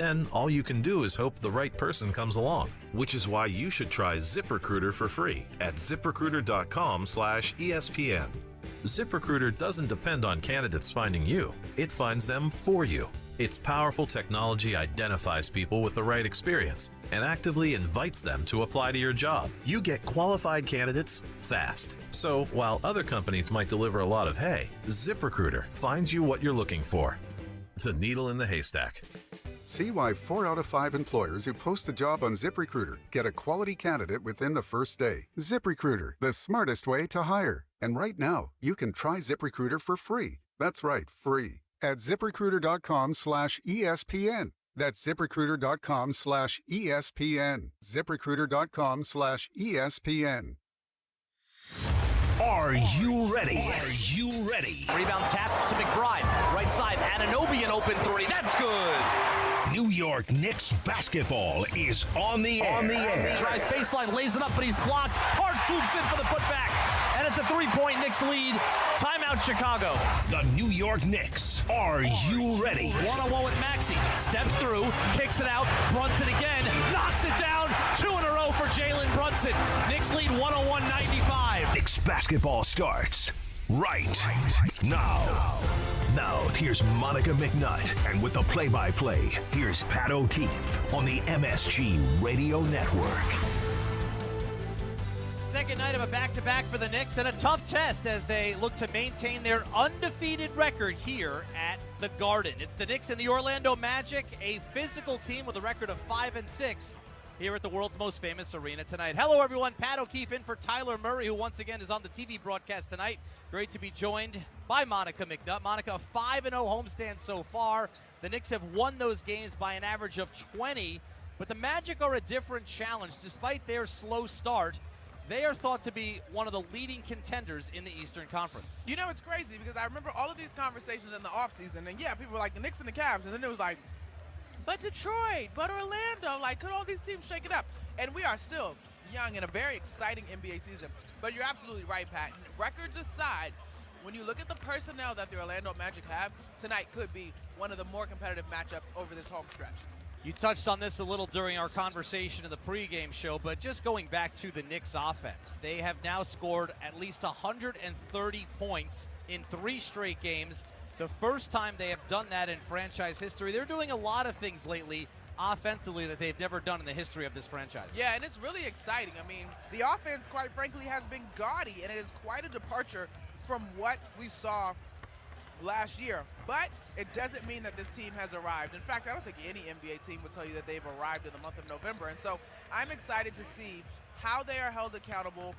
Then all you can do is hope the right person comes along, which is why you should try ZipRecruiter for free at ZipRecruiter.com/ESPN. ZipRecruiter doesn't depend on candidates finding you. It finds them for you. Its powerful technology identifies people with the right experience and actively invites them to apply to your job. You get qualified candidates fast. So while other companies might deliver a lot of hay, ZipRecruiter finds you what you're looking for. The needle in the haystack. See why 4 out of 5 employers who post a job on ZipRecruiter get a quality candidate within the first day. ZipRecruiter, the smartest way to hire. And right now, you can try ZipRecruiter for free. That's right, free. At ZipRecruiter.com/ESPN. That's ZipRecruiter.com/ESPN. ZipRecruiter.com/ESPN. Are you ready? Are you ready? Rebound tapped to McBride. Right side, Anunoby an open three. That's good. New York Knicks basketball is on the air. Drives baseline, lays it up, but he's blocked. Hart swoops in for the putback. And it's a three-point Knicks lead. Timeout, Chicago. The New York Knicks. Are you ready? One-on-one with Maxey. Steps through, kicks it out. Brunson again. Knocks it down. 2 in a row for Jalen Brunson. Knicks lead 101-95. Knicks basketball starts right now. Now, here's Monica McNutt. And with the play-by-play, here's Pat O'Keefe on the MSG Radio Network. Second night of a back-to-back for the Knicks, and a tough test as they look to maintain their undefeated record here at the Garden. It's the Knicks and the Orlando Magic, a physical team with a record of 5-6 here at the world's most famous arena tonight. Hello, everyone. Pat O'Keefe in for Tyler Murray, who once again is on the TV broadcast tonight. Great to be joined by Monica McNutt. Monica, a 5-0 homestand so far. The Knicks have won those games by an average of 20, but the Magic are a different challenge. Despite their slow start, they are thought to be one of the leading contenders in the Eastern Conference. You know, it's crazy because I remember all of these conversations in the offseason, and yeah, people were like the Knicks and the Cavs, and then it was like, but Detroit, but Orlando, like, could all these teams shake it up? And we are still young in a very exciting NBA season. But you're absolutely right, Pat. Records aside, when you look at the personnel that the Orlando Magic have, tonight could be one of the more competitive matchups over this home stretch. You touched on this a little during our conversation in the pregame show, but just going back to the Knicks offense, they have now scored at least 130 points in 3 straight games. The first time they have done that in franchise history. They're doing a lot of things lately offensively that they've never done in the history of this franchise. Yeah, and it's really exciting. I mean, the offense, quite frankly, has been gaudy, and it is quite a departure from what we saw last year. But it doesn't mean that this team has arrived. In fact, I don't think any NBA team would tell you that they've arrived in the month of November. And so I'm excited to see how they are held accountable,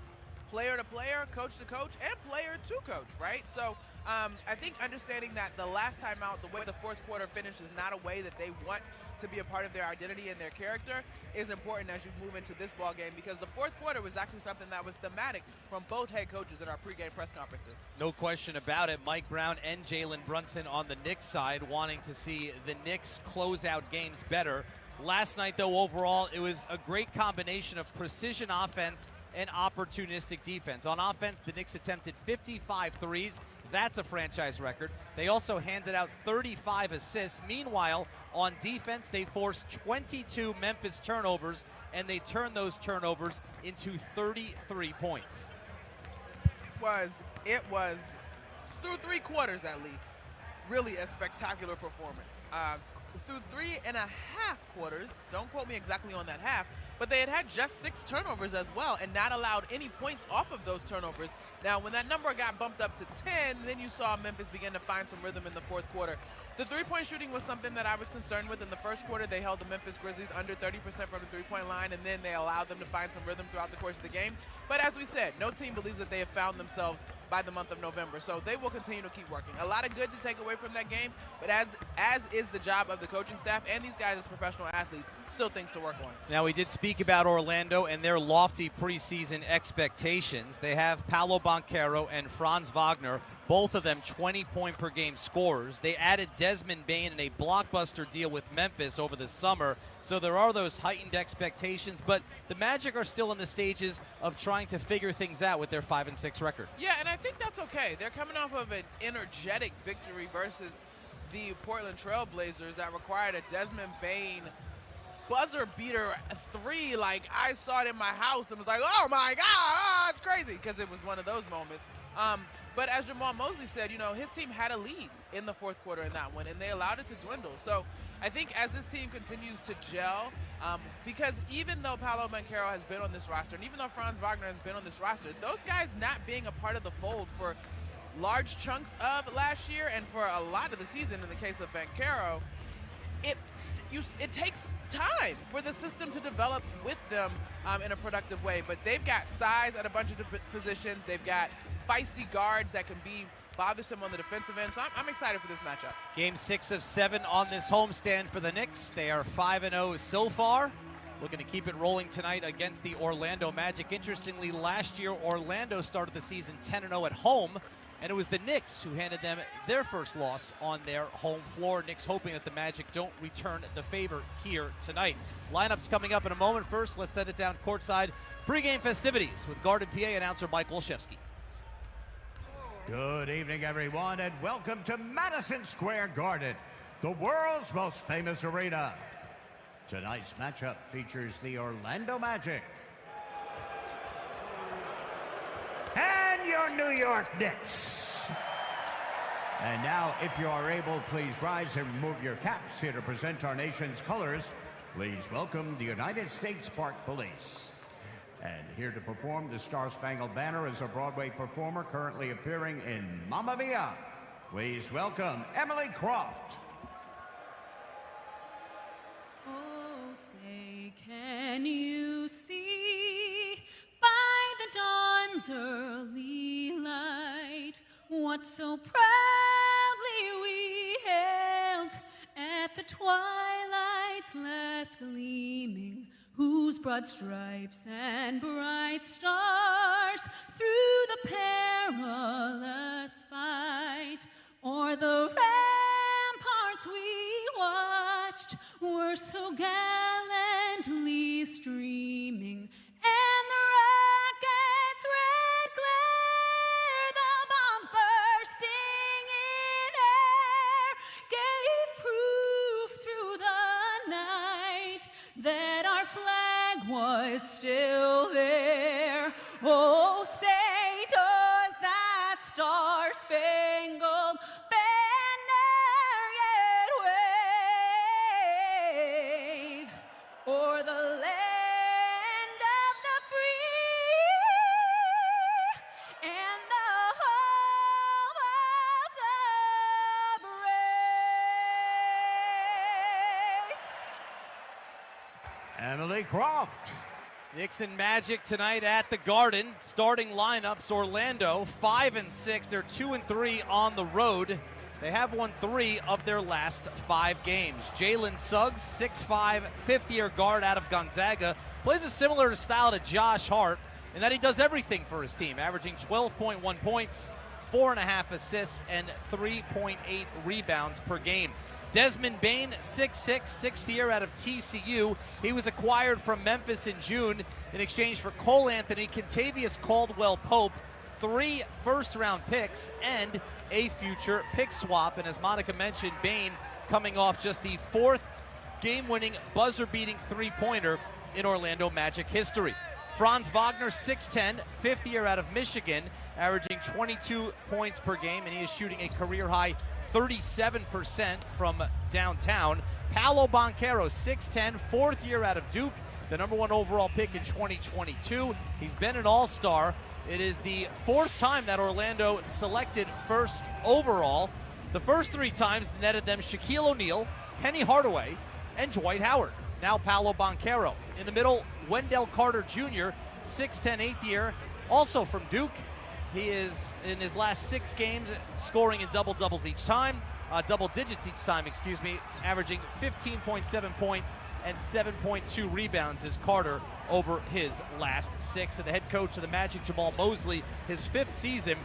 player to player, coach to coach, and player to coach, right? So I think understanding that the last time out, the way the fourth quarter finished is not a way that they want to be a part of their identity and their character is important as you move into this ball game, because the fourth quarter was actually something that was thematic from both head coaches in our pregame press conferences. No question about it. Mike Brown and Jalen Brunson on the Knicks side wanting to see the Knicks close out games better. Last night, though, overall, it was a great combination of precision offense and opportunistic defense. On offense, the Knicks attempted 55 threes. That's a franchise record. They also handed out 35 assists. Meanwhile, on defense, they forced 22 Memphis turnovers, and they turned those turnovers into 33 points. It was through 3 quarters at least, really a spectacular performance. Through 3.5 quarters, don't quote me exactly on that half, but they had just 6 turnovers as well and not allowed any points off of those turnovers. Now, when that number got bumped up to 10, then you saw Memphis begin to find some rhythm in the fourth quarter. The three-point shooting was something that I was concerned with. In the first quarter, they held the Memphis Grizzlies under 30% from the three-point line, and then they allowed them to find some rhythm throughout the course of the game. But as we said, no team believes that they have found themselves by the month of November, so they will continue to keep working. A lot of good to take away from that game, but as is the job of the coaching staff and these guys as professional athletes, still things to work on. Now, we did speak about Orlando and their lofty preseason expectations. They have Paolo Banchero and Franz Wagner, both of them 20-point-per-game scorers. They added Desmond Bane in a blockbuster deal with Memphis over the summer, so there are those heightened expectations, but the Magic are still in the stages of trying to figure things out with their 5-6 record. Yeah, and I think that's okay. They're coming off of an energetic victory versus the Portland Trail Blazers that required a Desmond Bane buzzer beater 3. Like, I saw it in my house and was like, oh my God, it's crazy, because it was one of those moments. But as Jamal Mosley said, you know, his team had a lead in the fourth quarter in that one, and they allowed it to dwindle. So I think as this team continues to gel, because even though Paolo Banchero has been on this roster, and even though Franz Wagner has been on this roster, those guys not being a part of the fold for large chunks of last year and for a lot of the season in the case of Banchero, it takes time for the system to develop with them in a productive way. But they've got size at a bunch of positions. They've got feisty guards that can be bothersome on the defensive end. So I'm excited for this matchup. Game 6 of 7 on this homestand for the Knicks. They are 5-0 so far. Looking to keep it rolling tonight against the Orlando Magic. Interestingly, last year Orlando started the season 10-0 at home, and it was the Knicks who handed them their first loss on their home floor. Knicks hoping that the Magic don't return the favor here tonight. Lineups coming up in a moment. First, let's set it down courtside. Pre-game festivities with Garden PA announcer Mike Olszewski. Good evening, everyone, and welcome to Madison Square Garden, the world's most famous arena. Tonight's matchup features the Orlando Magic and your New York Knicks. And now, if you are able, please rise and remove your caps here to present our nation's colors. Please welcome the United States Park Police. And here to perform the Star-Spangled Banner is a Broadway performer currently appearing in Mamma Mia. Please welcome Emily Croft. Oh, say, can you see by the dawn's early light what so proudly we hailed at the twilight's last gleaming, whose broad stripes and bright stars through the perilous fight o'er the ramparts we watched were so gallantly streaming, and the rocket's red glare, the bombs bursting in air, gave proof through the night that our flag was still there. Oh, say, does that star-spangled banner yet wave o'er the land of the free and the home of the brave? Emily Croft. Knicks and Magic tonight at the Garden. Starting lineups: Orlando 5-6. They're 2-3 on the road. They have won 3 of their last 5 games. Jalen Suggs, 6'5", fifth-year guard out of Gonzaga, plays a similar style to Josh Hart in that he does everything for his team, averaging 12.1 points, 4.5 assists, and 3.8 rebounds per game. Desmond Bane, 6'6", sixth year out of TCU. He was acquired from Memphis in June in exchange for Cole Anthony, Kentavious Caldwell-Pope, 3 first-round picks, and a future pick swap. And as Monica mentioned, Bane coming off just the 4th game-winning, buzzer-beating three-pointer in Orlando Magic history. Franz Wagner, 6'10", fifth year out of Michigan, averaging 22 points per game, and he is shooting a career-high 37% from downtown. Paolo Banchero, 6'10", fourth year out of Duke, the #1 overall pick in 2022. He's been an all-star. It is the 4th time that Orlando selected first overall. The first 3 times netted them Shaquille O'Neal, Penny Hardaway, and Dwight Howard. Now Paolo Banchero. In the middle, Wendell Carter Jr., 6'10", eighth year, also from Duke. He is, in his last 6 games, scoring in double digits each time, averaging 15.7 points and 7.2 rebounds as Carter over his last 6. And the head coach of the Magic, Jamal Mosley, his 5th season,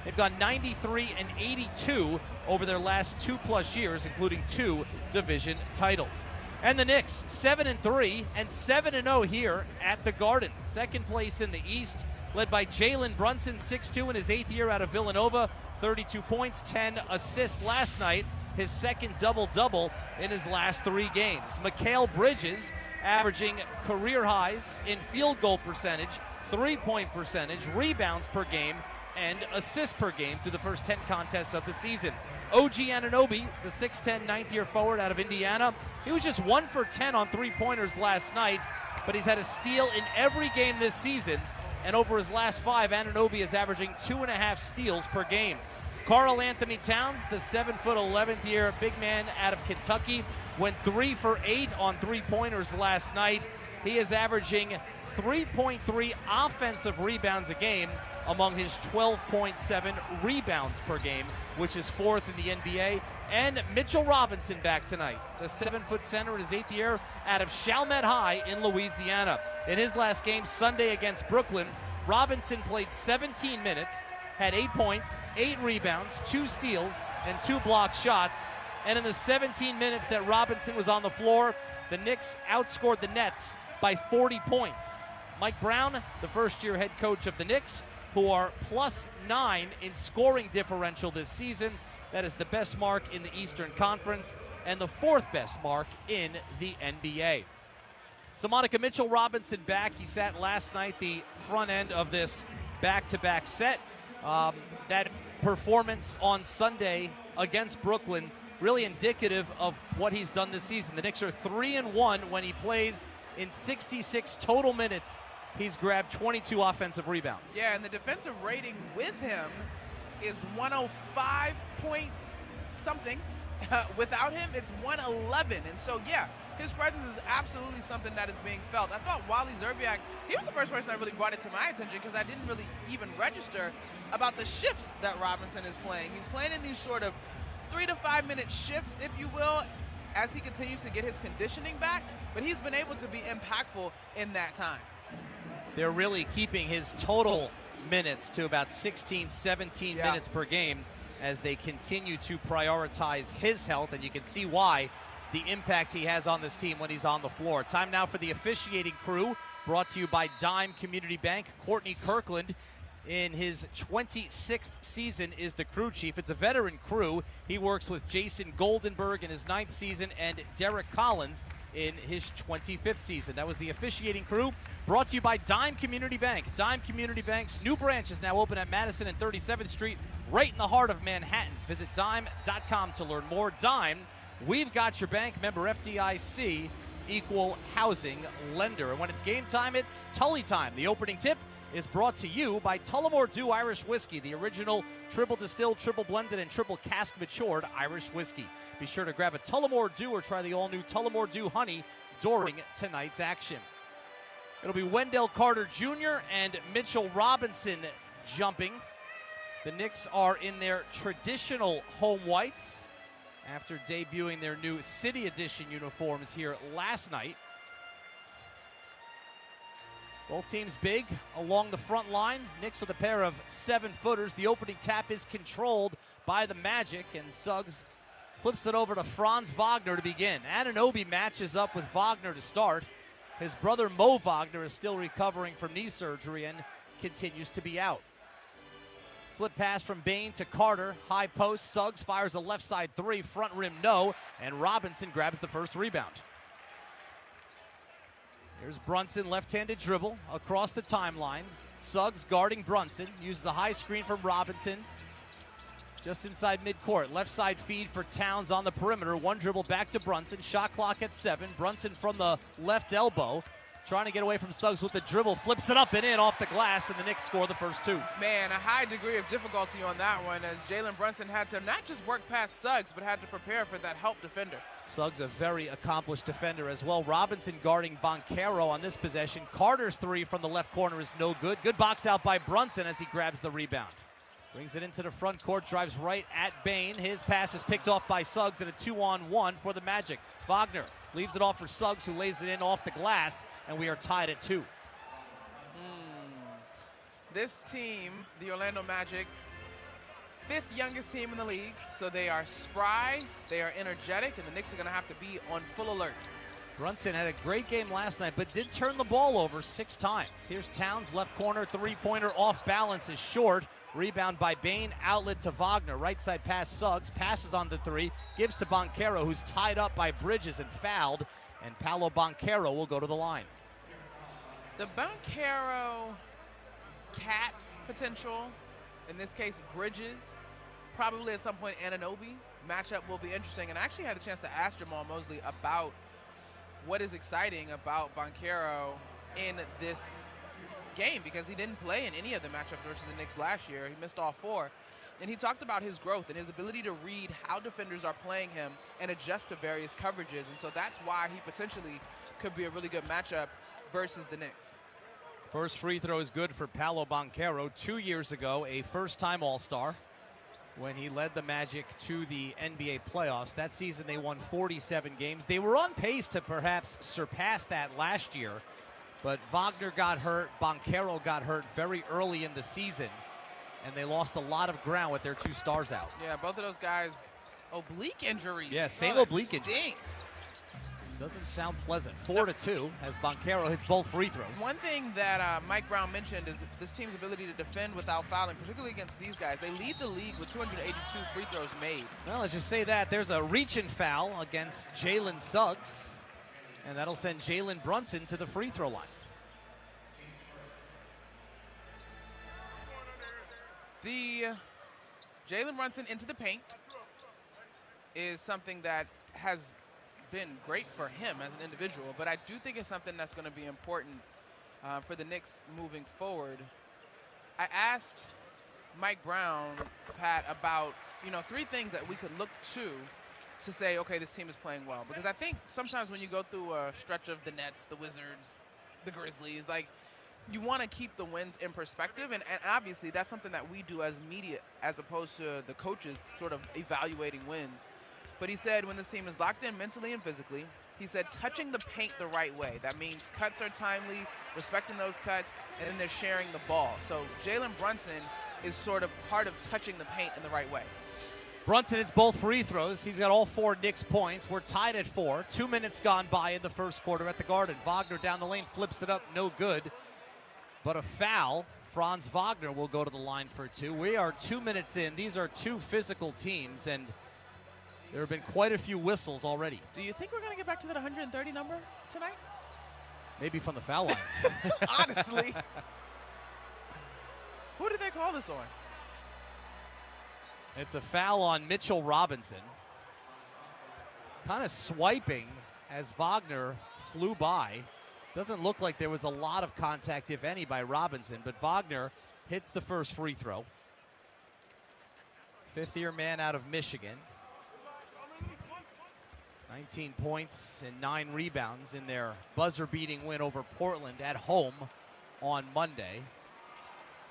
they've gone 93-82 over their last 2+ years, including 2 division titles. And the Knicks, 7-3 and 7-0 here at the Garden. Second place in the East, led by Jalen Brunson, 6'2", in his 8th year out of Villanova, 32 points, 10 assists last night. his second double-double in his last 3 games. Mikal Bridges averaging career highs in field goal percentage, 3-point percentage, rebounds per game, and assists per game through the first 10 contests of the season. OG Anunoby, the 6'10", ninth-year forward out of Indiana, he was just 1 for 10 on 3-pointers last night, but he's had a steal in every game this season, and over his last 5, Anunoby is averaging 2.5 steals per game. Karl Anthony Towns, the 7'11" big man out of Kentucky, went 3 for 8 on 3-pointers last night. He is averaging 3.3 offensive rebounds a game among his 12.7 rebounds per game, which is 4th in the NBA. And Mitchell Robinson back tonight, the 7-foot center in his 8th year out of Chalmette High in Louisiana. In his last game Sunday against Brooklyn, Robinson played 17 minutes, had 8 points, 8 rebounds, 2 steals, and 2 blocked shots. And in the 17 minutes that Robinson was on the floor, the Knicks outscored the Nets by 40 points. Mike Brown, the first-year head coach of the Knicks, who are +9 in scoring differential this season. That is the best mark in the Eastern Conference and the 4th best mark in the NBA. So Monica Mitchell Robinson back. He sat last night the front end of this back-to-back set. That performance on Sunday against Brooklyn really indicative of what he's done this season. The Knicks are 3-1 when he plays in 66 total minutes. He's grabbed 22 offensive rebounds. Yeah, and the defensive rating with him is 105 point something. Without him, it's 111. And so, yeah, his presence is absolutely something that is being felt. I thought Wally Zerbiak, he was the first person that really brought it to my attention because I didn't really even register about the shifts that Robinson is playing. He's playing in these sort of 3 to 5 minute shifts, if you will, as he continues to get his conditioning back, but he's been able to be impactful in that time. They're really keeping his total minutes to about 16, 17 minutes per game as they continue to prioritize his health, and you can see why, the impact he has on this team when he's on the floor. Time now for the officiating crew, brought to you by Dime Community Bank. Courtney Kirkland, in his 26th season, is the crew chief. It's a veteran crew. He works with Jason Goldenberg in his 9th season and Derek Collins in his 25th season. That was the officiating crew, brought to you by Dime Community Bank. Dime Community Bank's new branch is now open at Madison and 37th Street, right in the heart of Manhattan. Visit dime.com to learn more. Dime, we've got your bank. Member FDIC, equal housing lender. And when it's game time, it's Tully time. The opening tip is brought to you by Tullamore Dew Irish Whiskey, the original triple distilled, triple blended, and triple cask matured Irish whiskey. Be sure to grab a Tullamore Dew or try the all-new Tullamore Dew Honey during tonight's action. It'll be Wendell Carter Jr. and Mitchell Robinson jumping. The Knicks are in their traditional home whites after debuting their new City Edition uniforms here last night. Both teams big along the front line. Knicks with a pair of 7-footers. The opening tap is controlled by the Magic, and Suggs flips it over to Franz Wagner to begin. Anunoby matches up with Wagner to start. His brother Mo Wagner is still recovering from knee surgery and continues to be out. Slip pass from Bain to Carter. High post. Suggs fires a left side 3. Front rim no. And Robinson grabs the first rebound. Here's Brunson, left-handed dribble across the timeline. Suggs guarding Brunson. Uses a high screen from Robinson. Just inside midcourt. Left side feed for Towns on the perimeter. One dribble back to Brunson. Shot clock at 7. Brunson from the left elbow. Trying to get away from Suggs with the dribble. Flips it up and in off the glass, and the Knicks score the first 2. Man, a high degree of difficulty on that one as Jalen Brunson had to not just work past Suggs, but had to prepare for that help defender. Suggs, a very accomplished defender as well. Robinson guarding Boncaro on this possession. Carter's 3 from the left corner is no good. Good box out by Brunson as he grabs the rebound. Brings it into the front court, drives right at Bain. His pass is picked off by Suggs, and a 2-on-1 for the Magic. Wagner leaves it off for Suggs, who lays it in off the glass, and we are tied at 2. This team, the Orlando Magic, 5th youngest team in the league, so they are spry, they are energetic, and the Knicks are going to have to be on full alert. Brunson had a great game last night, but did turn the ball over 6 times. Here's Towns, left corner, 3-pointer off balance is short. Rebound by Bain, outlet to Wagner. Right side pass, Suggs, passes on the three, gives to Banchero, who's tied up by Bridges and fouled, and Paolo Banchero will go to the line. The Banchero cat potential, in this case Bridges, probably at some point Anunoby matchup will be interesting. And I actually had a chance to ask Jamal Mosley about what is exciting about Banchero in this game, because he didn't play in any of the matchups versus the Knicks last year. He missed all 4. And he talked about his growth and his ability to read how defenders are playing him and adjust to various coverages. And so that's why he potentially could be a really good matchup versus the Knicks. First free throw is good for Paolo Banchero. 2 years ago, a first-time All-Star when he led the Magic to the NBA playoffs. That season they won 47 games. They were on pace to perhaps surpass that last year, but Wagner got hurt, Banchero got hurt very early in the season, and they lost a lot of ground with their 2 stars out. Yeah, both of those guys, oblique injuries. Yeah, same Oh, oblique injury. Stinks. Doesn't sound pleasant. 4-2 as Banchero hits both free throws. One thing that Mike Brown mentioned is this team's ability to defend without fouling, particularly against these guys. They lead the league with 282 free throws made. Well, let's just say that. There's a reach-in foul against Jalen Suggs, and that'll send Jalen Brunson to the free throw line. The Jalen Brunson into the paint is something that has been great for him as an individual, but I do think it's something that's going to be important for the Knicks moving forward. I asked Mike Brown, Pat, about 3 things that we could look to say, okay, this team is playing well. Because I think sometimes when you go through a stretch of the Nets, the Wizards, the Grizzlies, like, you want to keep the wins in perspective, and obviously that's something that we do as media as opposed to the coaches sort of evaluating wins. But he said when this team is locked in mentally and physically, he said touching the paint the right way. That means cuts are timely, respecting those cuts, and then they're sharing the ball. So Jalen Brunson is sort of part of touching the paint in the right way. Brunson hits both free throws. He's got all 4 Knicks points. We're tied at 4. 2 minutes gone by in the first quarter at the Garden. Wagner down the lane, flips it up, no good. But a foul. Franz Wagner will go to the line for 2. We are 2 minutes in. These are 2 physical teams, and there have been quite a few whistles already. Do you think we're going to get back to that 130 number tonight? Maybe from the foul line. Honestly. Who did they call this on? It's a foul on Mitchell Robinson. Kind of swiping as Wagner flew by. Doesn't look like there was a lot of contact, if any, by Robinson, but Wagner hits the first free throw. 50-year man out of Michigan. 19 points and 9 rebounds in their buzzer-beating win over Portland at home on Monday.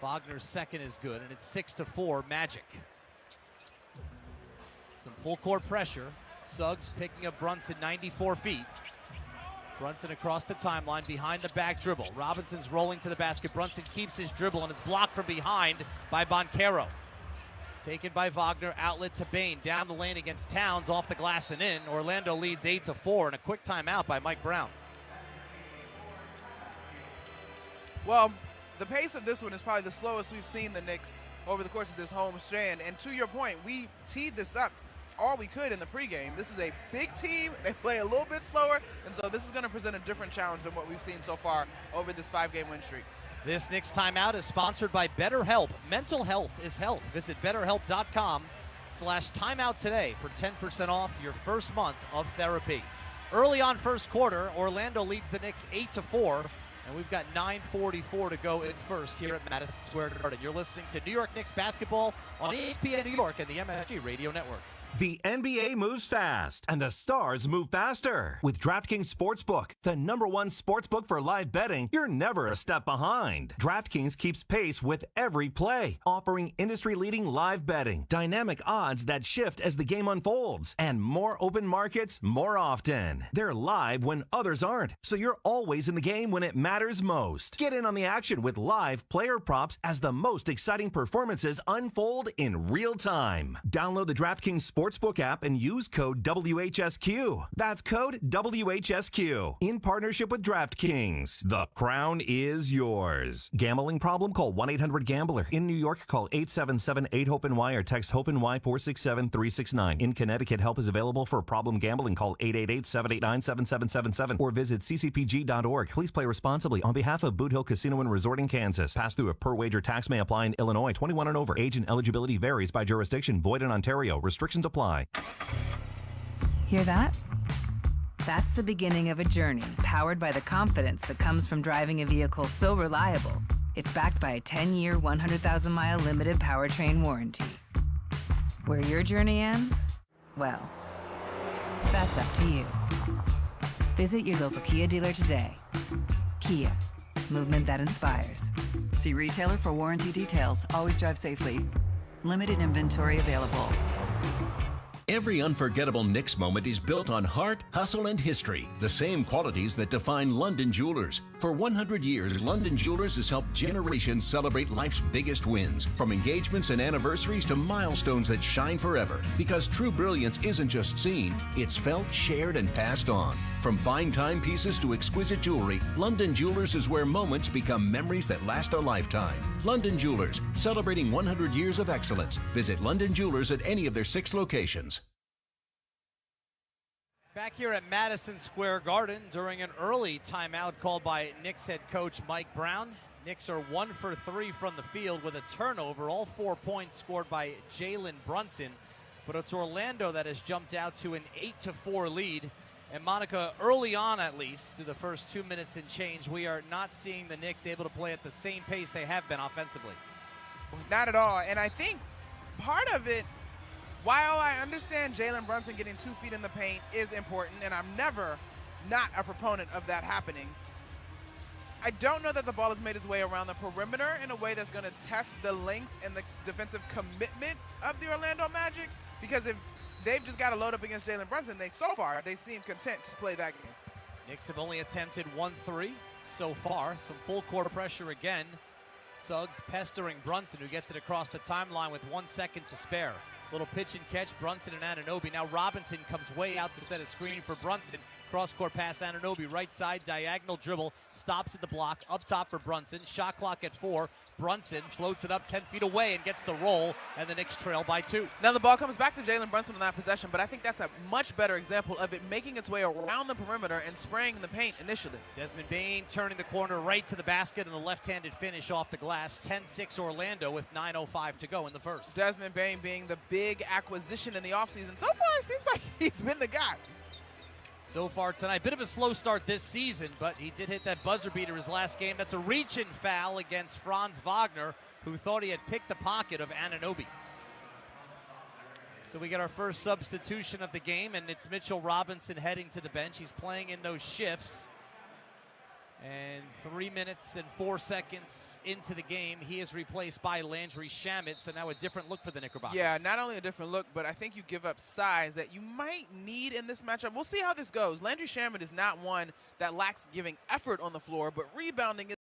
Wagner's second is good, and it's 6-4 Magic. Some full-court pressure. Suggs picking up Brunson 94 feet. Brunson across the timeline behind the back dribble. Robinson's rolling to the basket. Brunson keeps his dribble and is blocked from behind by Banchero. Taken by Wagner, outlet to Bain. Down the lane against Towns, off the glass and in. Orlando leads 8-4, and a quick timeout by Mike Brown. Well, the pace of this one is probably the slowest we've seen the Knicks over the course of this home strand. And to your point, we teed this up all we could in the pregame. This is a big team. They play a little bit slower, and so this is going to present a different challenge than what we've seen so far over this 5-game win streak. This Knicks timeout is sponsored by BetterHelp. Mental health is health. Visit BetterHelp.com/timeout today for 10% off your first month of therapy. Early on first quarter, Orlando leads the Knicks 8-4, and we've got 9:44 to go in first here at Madison Square Garden. You're listening to New York Knicks basketball on ESPN New York and the MSG Radio Network. The NBA moves fast, and the stars move faster. With DraftKings Sportsbook, the #1 sportsbook for live betting, you're never a step behind. DraftKings keeps pace with every play, offering industry-leading live betting, dynamic odds that shift as the game unfolds, and more open markets more often. They're live when others aren't, so you're always in the game when it matters most. Get in on the action with live player props as the most exciting performances unfold in real time. Download the DraftKings Sportsbook Sportsbook app and use code WHSQ. That's code WHSQ. In partnership with DraftKings. The crown is yours. Gambling problem? Call 1-800-GAMBLER. In New York, call 877-8-HOPE-NY or text HOPE-NY 467-369. In Connecticut, help is available for problem gambling. Call 888-789-7777 or visit ccpg.org. Please play responsibly on behalf of Boot Hill Casino and Resort in Kansas. Pass-through of per-wager tax may apply in Illinois. 21 and over. Age and eligibility varies by jurisdiction. Void in Ontario. Restrictions apply. Hear that? That's the beginning of a journey powered by the confidence that comes from driving a vehicle so reliable. It's backed by a 10-year, 100,000-mile limited powertrain warranty. Where your journey ends? Well, that's up to you. Visit your local Kia dealer today. Kia. Movement that inspires. See retailer for warranty details. Always drive safely. Limited inventory available. Every unforgettable Knicks moment is built on heart, hustle, and history, the same qualities that define London Jewelers. For 100 years, London Jewelers has helped generations celebrate life's biggest wins, from engagements and anniversaries to milestones that shine forever. Because true brilliance isn't just seen, it's felt, shared, and passed on. From fine timepieces to exquisite jewelry, London Jewelers is where moments become memories that last a lifetime. London Jewelers, celebrating 100 years of excellence. Visit London Jewelers at any of their 6 locations. Back here at Madison Square Garden during an early timeout called by Knicks head coach Mike Brown. Knicks are 1 for 3 from the field with a turnover, all 4 points scored by Jalen Brunson. But it's Orlando that has jumped out to an 8-4 lead. And Monica, early on at least, to the first 2 minutes and change, we are not seeing the Knicks able to play at the same pace they have been offensively. Not at all. And I think part of it, while I understand Jalen Brunson getting 2 feet in the paint is important, and I'm never not a proponent of that happening, I don't know that the ball has made its way around the perimeter in a way that's going to test the length and the defensive commitment of the Orlando Magic, because if they've just got to load up against Jalen Brunson, so far they seem content to play that game. Knicks have only attempted 1-3 so far. Some full court pressure again. Suggs pestering Brunson, who gets it across the timeline with 1 second to spare. Little pitch and catch, Brunson and Anunoby. Now Robinson comes way out to set a screen for Brunson. Cross-court pass, Anunoby, right side, diagonal dribble, stops at the block, up top for Brunson. Shot clock at 4. Brunson floats it up 10 feet away and gets the roll, and the Knicks trail by 2. Now the ball comes back to Jalen Brunson on that possession, but I think that's a much better example of it making its way around the perimeter and spraying the paint initially. Desmond Bane turning the corner right to the basket and the left-handed finish off the glass. 10-6 Orlando with 9:05 to go in the first. Desmond Bane being the big acquisition in the offseason. So far, it seems like he's been the guy. So far tonight, bit of a slow start this season, but he did hit that buzzer beater his last game. That's a reach-in foul against Franz Wagner, who thought he had picked the pocket of Anunoby. So we get our first substitution of the game, and it's Mitchell Robinson heading to the bench. He's playing in those shifts. And 3 minutes and 4 seconds into the game, he is replaced by Landry Shamet. So now a different look for the Knickerbockers. Yeah, not only a different look, but I think you give up size that you might need in this matchup. We'll see how this goes. Landry Shamet is not one that lacks giving effort on the floor, but rebounding is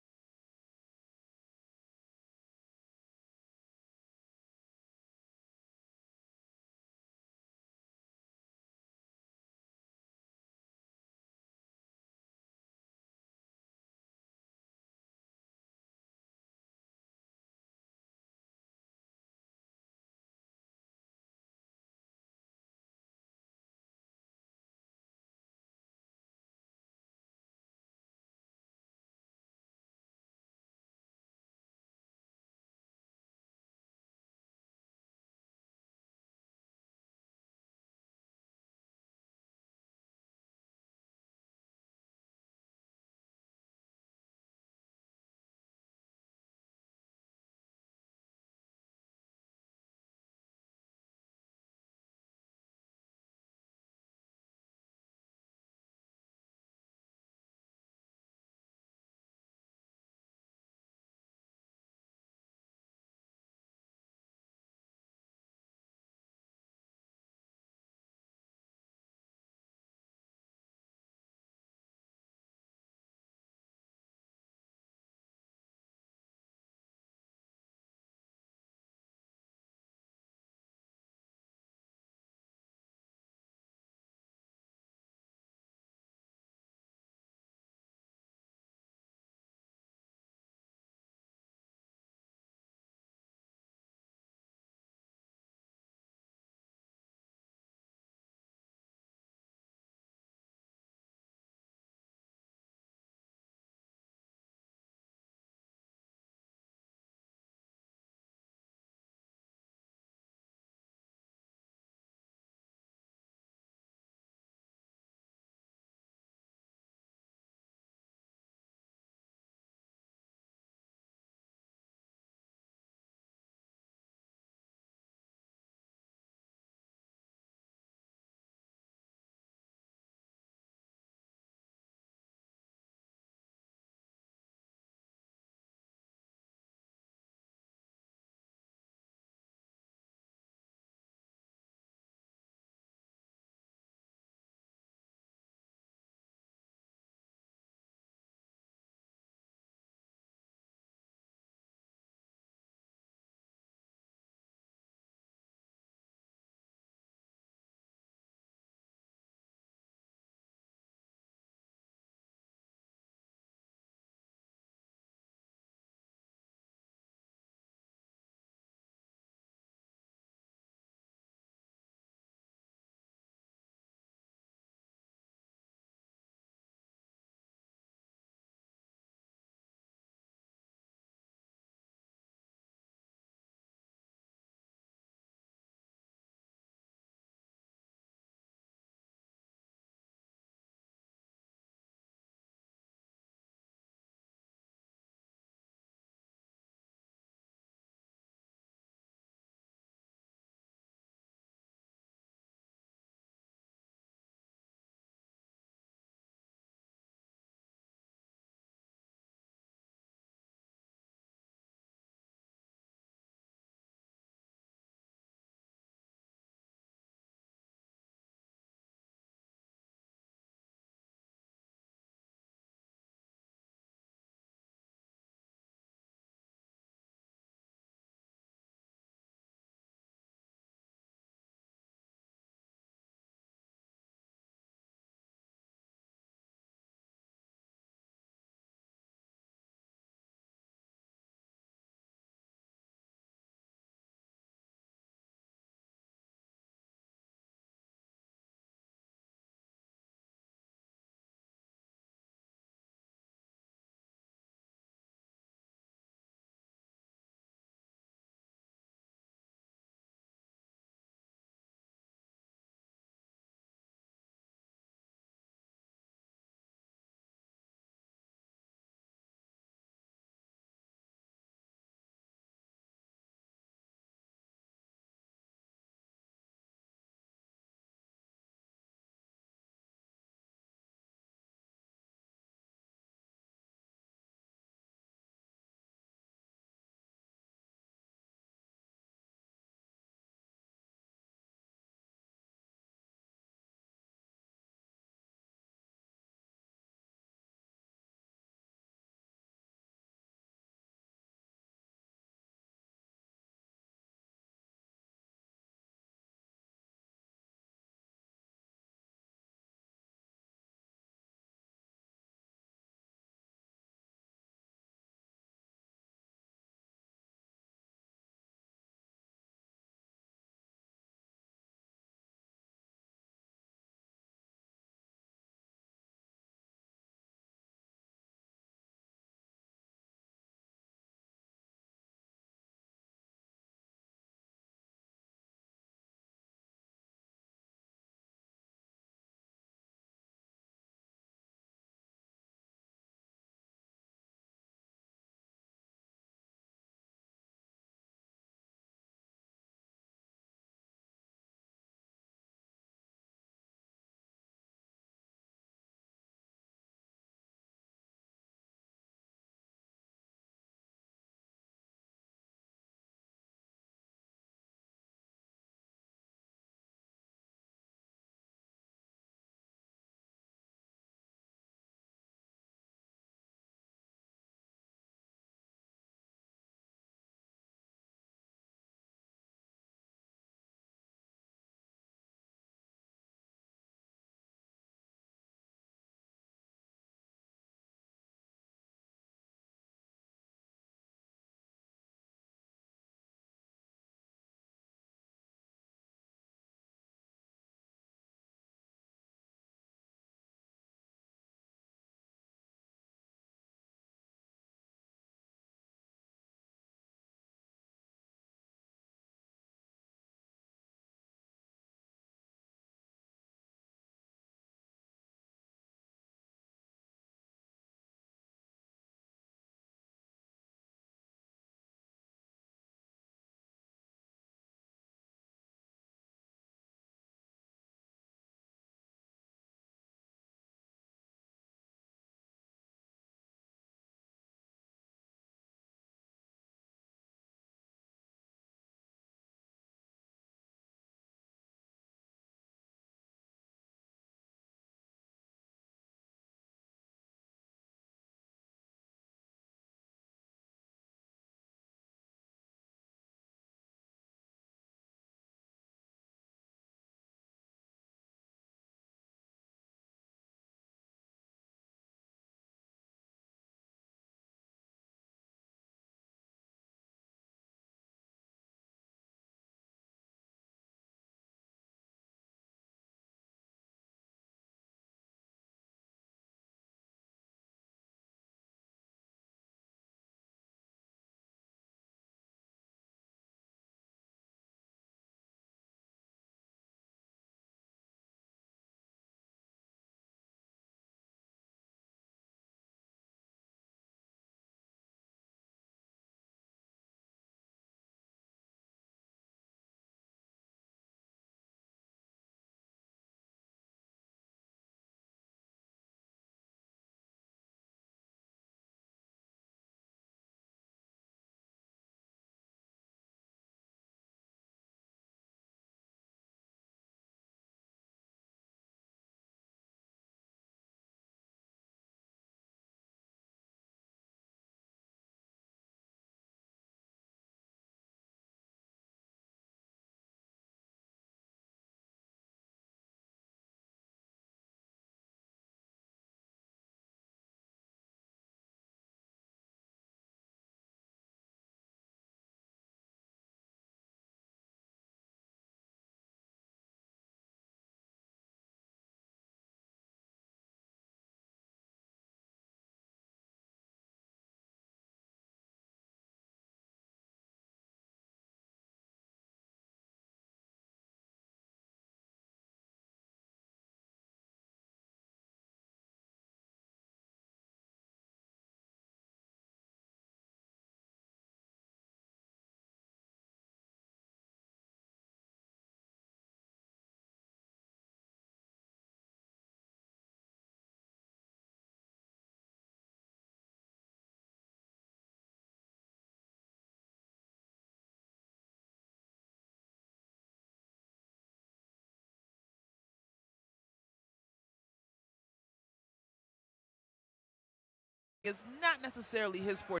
is not necessarily his forte.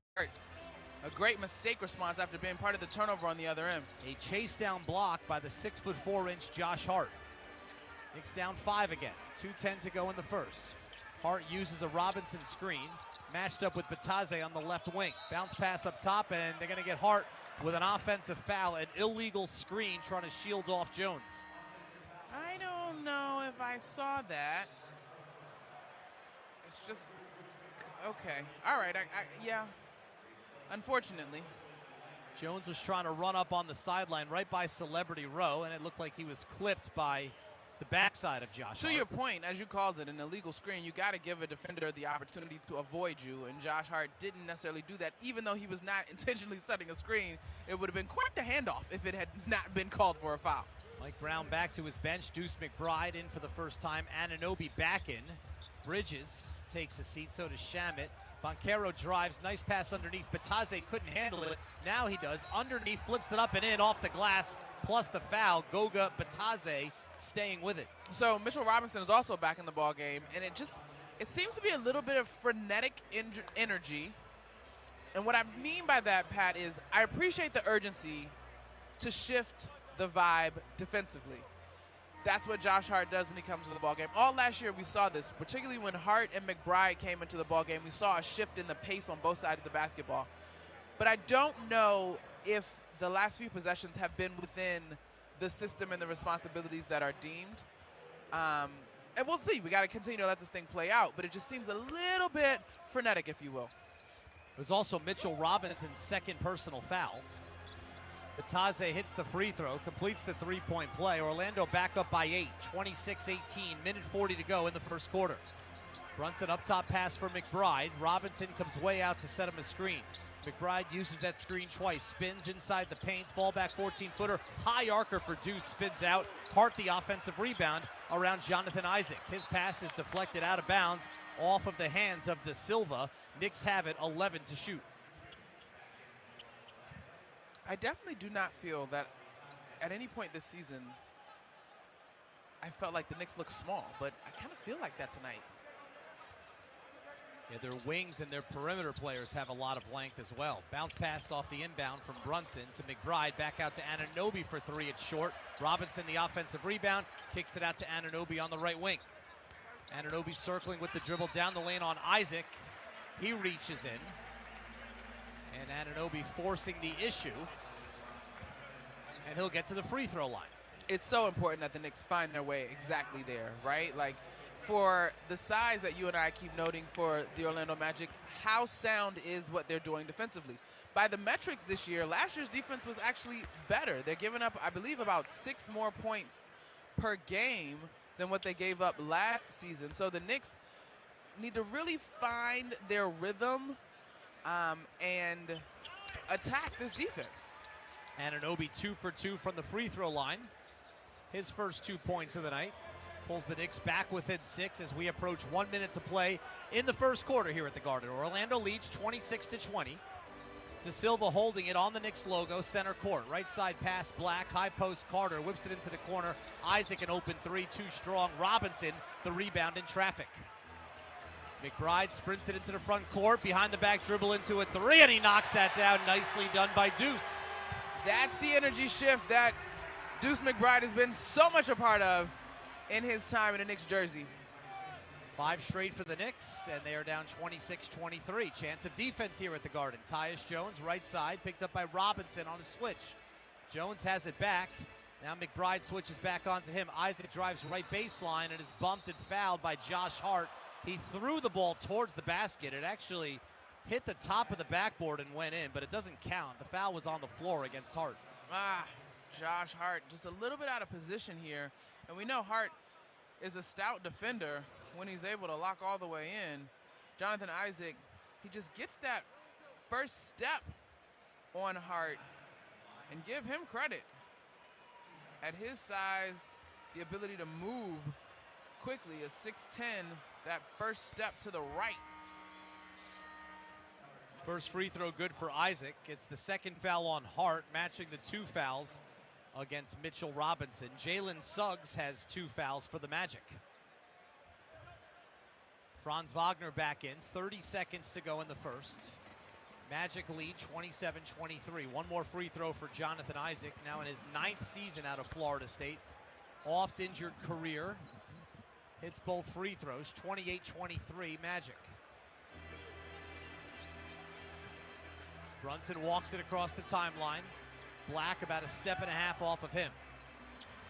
A great mistake response after being part of the turnover on the other end. A chase down block by the 6'4" Josh Hart. Knicks down 5 again. 2:10 to go in the first. Hart uses a Robinson screen, matched up with Bataze on the left wing. Bounce pass up top, and they're going to get Hart with an offensive foul, an illegal screen trying to shield off Jones. I don't know if I saw that. It's just, okay. All right, yeah. Unfortunately. Jones was trying to run up on the sideline right by Celebrity Row, and it looked like he was clipped by the backside of Josh To Hart. your point, as you called it, an illegal screen, you got to give a defender the opportunity to avoid you, and Josh Hart didn't necessarily do that. Even though he was not intentionally setting a screen, it would have been quite the handoff if it had not been called for a foul. Mike Brown back to his bench. Deuce McBride in for the first time. Anunoby back in. Bridges takes a seat, so does Shamet. Banchero drives, nice pass underneath. Bataze couldn't handle it. Now he does. Underneath, flips it up and in off the glass, plus the foul. Goga Bataze staying with it. So Mitchell Robinson is also back in the ball game, and it seems to be a little bit of frenetic energy. And what I mean by that, Pat, is I appreciate the urgency to shift the vibe defensively. That's what Josh Hart does when he comes to the ball game. All last year we saw this, particularly when Hart and McBride came into the ball game. We saw a shift in the pace on both sides of the basketball. But I don't know if the last few possessions have been within the system and the responsibilities that are deemed. And we'll see. We got to continue to let this thing play out. But it just seems a little bit frenetic, if you will. It was also Mitchell Robinson's second personal foul. Bataze hits the free throw, completes the three-point play. Orlando back up by 8, 26-18, minute 40 to go in the first quarter. Brunson up top pass for McBride. Robinson comes way out to set him a screen. McBride uses that screen twice, spins inside the paint, fallback 14-footer, high arcer for Deuce, spins out. Hart the offensive rebound around Jonathan Isaac. His pass is deflected out of bounds off of the hands of De Silva. Knicks have it 11 to shoot. I definitely do not feel that at any point this season I felt like the Knicks looked small, but I kind of feel like that tonight. Yeah, their wings and their perimeter players have a lot of length as well. Bounce pass off the inbound from Brunson to McBride. Back out to Anunoby for three. It's short. Robinson, the offensive rebound, kicks it out to Anunoby on the right wing. Anunoby circling with the dribble down the lane on Isaac. He reaches in. And Anunoby forcing the issue. And he'll get to the free throw line. It's so important that the Knicks find their way exactly there, right? Like, for the size that you and I keep noting for the Orlando Magic, how sound is what they're doing defensively? By the metrics this year, last year's defense was actually better. They're giving up, I believe, about 6 more points per game than what they gave up last season. So the Knicks need to really find their rhythm and attack this defense. Anunoby 2 for 2 from the free throw line. His first 2 points of the night. Pulls the Knicks back within 6 as we approach 1 minute to play in the first quarter here at the Garden. Orlando leads 26-20. De Silva holding it on the Knicks logo, center court. Right side pass, Black, high post, Carter whips it into the corner. Isaac an open three, too strong. Robinson, the rebound in traffic. McBride sprints it into the front court, behind the back dribble into a three, and he knocks that down. Nicely done by Deuce. That's the energy shift that Deuce McBride has been so much a part of in his time in the Knicks jersey. 5 straight for the Knicks, and they are down 26-23. Chance of defense here at the Garden. Tyus Jones, right side, picked up by Robinson on a switch. Jones has it back. Now McBride switches back onto him. Isaac drives right baseline and is bumped and fouled by Josh Hart. He threw the ball towards the basket. It actually hit the top of the backboard and went in, but it doesn't count. The foul was on the floor against Hart. Josh Hart just a little bit out of position here. And we know Hart is a stout defender when he's able to lock all the way in. Jonathan Isaac, he just gets that first step on Hart, and give him credit. At his size, the ability to move quickly, a 6'10", that first step to the right. First free throw good for Isaac. It's the second foul on Hart, matching the 2 fouls against Mitchell Robinson. Jalen Suggs has 2 fouls for the Magic. Franz Wagner back in. 30 seconds to go in the first. Magic lead 27-23. One more free throw for Jonathan Isaac, now in his 9th season out of Florida State. Oft-injured career. Hits both free throws. 28-23 Magic. Brunson walks it across the timeline. Black about a step and a half off of him.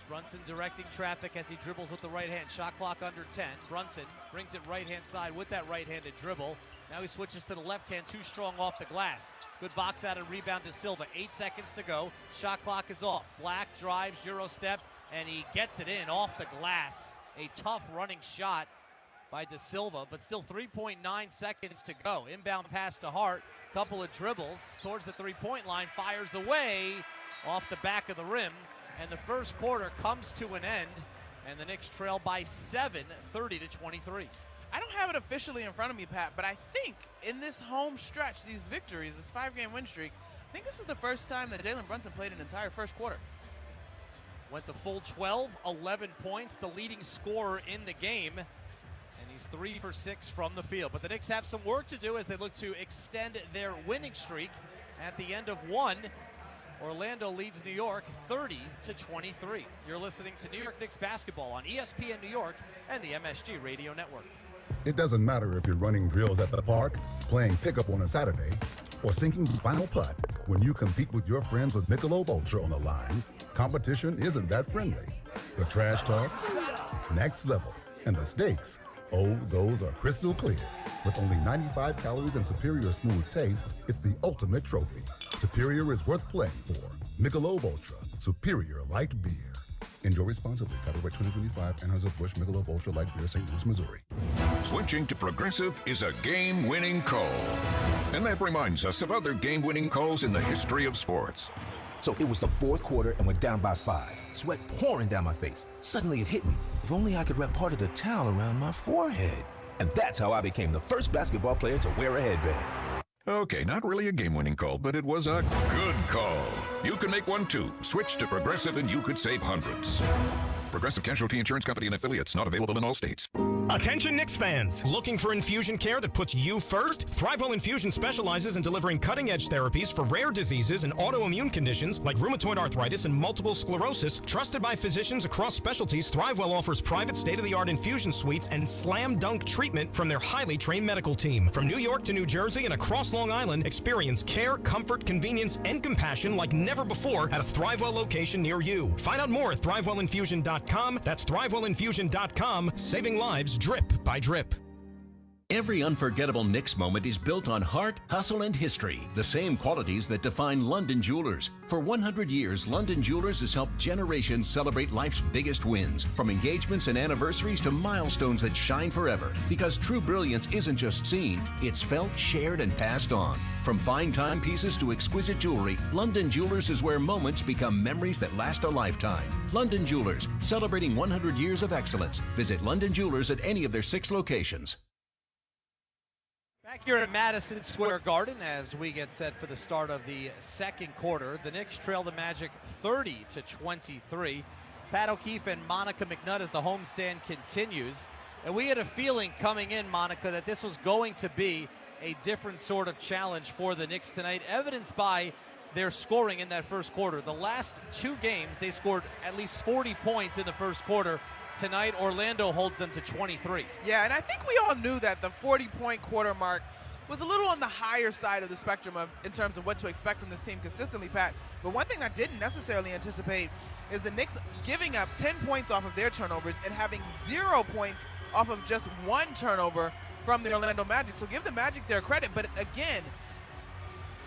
Brunson directing traffic as he dribbles with the right hand. Shot clock under 10. Brunson brings it right-hand side with that right-handed dribble. Now he switches to the left hand, too strong off the glass. Good box out and rebound to Silva. 8 seconds to go. Shot clock is off. Black drives, Euro step, and he gets it in off the glass. A tough running shot by De Silva, but still 3.9 seconds to go. Inbound pass to Hart. Couple of dribbles towards the three-point line. Fires away off the back of the rim. And the first quarter comes to an end, and the Knicks trail by 7, 30-23. I don't have it officially in front of me, Pat, but I think in this home stretch, these victories, this 5-game win streak, I think this is the first time that Jalen Brunson played an entire first quarter. Went the full 12, 11 points, the leading scorer in the game, and he's 3 for 6 from the field. But the Knicks have some work to do as they look to extend their winning streak. At the end of one, Orlando leads New York 30-23. You're listening to New York Knicks basketball on ESPN New York and the MSG Radio Network. It doesn't matter if you're running drills at the park, playing pickup on a Saturday, or sinking the final putt. When you compete with your friends with Michelob Ultra on the line, competition isn't that friendly. The trash talk, next level, and the stakes, oh, those are crystal clear. With only 95 calories and superior smooth taste, it's the ultimate trophy. Superior is worth playing for. Michelob Ultra, superior light beer. Enjoy responsibly. Copyright 2025, Anheuser-Busch Michelob Ultra Light Beer, St. Louis, Missouri. Switching to Progressive is a game-winning call. And that reminds us of other game-winning calls in the history of sports. So it was the fourth quarter and we're down by 5. Sweat pouring down my face. Suddenly it hit me. If only I could wrap part of the towel around my forehead. And that's how I became the first basketball player to wear a headband. Okay, not really a game-winning call, but it was a good call. You can make one too. Switch to Progressive and you could save hundreds. Progressive Casualty Insurance Company and affiliates, not available in all states. Attention Knicks fans! Looking for infusion care that puts you first? ThriveWell Infusion specializes in delivering cutting-edge therapies for rare diseases and autoimmune conditions like rheumatoid arthritis and multiple sclerosis. Trusted by physicians across specialties, ThriveWell offers private state-of-the-art infusion suites and slam-dunk treatment from their highly trained medical team. From New York to New Jersey and across Long Island, experience care, comfort, convenience, and compassion like never before at a ThriveWell location near you. Find out more at ThriveWellInfusion.com. That's ThriveWellInfusion.com, saving lives drip by drip. Every unforgettable Knicks moment is built on heart, hustle, and history, the same qualities that define London Jewelers. For 100 years, London Jewelers has helped generations celebrate life's biggest wins, from engagements and anniversaries to milestones that shine forever. Because true brilliance isn't just seen, it's felt, shared, and passed on. From fine timepieces to exquisite jewelry, London Jewelers is where moments become memories that last a lifetime. London Jewelers, celebrating 100 years of excellence. Visit London Jewelers at any of their 6 locations. Back here at Madison Square Garden as we get set for the start of the second quarter. The Knicks trail the Magic 30-23. Pat O'Keefe and Monica McNutt as the homestand continues. And we had a feeling coming in, Monica, that this was going to be a different sort of challenge for the Knicks tonight, evidenced by their scoring in that first quarter. The last 2 games, they scored at least 40 points in the first quarter. Tonight, Orlando holds them to 23. Yeah, and I think we all knew that the 40-point quarter mark was a little on the higher side of the spectrum in terms of what to expect from this team consistently, Pat. But one thing I didn't necessarily anticipate is the Knicks giving up 10 points off of their turnovers and having 0 points off of just 1 turnover from the Orlando Magic. So give the Magic their credit. But again,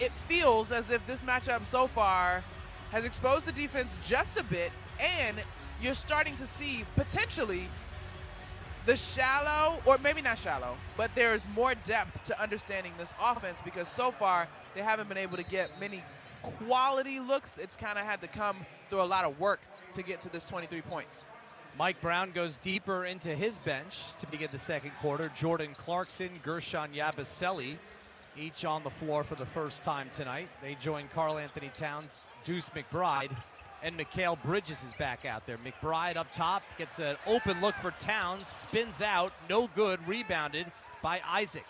it feels as if this matchup so far has exposed the defense just a bit, and you're starting to see potentially the shallow, or maybe not shallow, but there's more depth to understanding this offense, because so far they haven't been able to get many quality looks. It's kind of had to come through a lot of work to get to this 23 points. Mike Brown goes deeper into his bench to begin the second quarter. Jordan Clarkson, Gershon Yabusele, each on the floor for the first time tonight. They join Karl Anthony Towns, Deuce McBride, And Mikal Bridges is back out there. McBride up top, gets an open look for Towns, spins out, no good, rebounded by Isaac.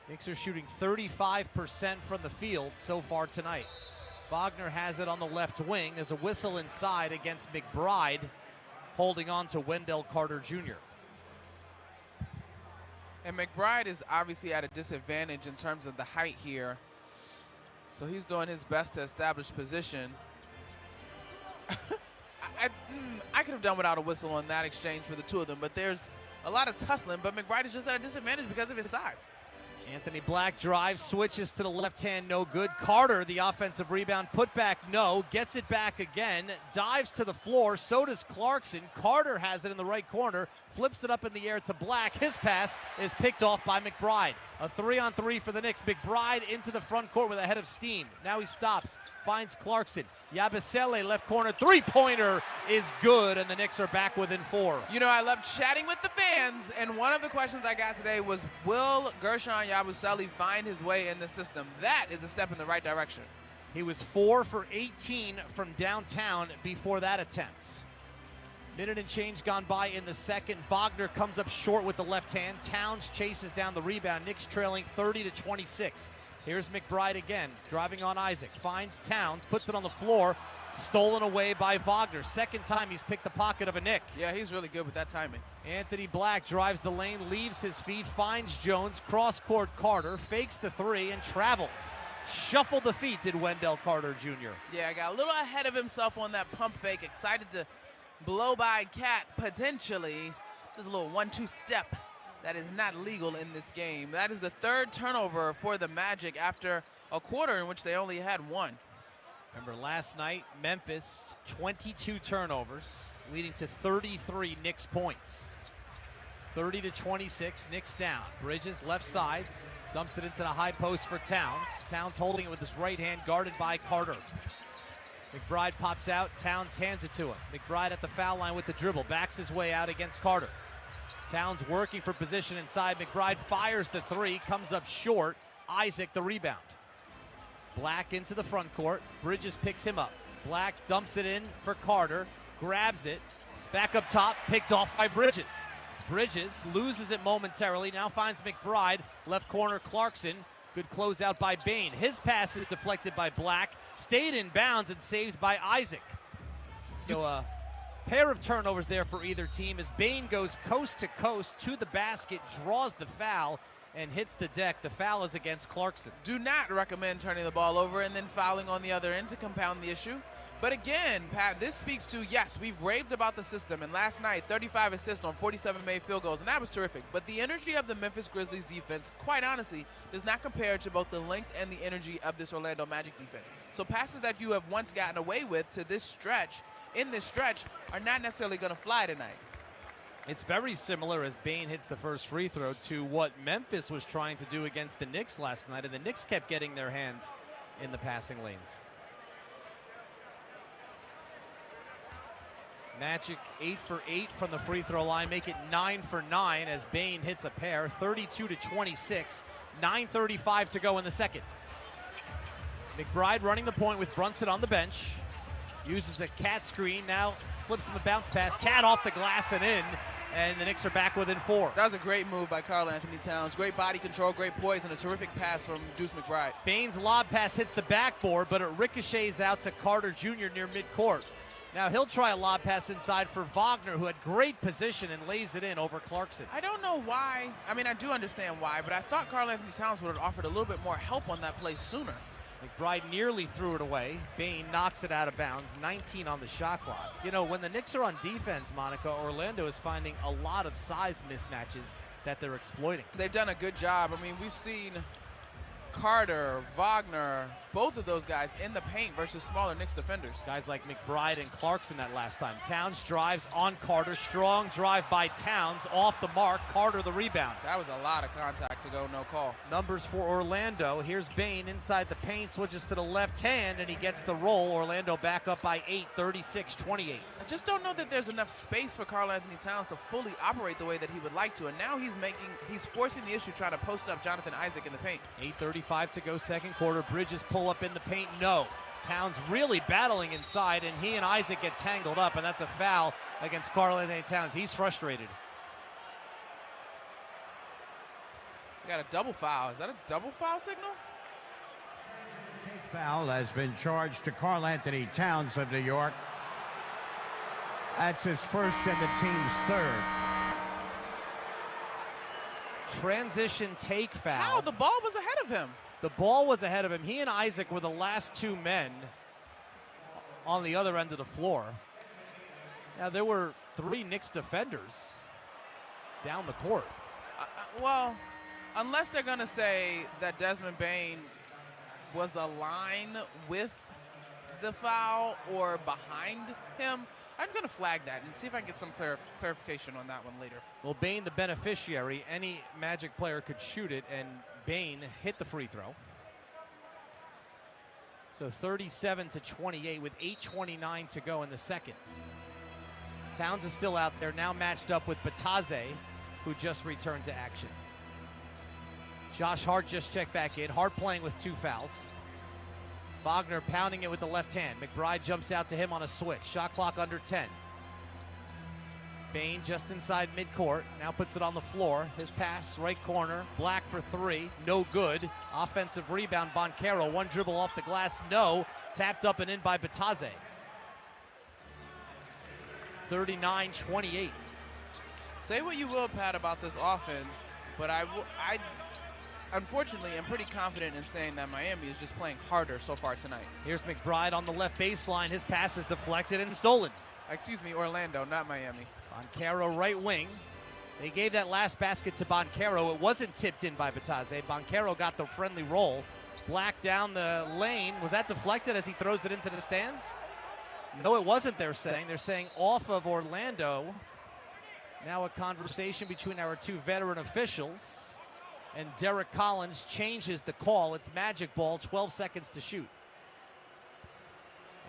Knicks are shooting 35% from the field so far tonight. Wagner has it on the left wing. There's a whistle inside against McBride, holding on to Wendell Carter Jr. And McBride is obviously at a disadvantage in terms of the height here. So he's doing his best to establish position. I could have done without a whistle on that exchange for the two of them, but there's a lot of tussling, but McBride is just at a disadvantage because of his size. Anthony Black drives, switches to the left hand, no good. Carter, the offensive rebound, put back, no. Gets it back again, dives to the floor, so does Clarkson. Carter has it in the right corner, flips it up in the air to Black. His pass is picked off by McBride. A 3-on-3 for the Knicks. McBride into the front court with a head of steam. Now he stops, finds Clarkson. Yabusele, left corner, three-pointer is good, and the Knicks are back within 4. You know, I love chatting with the fans, and one of the questions I got today was, will Gershon Yabusele find his way in the system? That is a step in the right direction. He was 4 for 18 from downtown before that attempt. Minute and change gone by in the second. Wagner comes up short with the left hand. Towns chases down the rebound. Knicks trailing 30-26. Here's McBride again, driving on Isaac. Finds Towns, puts it on the floor. Stolen away by Wagner. Second time he's picked the pocket of a Knick. Yeah, he's really good with that timing. Anthony Black drives the lane, leaves his feet, finds Jones, cross-court Carter, fakes the three, and travels. Shuffled the feet, did Wendell Carter Jr. Yeah, got a little ahead of himself on that pump fake. Excited to blow by Cat, potentially. Just a little 1-2 step that is not legal in this game. That is the third turnover for the Magic after a quarter in which they only had one. Remember last night, Memphis, 22 turnovers, leading to 33 Knicks points. 30-26, Knicks down. Bridges left side, dumps it into the high post for Towns. Towns holding it with his right hand, guarded by Carter. McBride pops out, Towns hands it to him. McBride at the foul line with the dribble, backs his way out against Carter. Towns working for position inside. McBride fires the three, comes up short. Isaac the rebound. Black into the front court. Bridges picks him up. Black dumps it in for Carter, grabs it, back up top, picked off by Bridges. Bridges loses it momentarily, now finds McBride, left corner Clarkson. Good closeout by Bain. His pass is deflected by Black, stayed in bounds and saved by Isaac. So a pair of turnovers there for either team as Bain goes coast to coast to the basket, draws the foul, and hits the deck. The foul is against Clarkson. Do not recommend turning the ball over and then fouling on the other end to compound the issue. But again, Pat, this speaks to, yes, we've raved about the system, and last night, 35 assists on 47 made field goals, and that was terrific. But the energy of the Memphis Grizzlies defense, quite honestly, does not compare to both the length and the energy of this Orlando Magic defense. So passes that you have once gotten away with to this stretch, in this stretch, are not necessarily going to fly tonight. It's very similar as Bain hits the first free throw to what Memphis was trying to do against the Knicks last night, and the Knicks kept getting their hands in the passing lanes. Magic 8 for 8 from the free throw line, make it 9 for 9 as Bain hits a pair, 32-26, 9:35 to go in the second. McBride running the point with Brunson on the bench, uses the Cat screen, now slips in the bounce pass, Cat off the glass and in, and the Knicks are back within 4. That was a great move by Karl Anthony Towns. Great body control, great poise, and a terrific pass from Deuce McBride. Bain's lob pass hits the backboard, but it ricochets out to Carter Jr. near midcourt. Now he'll try a lob pass inside for Wagner, who had great position and lays it in over Clarkson. I don't know why. I mean, I do understand why, but I thought Karl Anthony Towns would have offered a little bit more help on that play sooner. McBride nearly threw it away. Bain knocks it out of bounds, 19 on the shot clock. You know, when the Knicks are on defense, Monica, Orlando is finding a lot of size mismatches that they're exploiting. They've done a good job. I mean, we've seen Carter, Wagner, both of those guys in the paint versus smaller Knicks defenders. Guys like McBride and Clarkson that last time. Towns drives on Carter. Strong drive by Towns. Off the mark. Carter the rebound. That was a lot of contact to go, no call. Numbers for Orlando. Here's Bain inside the paint. Switches to the left hand, and he gets the roll. Orlando back up by 8, 36-28. I just don't know that there's enough space for Karl Anthony Towns to fully operate the way that he would like to. And now he's forcing the issue trying to post up Jonathan Isaac in the paint. 8:35 to go second quarter. Bridges pull up in the paint. No. Towns really battling inside, and he and Isaac get tangled up, and that's a foul against Karl-Anthony Towns. He's frustrated. We got a double foul. Is that a double foul signal? Take foul has been charged to Karl-Anthony Towns of New York. That's his first and the team's third. Transition take foul. How? The ball was ahead of him. The ball was ahead of him. He and Isaac were the last two men on the other end of the floor. Now, there were 3 Knicks defenders down the court. Well, unless they're going to say that Desmond Bane was aligned with the foul or behind him, I'm going to flag that and see if I can get some clarification on that one later. Well, Bane, the beneficiary, any Magic player could shoot it, and Bane hit the free throw. So 37-28 with 8:29 to go in the second. Towns is still out there, now matched up with Bataze, who just returned to action. Josh Hart just checked back in. Hart playing with 2 fouls. Wagner pounding it with the left hand. McBride jumps out to him on a switch. Shot clock under 10. Bane just inside midcourt. Now puts it on the floor. His pass, right corner. Black for 3. No good. Offensive rebound, Boncaro. 1 dribble off the glass. No. Tapped up and in by Bataze. 39-28. Say what you will, Pat, about this offense, but I unfortunately am pretty confident in saying that Miami is just playing harder so far tonight. Here's McBride on the left baseline. His pass is deflected and stolen. Excuse me, Orlando, not Miami. Boncaro right wing. They gave that last basket to Boncaro. It wasn't tipped in by Bataze. Boncaro got the friendly roll. Black down the lane. Was that deflected as he throws it into the stands? No, it wasn't, they're saying. They're saying off of Orlando. Now a conversation between our 2 veteran officials. And Derek Collins changes the call. It's Magic ball, 12 seconds to shoot.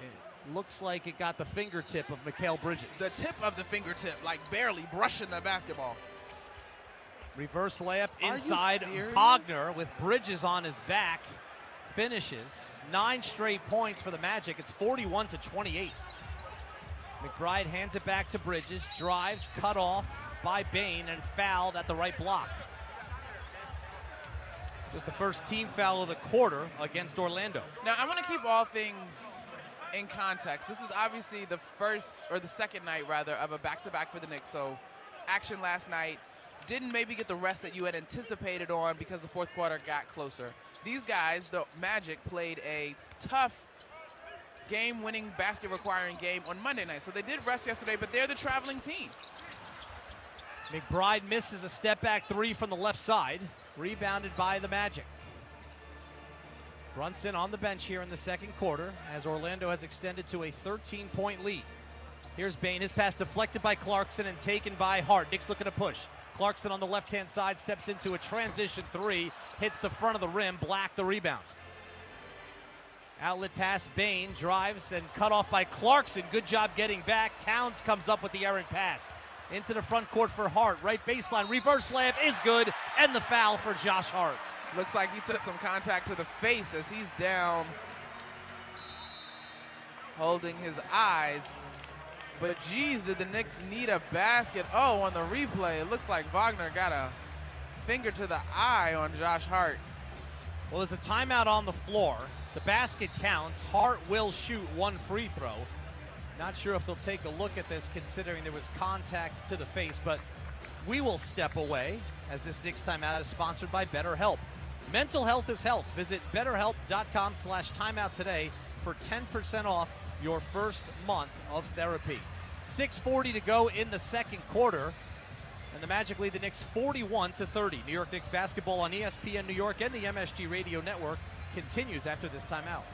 It looks like it got the fingertip of Mikal Bridges. The tip of the fingertip, like barely brushing the basketball. Reverse layup inside. Wagner with Bridges on his back. Finishes. 9 straight points for the Magic. It's 41-28. McBride hands it back to Bridges. Drives, cut off by Bane, and fouled at the right block. Just the first team foul of the quarter against Orlando. Now, I want to keep all things in context. This is obviously the first, or the second night, rather, of a back-to-back for the Knicks. So, action last night. Didn't maybe get the rest that you had anticipated on because the fourth quarter got closer. These guys, the Magic, played a tough game-winning, basket-requiring game on Monday night. So they did rest yesterday, but they're the traveling team. McBride misses a step-back 3 from the left side. Rebounded by the Magic. Brunson on the bench here in the second quarter as Orlando has extended to a 13-point lead. Here's Bane. His pass deflected by Clarkson and taken by Hart. Knicks looking to push. Clarkson on the left-hand side steps into a transition 3. Hits the front of the rim. Black the rebound. Outlet pass. Bane drives and cut off by Clarkson. Good job getting back. Towns comes up with the errant pass. Into the front court for Hart. Right baseline. Reverse layup is good. And the foul for Josh Hart. Looks like he took some contact to the face as he's down, holding his eyes. But geez, did the Knicks need a basket? Oh, on the replay, it looks like Wagner got a finger to the eye on Josh Hart. Well, there's a timeout on the floor. The basket counts. Hart will shoot 1 free throw. Not sure if they'll take a look at this considering there was contact to the face, but we will step away as this Knicks timeout is sponsored by BetterHelp. Mental health is health. Visit betterhelp.com/timeout today for 10% off your first month of therapy. 6:40 to go in the second quarter. And the Magic lead the Knicks 41-30. New York Knicks basketball on ESPN New York and the MSG Radio Network continues after this timeout.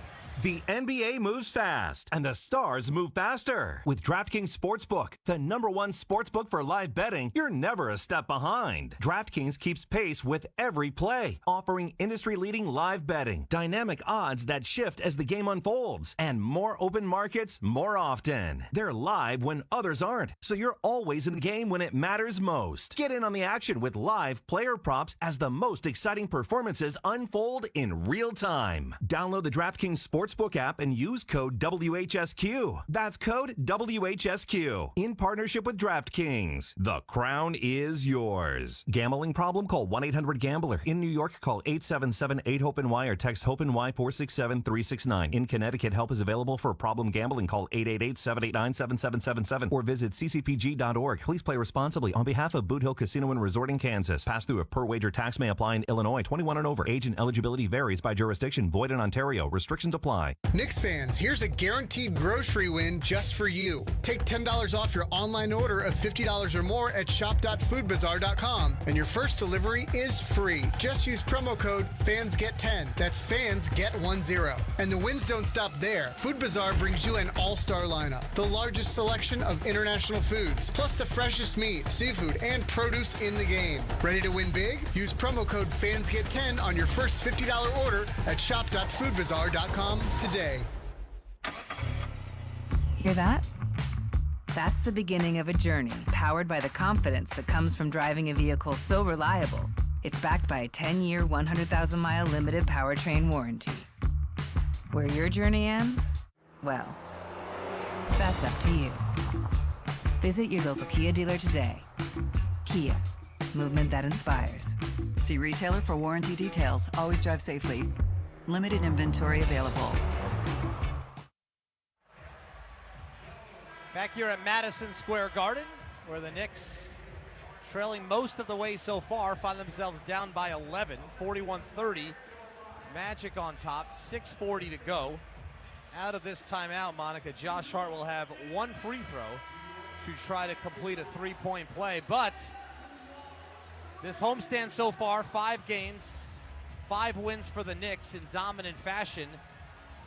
The NBA moves fast, and the stars move faster. With DraftKings Sportsbook, the #1 sportsbook for live betting, you're never a step behind. DraftKings keeps pace with every play, offering industry-leading live betting, dynamic odds that shift as the game unfolds, and more open markets more often. They're live when others aren't, so you're always in the game when it matters most. Get in on the action with live player props as the most exciting performances unfold in real time. Download the DraftKings Sportsbook Sportsbook app and use code WHSQ. That's code WHSQ. In partnership with DraftKings. The crown is yours. Gambling problem? Call 1-800-GAMBLER. In New York, call 877-8-HOPE-NY or text HOPE-NY 467-369. In Connecticut, help is available for problem gambling. Call 888-789-7777 or visit ccpg.org. Please play responsibly on behalf of Boot Hill Casino and Resort in Kansas. Pass-through of per-wager tax may apply in Illinois. 21 and over. Age and eligibility varies by jurisdiction. Void in Ontario. Restrictions apply. Knicks fans, here's a guaranteed grocery win just for you. Take $10 off your online order of $50 or more at shop.foodbazaar.com, and your first delivery is free. Just use promo code FANSGET10. That's FANSGET10. And the wins don't stop there. Food Bazaar brings you an all-star lineup, the largest selection of international foods, plus the freshest meat, seafood, and produce in the game. Ready to win big? Use promo code FANSGET10 on your first $50 order at shop.foodbazaar.com today. Hear that? That's the beginning of a journey powered by the confidence that comes from driving a vehicle so reliable, it's backed by a 10-year, 100,000-mile limited powertrain warranty. Where your journey ends? Well, that's up to you. Visit your local Kia dealer today. Kia, movement that inspires. See retailer for warranty details. Always drive safely. Limited inventory available. Back here at Madison Square Garden, where the Knicks, trailing most of the way so far, find themselves down by 11, 41-30. Magic on top, 6:40 to go. Out of this timeout, Monica, Josh Hart will have one free throw to try to complete a three-point play. But this homestand so far, 5 games, 5 wins for the Knicks in dominant fashion.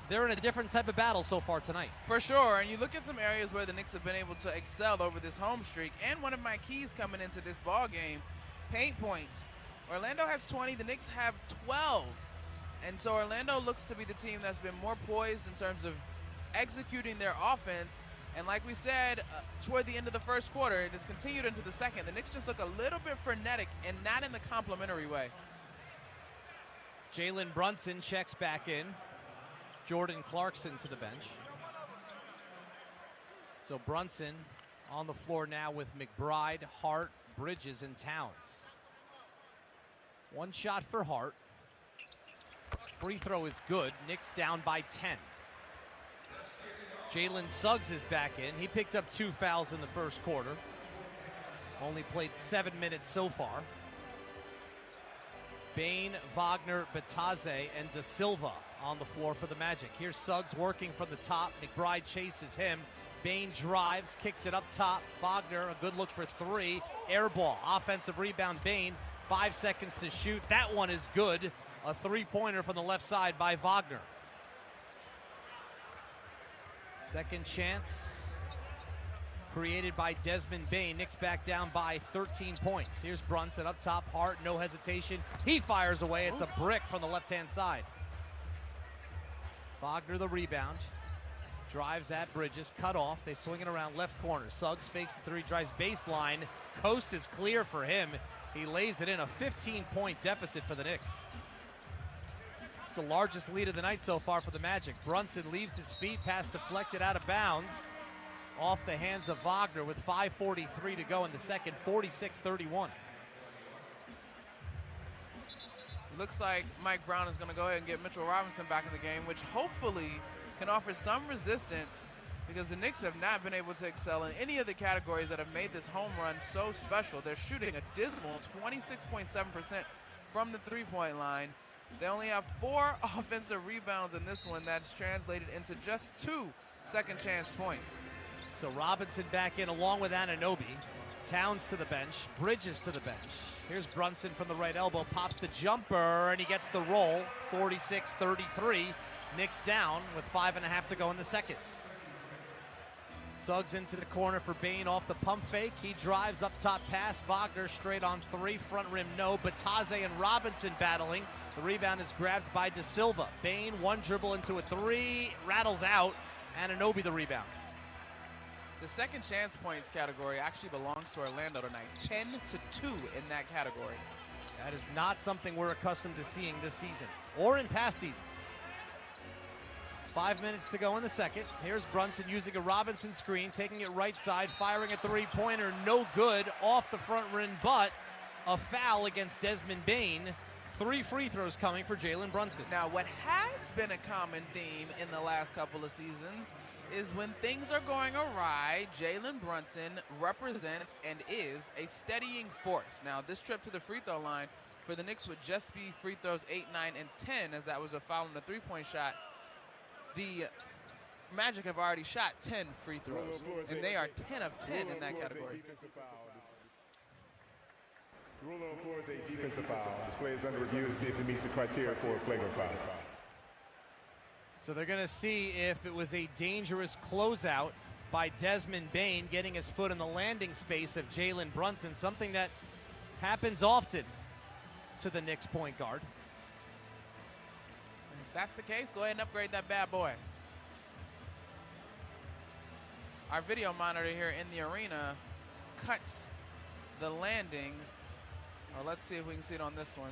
They're in a different type of battle so far tonight. For sure, and you look at some areas where the Knicks have been able to excel over this home streak, and one of my keys coming into this ball game, paint points. Orlando has 20, the Knicks have 12. And so Orlando looks to be the team that's been more poised in terms of executing their offense. And like we said, toward the end of the first quarter, it has continued into the second. The Knicks just look a little bit frenetic and not in the complimentary way. Jalen Brunson checks back in. Jordan Clarkson to the bench. So Brunson on the floor now with McBride, Hart, Bridges, and Towns. One shot for Hart. Free throw is good. Knicks down by 10. Jalen Suggs is back in. He picked up 2 fouls in the first quarter. Only played 7 minutes so far. Bain, Wagner, Batadze, and Da Silva on the floor for the Magic. Here's Suggs working from the top. McBride chases him. Bain drives, kicks it up top. Wagner, a good look for 3. Air ball, offensive rebound. Bain, 5 seconds to shoot. That one is good. A three-pointer from the left side by Wagner. Second chance created by Desmond Bain. Knicks back down by 13 points. Here's Brunson up top. Hart, no hesitation. He fires away. It's a brick from the left-hand side. Wagner the rebound. Drives at Bridges. Cut off. They swing it around left corner. Suggs fakes the 3, drives baseline. Coast is clear for him. He lays it in. A 15-point deficit for the Knicks. It's the largest lead of the night so far for the Magic. Brunson leaves his feet. Pass deflected out of bounds. Off the hands of Wagner with 5:43 to go in the second. 46-31. Looks like Mike Brown is going to go ahead and get Mitchell Robinson back in the game, which hopefully can offer some resistance, because the Knicks have not been able to excel in any of the categories that have made this home run so special. They're shooting a dismal 26.7% from the three-point line. They only have 4 offensive rebounds in this one. That's translated into just 2 second-chance points. So Robinson back in along with Anunoby. Towns to the bench. Bridges to the bench. Here's Brunson from the right elbow. Pops the jumper, and he gets the roll. 46-33. Knicks down with 5.5 to go in the second. Suggs into the corner for Bain off the pump fake. He drives up top pass. Wagner straight on 3. Front rim no. Batadze and Robinson battling. The rebound is grabbed by Da Silva. Bain, one dribble into a 3. Rattles out. Anunoby the rebound. The second chance points category actually belongs to Orlando tonight. 10-2 in that category. That is not something we're accustomed to seeing this season or in past seasons. 5 minutes to go in the second. Here's Brunson using a Robinson screen, taking it right side, firing a three-pointer, no good, off the front rim, but a foul against Desmond Bane. 3 free throws coming for Jalen Brunson. Now, what has been a common theme in the last couple of seasons is when things are going awry, Jalen Brunson represents and is a steadying force. Now, this trip to the free throw line for the Knicks would just be free throws 8, 9, and 10, as that was a foul on the three-point shot. The Magic have already shot 10 free throws, and they are 10 of 10 in that category. Rule on floor is a defensive foul. This play is under review to see if it meets the criteria for a flagrant foul. So they're going to see if it was a dangerous closeout by Desmond Bane, getting his foot in the landing space of Jalen Brunson, something that happens often to the Knicks point guard. If that's the case, go ahead and upgrade that bad boy. Our video monitor here in the arena cuts the landing. Or let's see if we can see it on this one.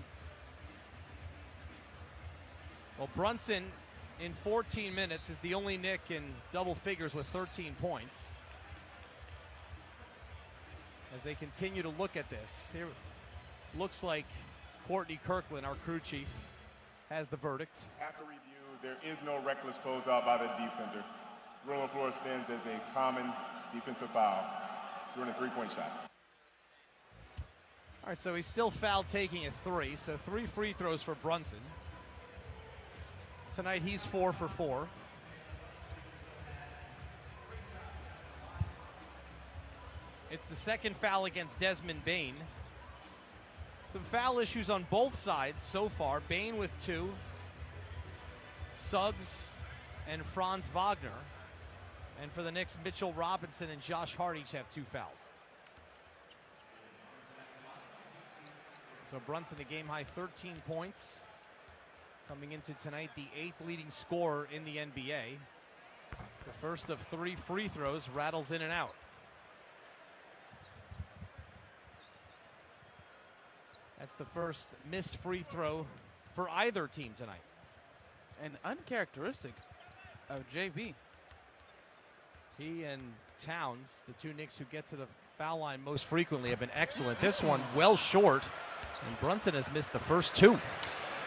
Well, Brunson in 14 minutes is the only Knick in double figures with 13 points. As they continue to look at this, here looks like Courtney Kirkland, our crew chief, has the verdict. After review, there is no reckless closeout by the defender. Rule on floor stands as a common defensive foul during a three-point shot. All right, so he's still fouled taking a 3, so 3 free throws for Brunson. Tonight he's 4 for 4. It's the second foul against Desmond Bane. Some foul issues on both sides so far. Bane with 2. Suggs and Franz Wagner. And for the Knicks, Mitchell Robinson and Josh Hart each have 2 fouls. So Brunson, a game-high 13 points. Coming into tonight, the 8th leading scorer in the NBA. The first of 3 free throws rattles in and out. That's the first missed free throw for either team tonight. And uncharacteristic of JB. He and Towns, the 2 Knicks who get to the foul line most frequently, have been excellent. This one well short, and Brunson has missed the first 2.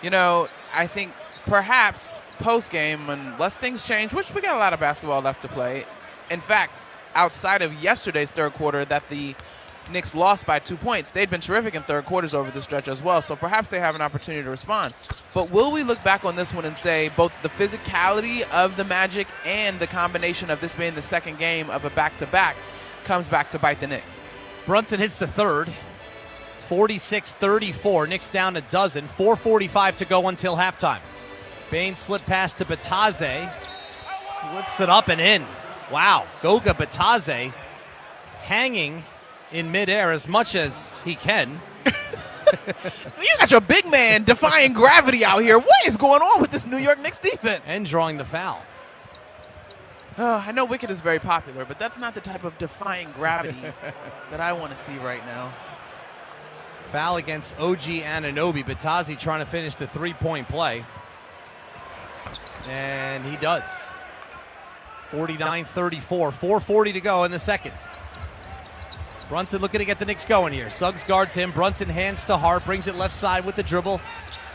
You know, I think perhaps post-game, unless things change, which we got a lot of basketball left to play. In fact, outside of yesterday's third quarter that the Knicks lost by 2 points, they'd been terrific in third quarters over the stretch as well, so perhaps they have an opportunity to respond. But will we look back on this one and say both the physicality of the Magic and the combination of this being the second game of a back-to-back comes back to bite the Knicks? Brunson hits the third. 46-34, Knicks down a dozen. 4:45 to go until halftime. Bane slip pass to Bataze. Slips it up and in. Wow, Goga Bataze hanging in midair as much as he can. You got your big man defying gravity out here. What is going on with this New York Knicks defense? And drawing the foul. I know Wicked is very popular, but that's not the type of defying gravity that I want to see right now. Foul against OG Anunoby. Bataze trying to finish the three-point play. And he does. 49-34. 4:40 to go in the second. Brunson looking to get the Knicks going here. Suggs guards him. Brunson hands to Hart. Brings it left side with the dribble.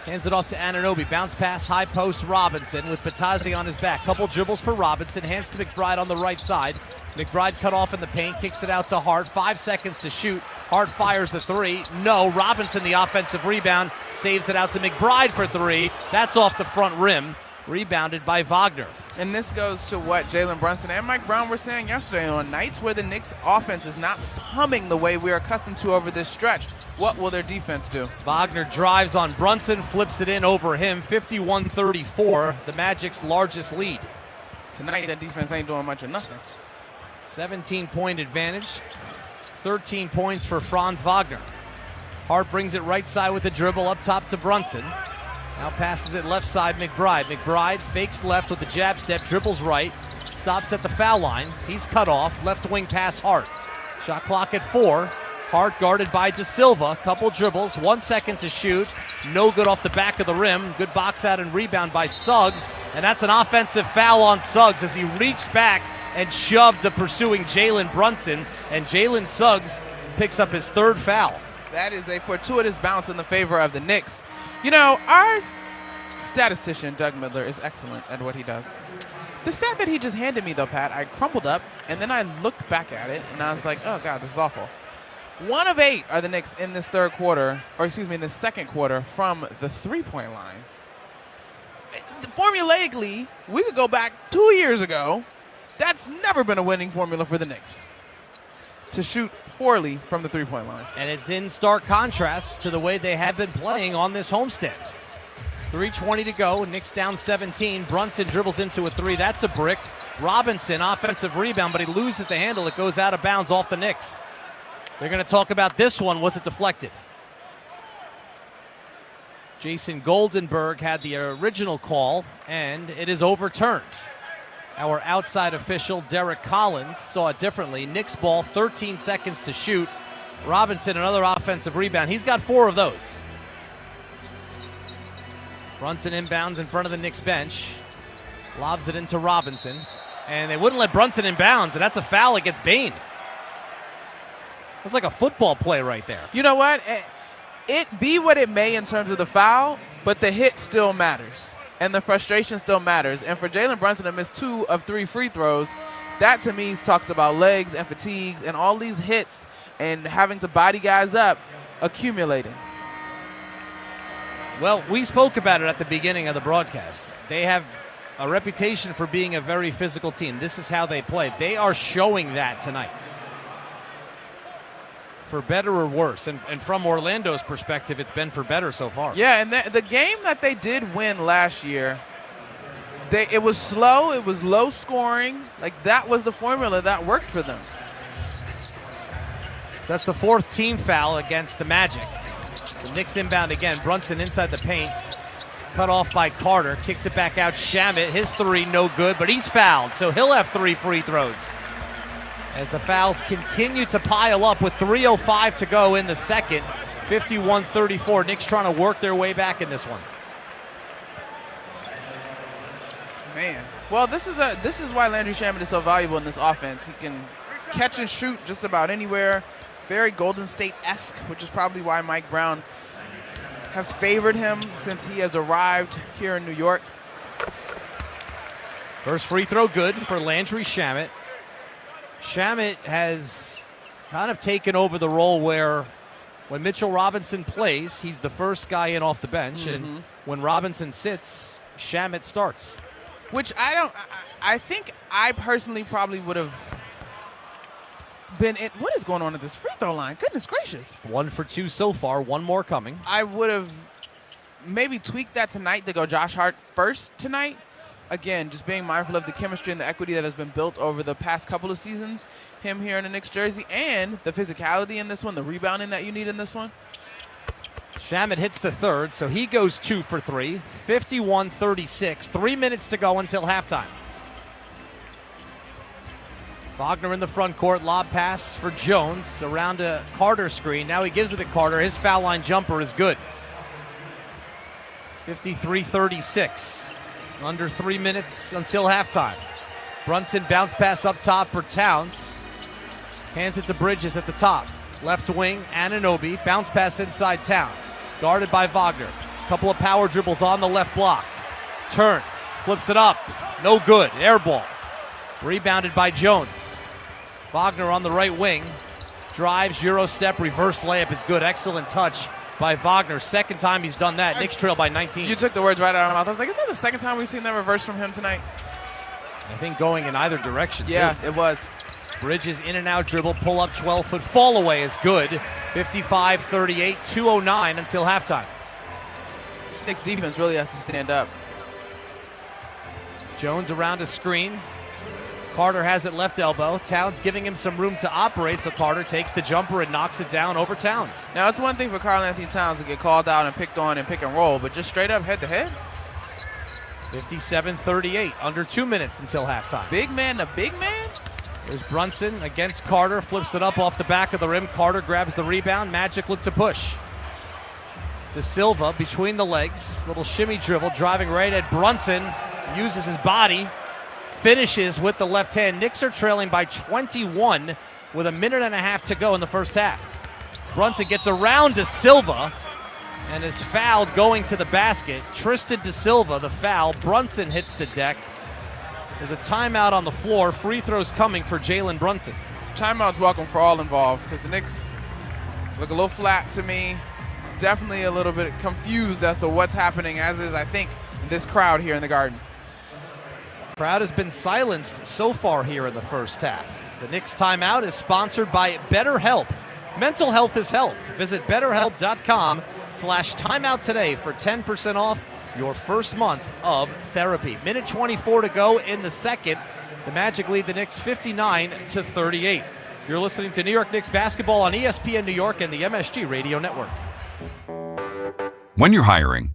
Hands it off to Anunoby. Bounce pass, high post, Robinson with Bataze on his back. Couple dribbles for Robinson. Hands to McBride on the right side. McBride cut off in the paint. Kicks it out to Hart. 5 seconds to shoot. Hart fires the 3. No. Robinson, the offensive rebound, saves it out to McBride for 3. That's off the front rim. Rebounded by Wagner. And this goes to what Jalen Brunson and Mike Brown were saying yesterday. On nights where the Knicks offense is not humming the way we're accustomed to over this stretch, what will their defense do? Wagner drives on Brunson, flips it in over him. 51-34, the Magic's largest lead. Tonight, that defense ain't doing much of nothing. 17-point advantage. 13 points for Franz Wagner. Hart brings it right side with the dribble up top to Brunson. Now passes it left side, McBride. McBride fakes left with the jab step, dribbles right, stops at the foul line. He's cut off. Left wing pass, Hart. Shot clock at 4. Hart guarded by De Silva. Couple dribbles, 1 second to shoot. No good off the back of the rim. Good box out and rebound by Suggs. And that's an offensive foul on Suggs as he reached back and shoved the pursuing Jalen Brunson, and Jalen Suggs picks up his third foul. That is a fortuitous bounce in the favor of the Knicks. You know, our statistician, Doug Miller, is excellent at what he does. The stat that he just handed me, though, Pat, I crumpled up, and then I looked back at it, and I was like, oh, God, this is awful. 1 of 8 are the Knicks in this third quarter, or excuse me, in this second quarter from the three-point line. Formulaically, we could go back 2 years ago. That's never been a winning formula for the Knicks, to shoot poorly from the three-point line. And it's in stark contrast to the way they have been playing on this homestand. 3:20 to go, Knicks down 17. Brunson dribbles into a three. That's a brick. Robinson, offensive rebound, but he loses the handle. It goes out of bounds off the Knicks. They're going to talk about this one. Was it deflected? Jason Goldenberg had the original call, and it is overturned. Our outside official, Derek Collins, saw it differently. Knicks ball, 13 seconds to shoot. Robinson, another offensive rebound. He's got 4 of those. Brunson inbounds in front of the Knicks bench. Lobs it into Robinson. And they wouldn't let Brunson inbounds, and that's a foul against Bain. That's like a football play right there. You know what? It be what it may in terms of the foul, but the hit still matters. And the frustration still matters. And for Jalen Brunson to miss 2 of 3 free throws, that to me talks about legs and fatigues and all these hits and having to body guys up accumulating. Well, we spoke about it at the beginning of the broadcast. They have a reputation for being a very physical team. This is how they play. They are showing that tonight, for better or worse. And from Orlando's perspective, it's been for better so far. Yeah, and the game that they did win last year, it was slow, it was low scoring. Like, that was the formula that worked for them. That's the 4th team foul against the Magic. The Knicks inbound again. Brunson inside the paint. Cut off by Carter. Kicks it back out. Shamet, his 3, no good, but he's fouled, so he'll have 3 free throws. As the fouls continue to pile up with 3:05 to go in the second. 51-34. Knicks trying to work their way back in this one. Man. Well, this is why Landry Shamet is so valuable in this offense. He can catch and shoot just about anywhere. Very Golden State-esque, which is probably why Mike Brown has favored him since he has arrived here in New York. First free throw good for Landry Shamet. Shamet has kind of taken over the role where when Mitchell Robinson plays, he's the first guy in off the bench, and when Robinson sits, Shamet starts. Which I think I personally probably would have been in. What is going on at this free throw line? Goodness gracious. 1 for 2 so far, 1 more coming. I would have maybe tweaked that tonight to go Josh Hart first tonight. Again, just being mindful of the chemistry and the equity that has been built over the past couple of seasons. Him here in the Knicks jersey, and the physicality in this one, the rebounding that you need in this one. Shamet hits the 3rd, so he goes 2 for 3. 51-36. 3 minutes to go until halftime. Wagner in the front court, lob pass for Jones around a Carter screen. Now he gives it to Carter. His foul line jumper is good. 53-36. Under 3 minutes until halftime. Brunson bounce pass up top for Towns. Hands it to Bridges at the top. Left wing, Anunoby. Bounce pass inside Towns. Guarded by Wagner. Couple of power dribbles on the left block. Turns, flips it up. No good. Air ball. Rebounded by Jones. Wagner on the right wing. Drives, Euro step, reverse layup is good. Excellent touch by Wagner. Second time he's done that. Knicks trail by 19. You took the words right out of my mouth. I was like, isn't that the second time we've seen that reverse from him tonight? I think going in either direction, yeah, too. It was. Bridges in and out dribble, pull up 12-foot fall away is good. 55-38, 2:09 until halftime. Knicks defense really has to stand up. Jones around a screen. Carter has it left elbow. Towns giving him some room to operate, so Carter takes the jumper and knocks it down over Towns. Now, it's one thing for Karl-Anthony Towns to get called out and picked on and pick and roll, but just straight up head-to-head? 57-38, under 2 minutes until halftime. Big man to big man? There's Brunson against Carter, flips it up off the back of the rim. Carter grabs the rebound. Magic look to push. De Silva between the legs. Little shimmy dribble, driving right at Brunson. uses his body, finishes with the left hand. Knicks are trailing by 21 with a minute and a half to go in the first half. Brunson gets around De Silva and is fouled going to the basket. Tristan De Silva, the foul. Brunson hits the deck. There's a timeout on the floor. Free throws coming for Jalen Brunson. Timeout's welcome for all involved because the Knicks look a little flat to me. Definitely a little bit confused as to what's happening, as is, I think, this crowd here in the Garden. Crowd has been silenced so far here in the first half. The Knicks timeout is sponsored by BetterHelp. Mental health is health. Visit BetterHelp.com/timeout today for 10% off your first month of therapy. Minute 24 to go in the second. The Magic lead the Knicks 59-38. You're listening to New York Knicks basketball on ESPN New York and the MSG Radio Network. When you're hiring,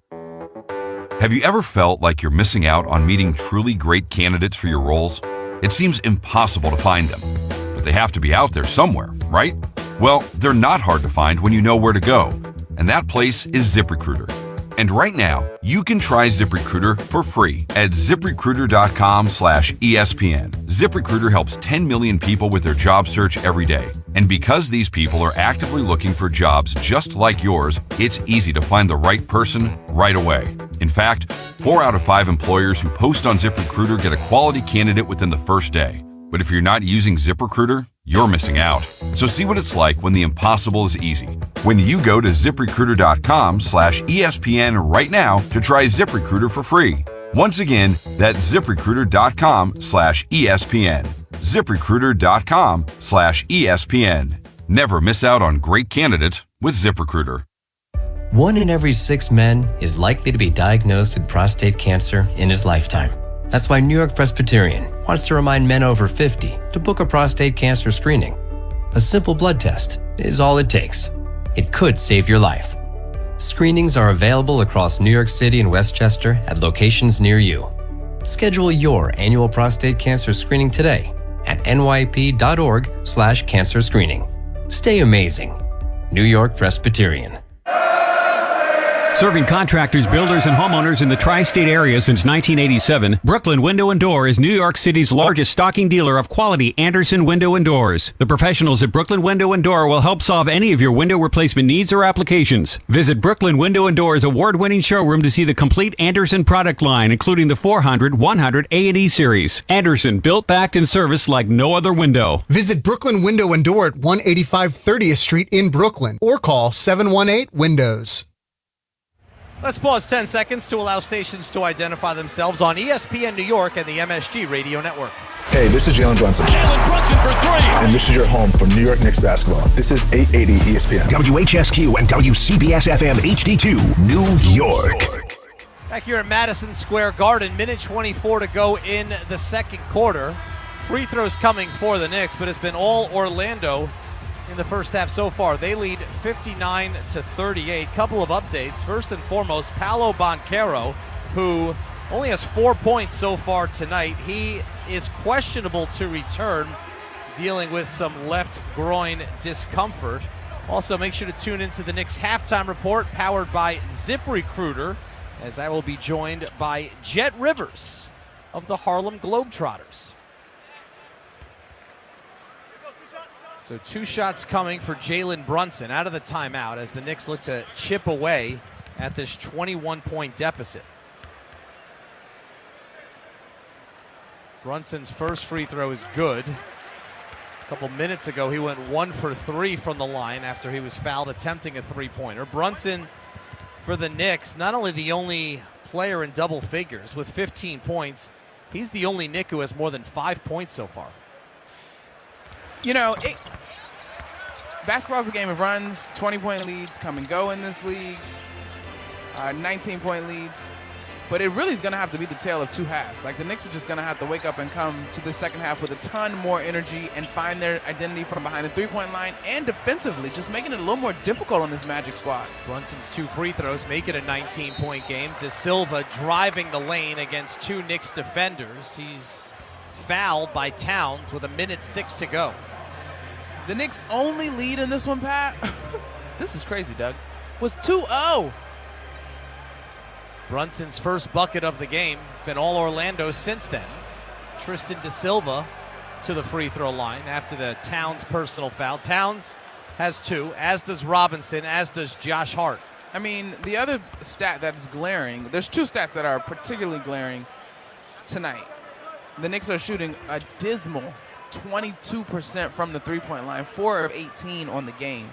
have you ever felt like you're missing out on meeting truly great candidates for your roles? It seems impossible to find them, but they have to be out there somewhere, right? Well, they're not hard to find when you know where to go, and that place is ZipRecruiter. And right now, you can try ZipRecruiter for free at ZipRecruiter.com/ESPN. ZipRecruiter helps 10 million people with their job search every day. And because these people are actively looking for jobs just like yours, it's easy to find the right person right away. In fact, 4 out of 5 employers who post on ZipRecruiter get a quality candidate within the first day. But if you're not using ZipRecruiter, you're missing out. So see what it's like when the impossible is easy. When you go to ZipRecruiter.com/ESPN right now to try ZipRecruiter for free. Once again, that's ZipRecruiter.com/ESPN. ZipRecruiter.com/ESPN. Never miss out on great candidates with ZipRecruiter. 1 in every 6 men is likely to be diagnosed with prostate cancer in his lifetime. That's why New York Presbyterian wants to remind men over 50 to book a prostate cancer screening. A simple blood test is all it takes. It could save your life. Screenings are available across New York City and Westchester at locations near you. Schedule your annual prostate cancer screening today at nyp.org/cancer screening. Stay amazing. New York Presbyterian. Serving contractors, builders, and homeowners in the tri-state area since 1987, Brooklyn Window & Door is New York City's largest stocking dealer of quality Andersen window and doors. The professionals at Brooklyn Window & Door will help solve any of your window replacement needs or applications. Visit Brooklyn Window & Door's award-winning showroom to see the complete Andersen product line, including the 400, 100, A&E series. Andersen, built, backed, and serviced like no other window. Visit Brooklyn Window & Door at 185 30th Street in Brooklyn or call 718-WINDOWS. Let's pause 10 seconds to allow stations to identify themselves on ESPN New York and the MSG Radio Network. Hey, this is Jalen Brunson. Jalen Brunson for 3. And this is your home for New York Knicks basketball. This is 880 ESPN. WHSQ and WCBS-FM HD2, New York. Back here at Madison Square Garden, minute 24 to go in the second quarter. Free throws coming for the Knicks, but it's been all Orlando in the first half so far. They lead 59-38. Couple of updates. First and foremost, Paolo Banchero, who only has 4 points so far tonight. He is questionable to return, dealing with some left groin discomfort. Also, make sure to tune into the Knicks halftime report powered by ZipRecruiter, as I will be joined by Jet Rivers of the Harlem Globetrotters. So 2 shots coming for Jalen Brunson out of the timeout as the Knicks look to chip away at this 21-point deficit. Brunson's first free throw is good. A couple minutes ago, he went 1 for 3 from the line after he was fouled attempting a three-pointer. Brunson, for the Knicks, not only the only player in double figures with 15 points, he's the only Knick who has more than 5 points so far. You know, basketball's a game of runs. 20-point leads come and go in this league. 19-point leads. But it really is going to have to be the tale of 2 halves. Like, the Knicks are just going to have to wake up and come to the second half with a ton more energy and find their identity from behind the three-point line and defensively, just making it a little more difficult on this Magic squad. Brunson's 2 free throws make it a 19-point game. De Silva driving the lane against 2 Knicks defenders. He's fouled by Towns with 1:06 to go. The Knicks' only lead in this one, Pat, this is crazy, Doug, was 2-0. Brunson's first bucket of the game. It's been all Orlando since then. Tristan Da Silva to the free throw line after the Towns personal foul. Towns has 2, as does Robinson, as does Josh Hart. I mean, the other stat that is glaring, there's 2 stats that are particularly glaring tonight. The Knicks are shooting a dismal 22% from the three-point line, 4 of 18 on the game.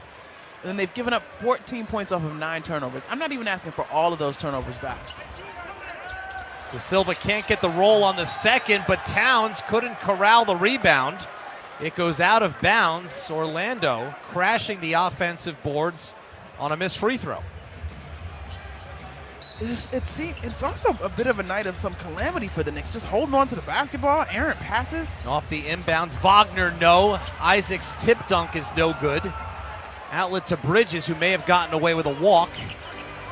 And then they've given up 14 points off of 9 turnovers. I'm not even asking for all of those turnovers back. Da Silva can't get the roll on the second, but Towns couldn't corral the rebound. It goes out of bounds. Orlando crashing the offensive boards on a missed free throw. It's also a bit of a night of some calamity for the Knicks. Just holding on to the basketball, errant passes. Off the inbounds, Wagner, no. Isaac's tip dunk is no good. Outlet to Bridges, who may have gotten away with a walk.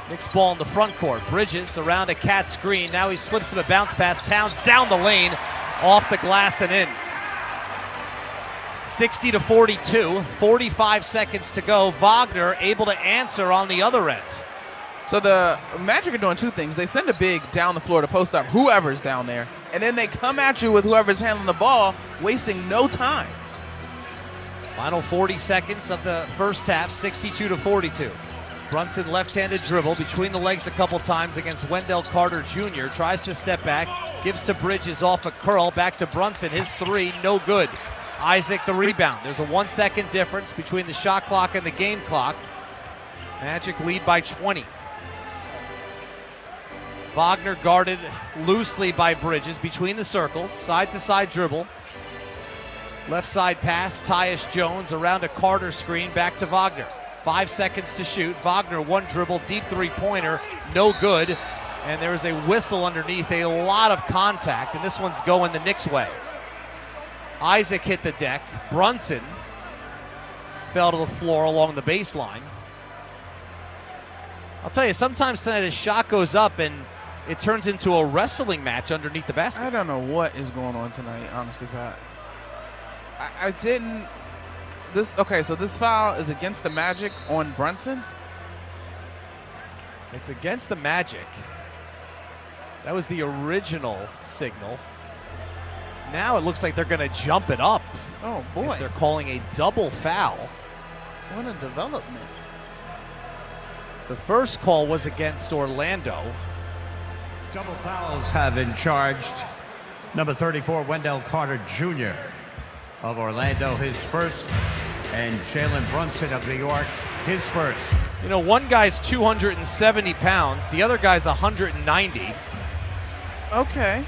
Knicks ball in the front court. Bridges around a cat screen. Now he slips him a bounce pass. Towns down the lane, off the glass and in. 60-42, 45 seconds to go. Wagner able to answer on the other end. So the Magic are doing 2 things. They send a big down the floor to post up whoever's down there, and then they come at you with whoever's handling the ball, wasting no time. Final 40 seconds of the first half, 62-42. Brunson left-handed dribble between the legs a couple times against Wendell Carter Jr. Tries to step back, gives to Bridges off a curl, back to Brunson. His 3, no good. Isaac the rebound. There's a 1-second difference between the shot clock and the game clock. Magic lead by 20. Wagner guarded loosely by Bridges between the circles, side-to-side dribble. Left side pass, Tyus Jones around a Carter screen, back to Wagner. 5 seconds to shoot. Wagner, 1 dribble, deep 3-pointer, no good. And there is a whistle underneath, a lot of contact, and this one's going the Knicks' way. Isaac hit the deck. Brunson fell to the floor along the baseline. I'll tell you, sometimes tonight a shot goes up and it turns into a wrestling match underneath the basket. I don't know what is going on tonight, honestly, Pat. I didn't. So this foul is against the Magic on Brunson? It's against the Magic. That was the original signal. Now it looks like they're going to jump it up. Oh, boy. If they're calling a double foul. What a development. The first call was against Orlando. Double fouls have been charged. Number 34, Wendell Carter Jr. of Orlando, his first. And Jalen Brunson of New York, his first. You know, one guy's 270 pounds. The other guy's 190. Okay.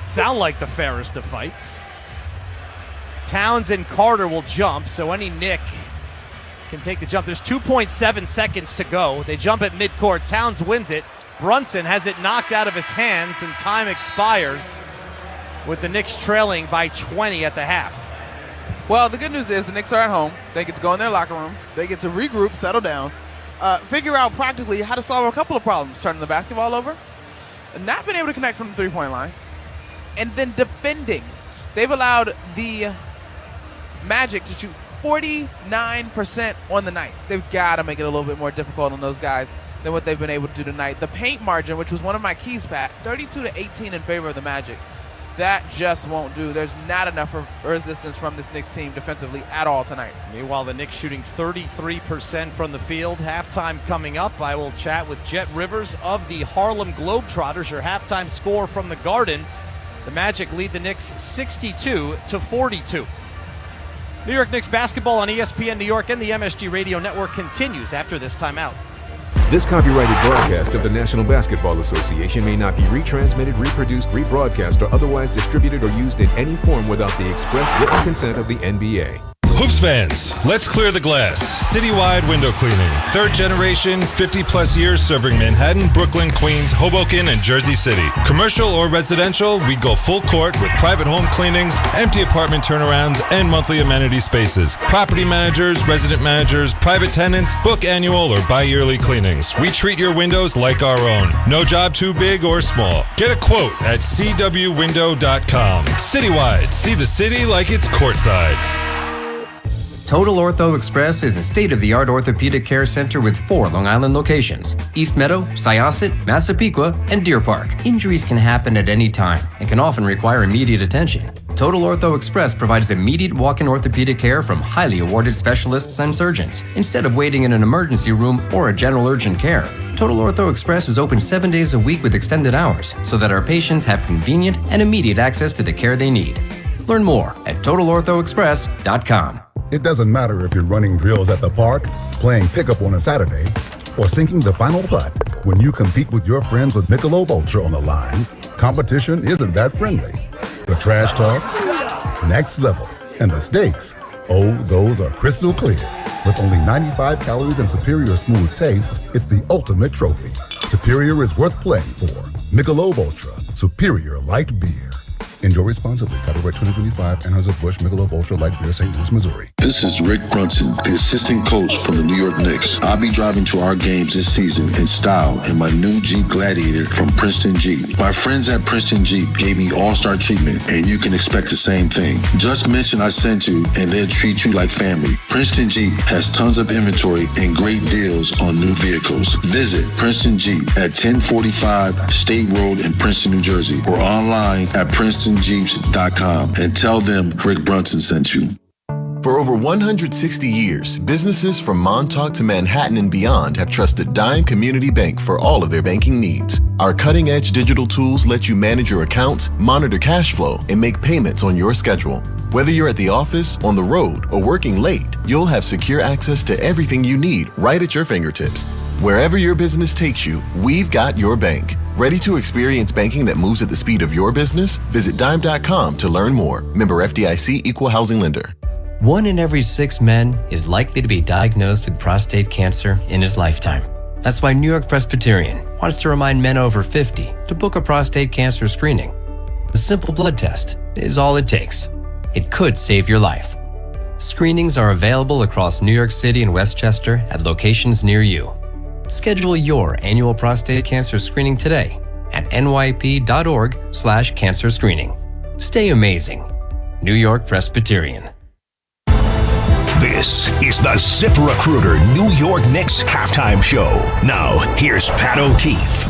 Sound like the fairest of fights. Towns and Carter will jump, so any Knick can take the jump. There's 2.7 seconds to go. They jump at midcourt. Towns wins it. Brunson has it knocked out of his hands, and time expires with the Knicks trailing by 20 at the half. Well, the good news is the Knicks are at home. They get to go in their locker room. They get to regroup, settle down, figure out practically how to solve a couple of problems, turning the basketball over, not being able to connect from the three-point line, and then defending. They've allowed the Magic to shoot 49% on the night. They've got to make it a little bit more difficult on those guys than what they've been able to do tonight. The paint margin, which was one of my keys, Pat, 32-18 in favor of the Magic. That just won't do. There's not enough resistance from this Knicks team defensively at all tonight. Meanwhile, the Knicks shooting 33% from the field. Halftime coming up. I will chat with Jet Rivers of the Harlem Globetrotters. Your halftime score from the Garden. The Magic lead the Knicks 62-42. New York Knicks basketball on ESPN New York and the MSG Radio Network continues after this timeout. This copyrighted broadcast of the National Basketball Association may not be retransmitted, reproduced, rebroadcast, or otherwise distributed or used in any form without the express written consent of the NBA. Hoops fans, let's clear the glass. Citywide window cleaning. Third generation, 50-plus years serving Manhattan, Brooklyn, Queens, Hoboken, and Jersey City. Commercial or residential, we go full court with private home cleanings, empty apartment turnarounds, and monthly amenity spaces. Property managers, resident managers, private tenants, book annual or bi-yearly cleanings. We treat your windows like our own. No job too big or small. Get a quote at cwwindow.com. Citywide, see the city like it's courtside. Total Ortho Express is a state-of-the-art orthopedic care center with 4 Long Island locations: East Meadow, Syosset, Massapequa, and Deer Park. Injuries can happen at any time and can often require immediate attention. Total Ortho Express provides immediate walk-in orthopedic care from highly awarded specialists and surgeons, instead of waiting in an emergency room or a general urgent care. Total Ortho Express is open 7 days a week with extended hours so that our patients have convenient and immediate access to the care they need. Learn more at TotalOrthoExpress.com. It doesn't matter if you're running drills at the park, playing pickup on a Saturday, or sinking the final putt. When you compete with your friends with Michelob Ultra on the line, competition isn't that friendly. The trash talk, next level, and the stakes, oh, those are crystal clear. With only 95 calories and superior smooth taste, it's the ultimate trophy. Superior is worth playing for. Michelob Ultra, superior light beer. Enjoy responsibly. Copyright 2025, Anheuser-Busch Michelob Ultra Light Beer, St. Louis, Missouri. This is Rick Brunson, the assistant coach from the New York Knicks. I'll be driving to our games this season in style in my new Jeep Gladiator from Princeton Jeep. My friends at Princeton Jeep gave me all-star treatment, and you can expect the same thing. Just mention I sent you, and they'll treat you like family. Princeton Jeep has tons of inventory and great deals on new vehicles. Visit Princeton Jeep at 1045 State Road in Princeton, New Jersey, or online at PrincetonJeeps.com and tell them Rick Brunson sent you. For over 160 years, businesses from Montauk to Manhattan and beyond have trusted Dime Community Bank for all of their banking needs. Our cutting-edge digital tools let you manage your accounts, monitor cash flow, and make payments on your schedule. Whether you're at the office, on the road, or working late, you'll have secure access to everything you need right at your fingertips. Wherever your business takes you, we've got your bank. Ready to experience banking that moves at the speed of your business? Visit Dime.com to learn more. Member FDIC, Equal Housing Lender. 1 in every 6 men is likely to be diagnosed with prostate cancer in his lifetime. That's why New York Presbyterian wants to remind men over 50 to book a prostate cancer screening. A simple blood test is all it takes. It could save your life. Screenings are available across New York City and Westchester at locations near you. Schedule your annual prostate cancer screening today at nyp.org/cancer screening. Stay amazing. New York Presbyterian. This is the ZipRecruiter New York Knicks halftime show. Now, here's Pat O'Keefe.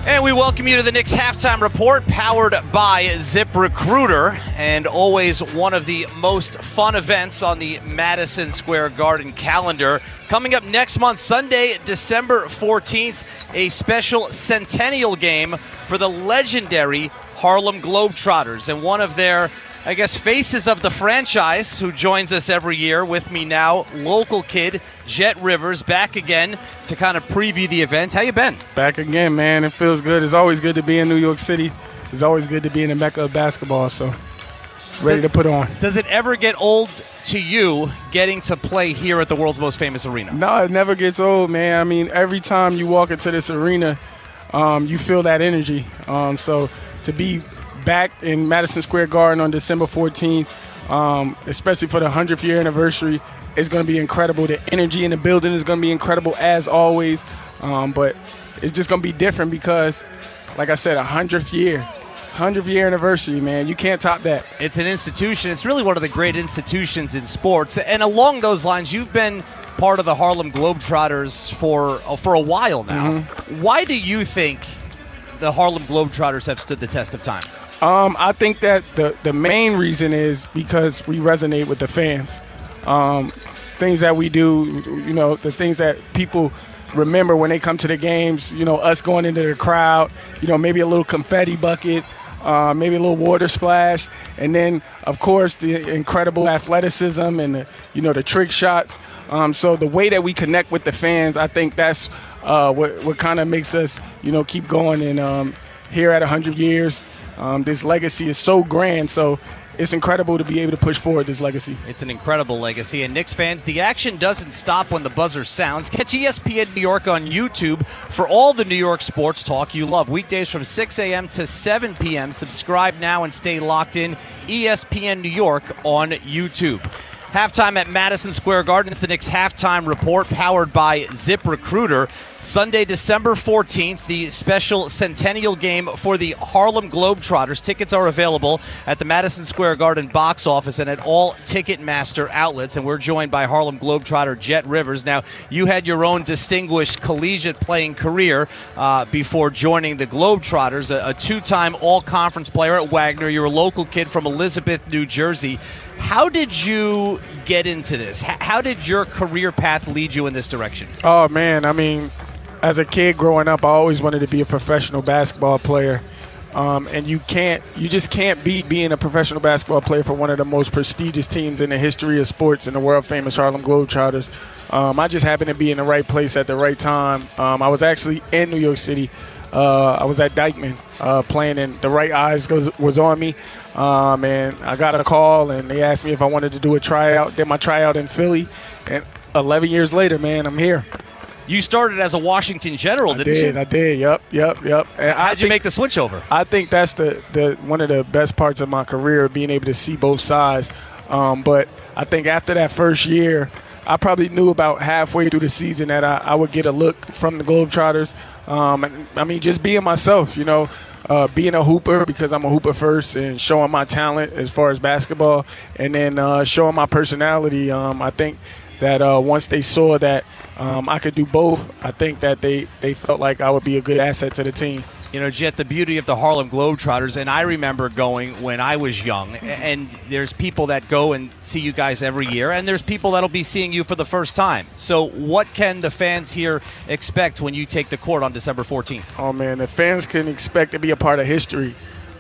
And we welcome you to the Knicks halftime report, powered by ZipRecruiter, and always one of the most fun events on the Madison Square Garden calendar. Coming up next month, Sunday, December 14th, a special centennial game for the legendary Harlem Globetrotters, and one of their, I guess, faces of the franchise, who joins us every year with me now, local kid Jet Rivers, back again to kind of preview the event. How you been? Back again, man. It feels good. It's always good to be in New York City. It's always good to be in the Mecca of basketball, so ready to put on. Does it ever get old to you getting to play here at the world's most famous arena? No, it never gets old, man. I mean, every time you walk into this arena, you feel that energy. So to be back in Madison Square Garden on December 14th, especially for the 100th year anniversary, is going to be incredible. The energy in the building is going to be incredible as always, but it's just going to be different because, like I said, 100th year anniversary, man. You can't top that. It's an institution. It's really one of the great institutions in sports. And along those lines, you've been part of the Harlem Globetrotters for a while now. Mm-hmm. Why do you think the Harlem Globetrotters have stood the test of time? I think that the main reason is because we resonate with the fans. Things that we do, the things that people remember when they come to the games, us going into the crowd, maybe a little confetti bucket, maybe a little water splash, and then, of course, the incredible athleticism and the trick shots. So the way that we connect with the fans, I think that's what kind of makes us, keep going. And here at 100 years, this legacy is so grand, so it's incredible to be able to push forward this legacy. It's an incredible legacy. And Knicks fans, the action doesn't stop when the buzzer sounds. Catch ESPN New York on YouTube for all the New York sports talk you love. Weekdays from 6 a.m. to 7 p.m. Subscribe now and stay locked in. ESPN New York on YouTube. Halftime at Madison Square Garden. It's the Knicks halftime report, powered by ZipRecruiter. Sunday, December 14th, the special centennial game for the Harlem Globetrotters. Tickets are available at the Madison Square Garden box office and at all Ticketmaster outlets. And we're joined by Harlem Globetrotter Jet Rivers. Now, you had your own distinguished collegiate playing career before joining the Globetrotters, a two-time all-conference player at Wagner. You're a local kid from Elizabeth, New Jersey. How did you get into this? How did your career path lead you in this direction? Oh, man, I mean, as a kid growing up, I always wanted to be a professional basketball player. And you just can't beat being a professional basketball player for one of the most prestigious teams in the history of sports in the world-famous Harlem Globetrotters. I just happened to be in the right place at the right time. I was actually in New York City. I was at Dykeman playing, and the right eyes was on me. And I got a call, and they asked me if I wanted to do a tryout. Did my tryout in Philly, and 11 years later, man, I'm here. You started as a Washington General, didn't you? I did. Yep. And how'd you make the switch over? I think that's the one of the best parts of my career, being able to see both sides. But I think after that first year, I probably knew about halfway through the season that I would get a look from the Globetrotters. I mean, just being myself, being a hooper, because I'm a hooper first, and showing my talent as far as basketball, and then showing my personality. I think that once they saw that I could do both, I think that they felt like I would be a good asset to the team. Jet, the beauty of the Harlem Globetrotters, and I remember going when I was young, and there's people that go and see you guys every year, and there's people that'll be seeing you for the first time. So what can the fans here expect when you take the court on December 14th? Oh, man, the fans can expect to be a part of history.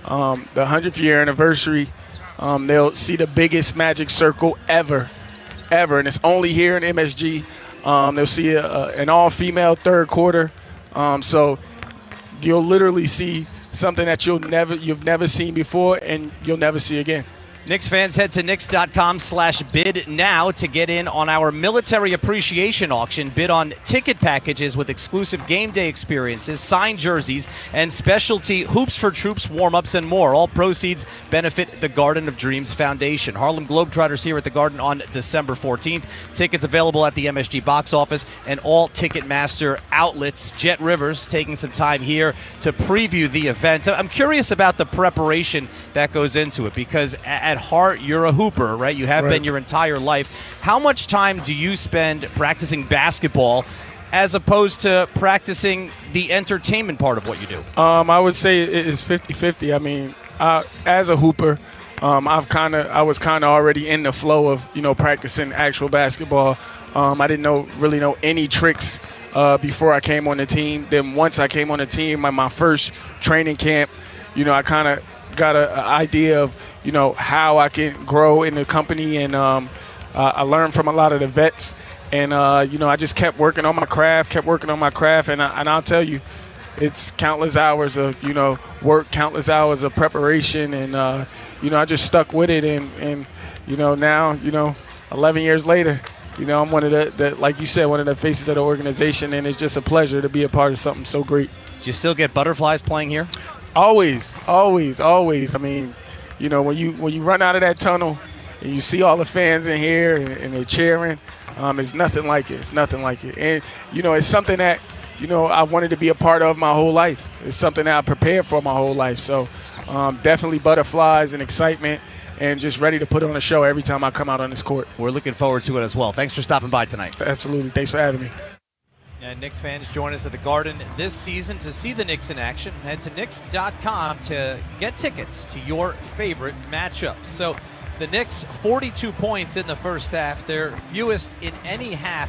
The 100th year anniversary, they'll see the biggest Magic Circle ever, and it's only here in MSG. They'll see an all-female third quarter. So you'll literally see something that you've never seen before, and you'll never see again. Knicks fans, head to Knicks.com/bid now to get in on our military appreciation auction. Bid on ticket packages with exclusive game day experiences, signed jerseys, and specialty Hoops for Troops warm-ups and more. All proceeds benefit the Garden of Dreams Foundation. Harlem Globetrotters here at the Garden on December 14th. Tickets available at the MSG box office and all Ticketmaster outlets. Jet Rivers taking some time here to preview the event. I'm curious about the preparation that goes into it, because at heart, you're a hooper, right? You have been your entire life. How much time do you spend practicing basketball as opposed to practicing the entertainment part of what you do? I would say it is 50-50. I mean, as a hooper, I was kind of already in the flow of, practicing actual basketball. I didn't really know any tricks before I came on the team. Then once I came on the team, my first training camp, I kind of got an idea of, how I can grow in the company, and I learned from a lot of the vets, and I just kept working on my craft, and I'll tell you, it's countless hours of work, countless hours of preparation, and I just stuck with it, and now 11 years later, I'm one of the like you said, one of the faces of the organization, and it's just a pleasure to be a part of something so great. Do you still get butterflies playing here? Always. I mean, when you run out of that tunnel and you see all the fans in here and they're cheering, it's nothing like it. And, it's something that, I wanted to be a part of my whole life. It's something that I prepared for my whole life. So definitely butterflies and excitement, and just ready to put on a show every time I come out on this court. We're looking forward to it as well. Thanks for stopping by tonight. Absolutely. Thanks for having me. And Knicks fans, join us at the Garden this season to see the Knicks in action. Head to Knicks.com to get tickets to your favorite matchups. So the Knicks, 42 points in the first half, their fewest in any half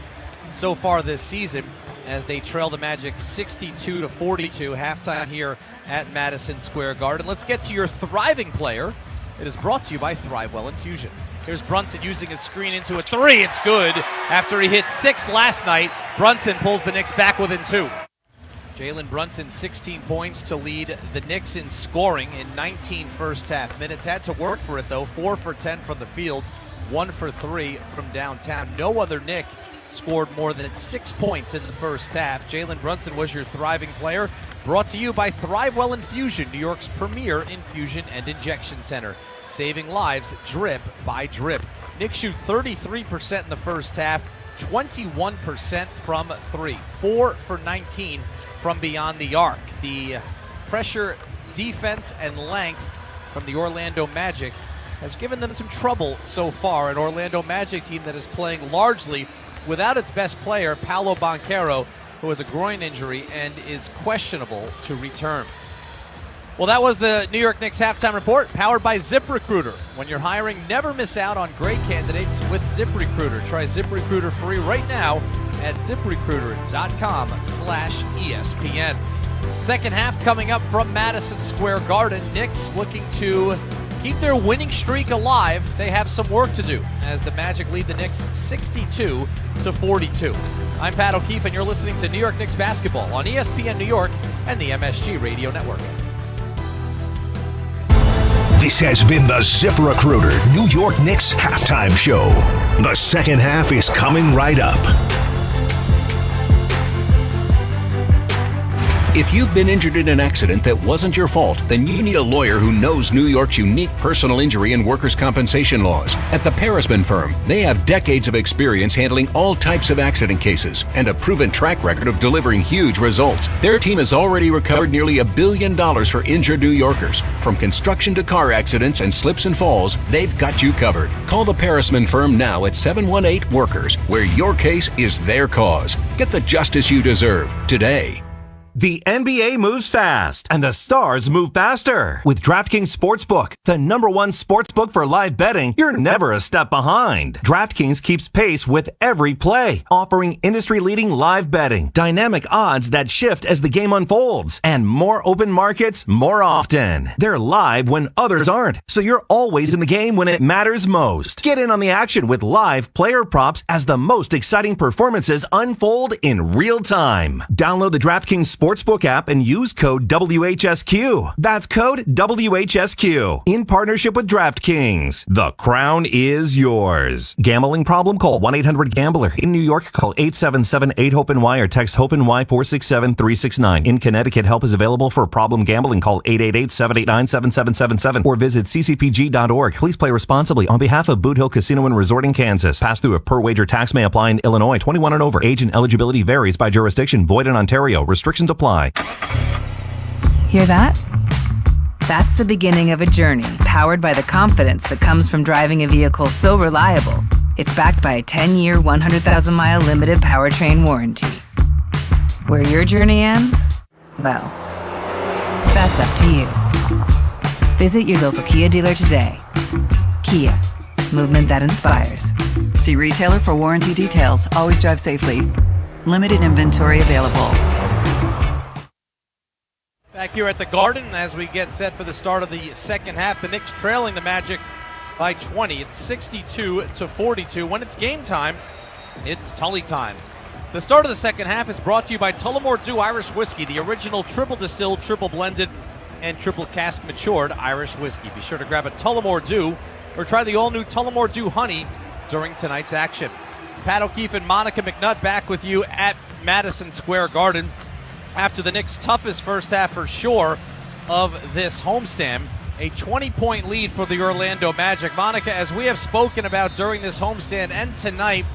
so far this season, as they trail the Magic 62-42. Halftime here at Madison Square Garden. Let's get to your thriving player. It is brought to you by ThriveWell Infusion. Here's Brunson using his screen into a three. It's good. After he hit 6 last night, Brunson pulls the Knicks back within 2. Jalen Brunson, 16 points to lead the Knicks in scoring in 19 first half minutes. Had to work for it, though. 4 for 10 from the field, 1 for 3 from downtown. No other Knick scored more than 6 points in the first half. Jalen Brunson was your thriving player. Brought to you by ThriveWell Infusion, New York's premier infusion and injection center. Saving lives drip by drip. Knicks shoot 33% in the first half, 21% from 3, 4 for 19 from beyond the arc. The pressure, defense, and length from the Orlando Magic has given them some trouble so far. An Orlando Magic team that is playing largely without its best player, Paolo Banchero, who has a groin injury and is questionable to return. Well, that was the New York Knicks halftime report, powered by ZipRecruiter. When you're hiring, never miss out on great candidates with ZipRecruiter. Try ZipRecruiter free right now at ZipRecruiter.com/ESPN. Second half coming up from Madison Square Garden. Knicks looking to keep their winning streak alive. They have some work to do as the Magic lead the Knicks 62-42. I'm Pat O'Keefe, and you're listening to New York Knicks basketball on ESPN New York and the MSG Radio Network. This has been the ZipRecruiter New York Knicks halftime show. The second half is coming right up. If you've been injured in an accident that wasn't your fault, then you need a lawyer who knows New York's unique personal injury and workers' compensation laws. At the Parisman Firm, they have decades of experience handling all types of accident cases and a proven track record of delivering huge results. Their team has already recovered nearly $1 billion for injured New Yorkers. From construction to car accidents and slips and falls, they've got you covered. Call the Parisman Firm now at 718-WORKERS, where your case is their cause. Get the justice you deserve today. The NBA moves fast, and the stars move faster. With DraftKings Sportsbook, the #1 sportsbook for live betting, you're never a step behind. DraftKings keeps pace with every play, offering industry-leading live betting, dynamic odds that shift as the game unfolds, and more open markets more often. They're live when others aren't, so you're always in the game when it matters most. Get in on the action with live player props as the most exciting performances unfold in real time. Download the DraftKings Sportsbook app and use code WHSQ. That's code WHSQ. In partnership with DraftKings. The crown is yours. Gambling problem? Call 1-800-GAMBLER. In New York, call 877-8-HOPE-NY or text HOPE-NY 467-369. In Connecticut, help is available for problem gambling. Call 888-789-7777 or visit ccpg.org. Please play responsibly on behalf of Boot Hill Casino and Resort in Kansas. Pass-through of per wager tax may apply in Illinois. 21 and over. Age and eligibility varies by jurisdiction. Void in Ontario. Restrictions apply. Hear that? That's the beginning of a journey powered by the confidence that comes from driving a vehicle so reliable, it's backed by a 10-year, 100,000-mile limited powertrain warranty. Where your journey ends? Well, that's up to you. Visit your local Kia dealer today. Kia, movement that inspires. See retailer for warranty details. Always drive safely. Limited inventory available. Back here at the Garden as we get set for the start of the second half. The Knicks trailing the Magic by 20. It's 62-42. When it's game time, it's Tully time. The start of the second half is brought to you by Tullamore Dew Irish Whiskey, the original triple distilled, triple blended, and triple cask matured Irish whiskey. Be sure to grab a Tullamore Dew or try the all-new Tullamore Dew Honey during tonight's action. Pat O'Keefe and Monica McNutt back with you at Madison Square Garden after the Knicks' toughest first half for sure of this homestand. A 20-point lead for the Orlando Magic. Monica, as we have spoken about during this homestand and tonight,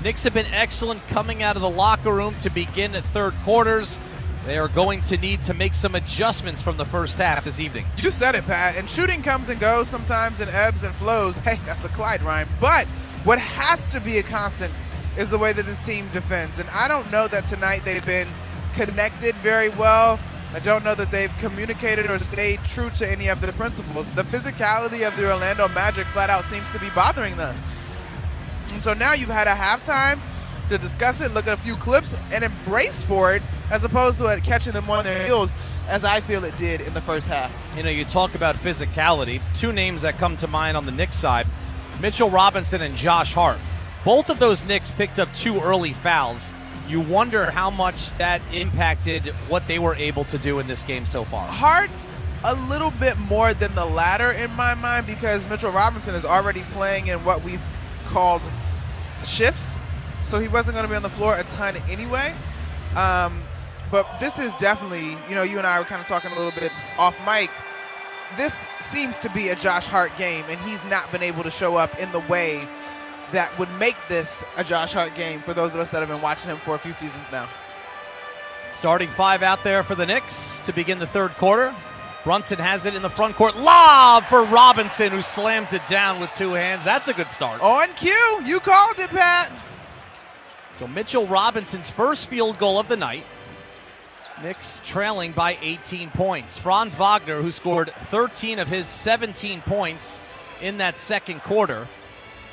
Knicks have been excellent coming out of the locker room to begin the third quarters. They are going to need to make some adjustments from the first half this evening. You said it, Pat. And shooting comes and goes sometimes in ebbs and flows. Hey, that's a Clyde rhyme. But what has to be a constant is the way that this team defends. And I don't know that tonight they've been connected very well. I don't know that they've communicated or stayed true to any of the principles. The physicality of the Orlando Magic flat out seems to be bothering them. And so now you've had a halftime to discuss it, look at a few clips, and embrace for it, as opposed to it catching them on their heels, as I feel it did in the first half. You know, you talk about physicality. Two names that come to mind on the Knicks side, Mitchell Robinson and Josh Hart. Both of those Knicks picked up 2 early fouls. You wonder how much that impacted what they were able to do in this game so far. Hart, a little bit more than the latter in my mind, because Mitchell Robinson is already playing in what we've called shifts, so he wasn't going to be on the floor a ton anyway. But this is definitely, you know, you and I were kind of talking a little bit off mic. This seems to be a Josh Hart game, and he's not been able to show up in the way that would make this a Josh Hart game for those of us that have been watching him for a few seasons now. Starting five out there for the Knicks to begin the third quarter. Brunson has it in the front court. Lob for Robinson, who slams it down with two hands. That's a good start. On cue. You called it, Pat. So Mitchell Robinson's first field goal of the night. Knicks trailing by 18 points. Franz Wagner, who scored 13 of his 17 points in that second quarter.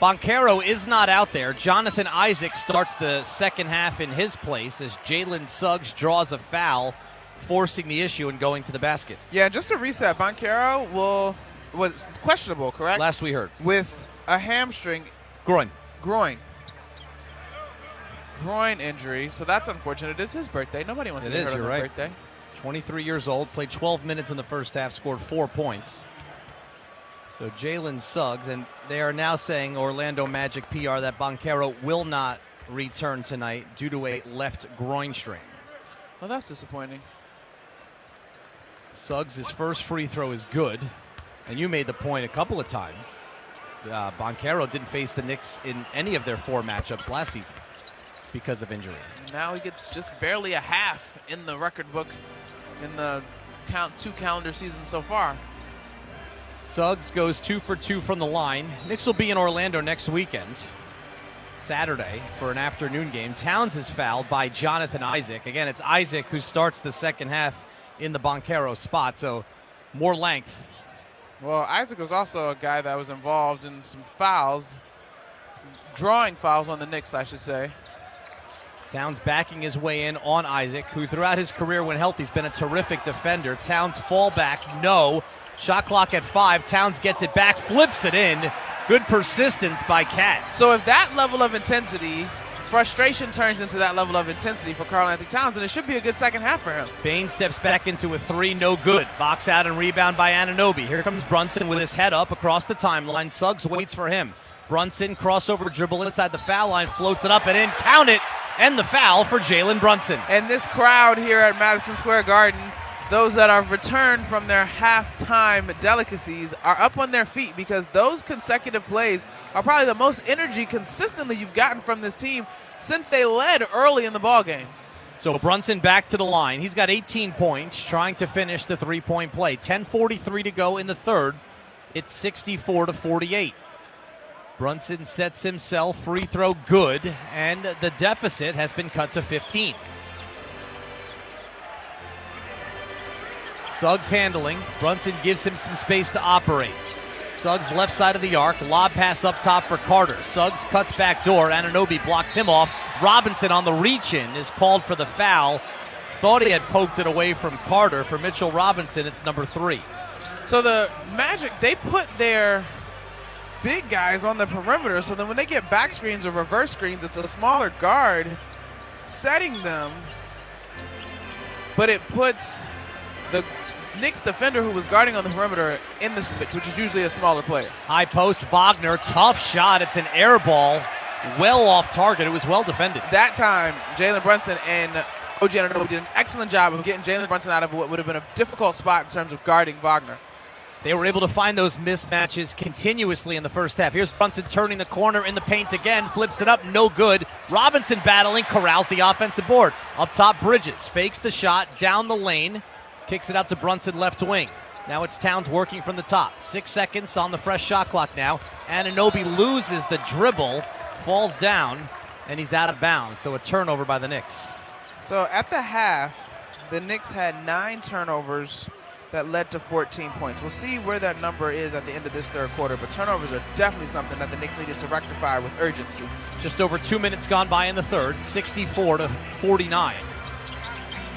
Banchero is not out there. Jonathan Isaac starts the second half in his place as Jalen Suggs draws a foul, forcing the issue and going to the basket. Yeah, just to reset, Banchero was questionable, correct? Last we heard. With a hamstring. Groin injury, so that's unfortunate. It is his birthday. Nobody wants to get hurt on his birthday. 23 years old, played 12 minutes in the first half, scored 4 points. So Jalen Suggs, and they are now saying, Orlando Magic PR, that Banchero will not return tonight due to a left groin strain. Well, that's disappointing. Suggs' first free throw is good, and you made the point a couple of times. Banchero didn't face the Knicks in any of their 4 matchups last season because of injury. Now he gets just barely a half in the record book in the 2 calendar seasons so far. Suggs goes 2 for 2 from the line. Knicks will be in Orlando next weekend, Saturday, for an afternoon game. Towns is fouled by Jonathan Isaac. Again, it's Isaac who starts the second half in the Banchero spot, so more length. Well, Isaac was also a guy that was involved in some fouls, drawing fouls on the Knicks, I should say. Towns backing his way in on Isaac, who throughout his career when healthy has been a terrific defender. Towns fall back, no. Shot clock at 5. Towns gets it back, flips it in. Good persistence by Cat. So if that level of intensity, frustration turns into that level of intensity for Karl-Anthony Towns, and it should be a good second half for him. Bain steps back into a 3, no good. Box out and rebound by Anunoby. Here comes Brunson with his head up across the timeline. Suggs waits for him. Brunson, crossover dribble inside the foul line, floats it up and in. Count it! And the foul for Jalen Brunson. And this crowd here at Madison Square Garden, those that are returned from their halftime delicacies, are up on their feet because those consecutive plays are probably the most energy consistently you've gotten from this team since they led early in the ballgame. So Brunson back to the line. He's got 18 points, trying to finish the three-point play. 10:43 to go in the third. It's 64-48. Brunson sets himself, free throw good, and the deficit has been cut to 15. Suggs handling. Brunson gives him some space to operate. Suggs left side of the arc. Lob pass up top for Carter. Suggs cuts back door. Anunoby blocks him off. Robinson on the reach-in is called for the foul. Thought he had poked it away from Carter. For Mitchell Robinson, it's number 3. So the Magic, they put their big guys on the perimeter, so then when they get back screens or reverse screens, it's a smaller guard setting them, but it puts the Knicks defender who was guarding on the perimeter in the switch, which is usually a smaller player. High post, Wagner, tough shot. It's an air ball, well off target. It was well defended. That time, Jalen Brunson and OG Anunoby did an excellent job of getting Jalen Brunson out of what would have been a difficult spot in terms of guarding Wagner. They were able to find those mismatches continuously in the first half. Here's Brunson turning the corner in the paint again, flips it up, no good. Robinson battling, corrals the offensive board. Up top, Bridges fakes the shot, down the lane, kicks it out to Brunson left wing. Now it's Towns working from the top. 6 seconds on the fresh shot clock now. Anunoby loses the dribble, falls down, and he's out of bounds. So a turnover by the Knicks. So at the half, the Knicks had 9 turnovers that led to 14 points. We'll see where that number is at the end of this third quarter, but turnovers are definitely something that the Knicks needed to rectify with urgency. Just over 2 minutes gone by in the third, 64-49.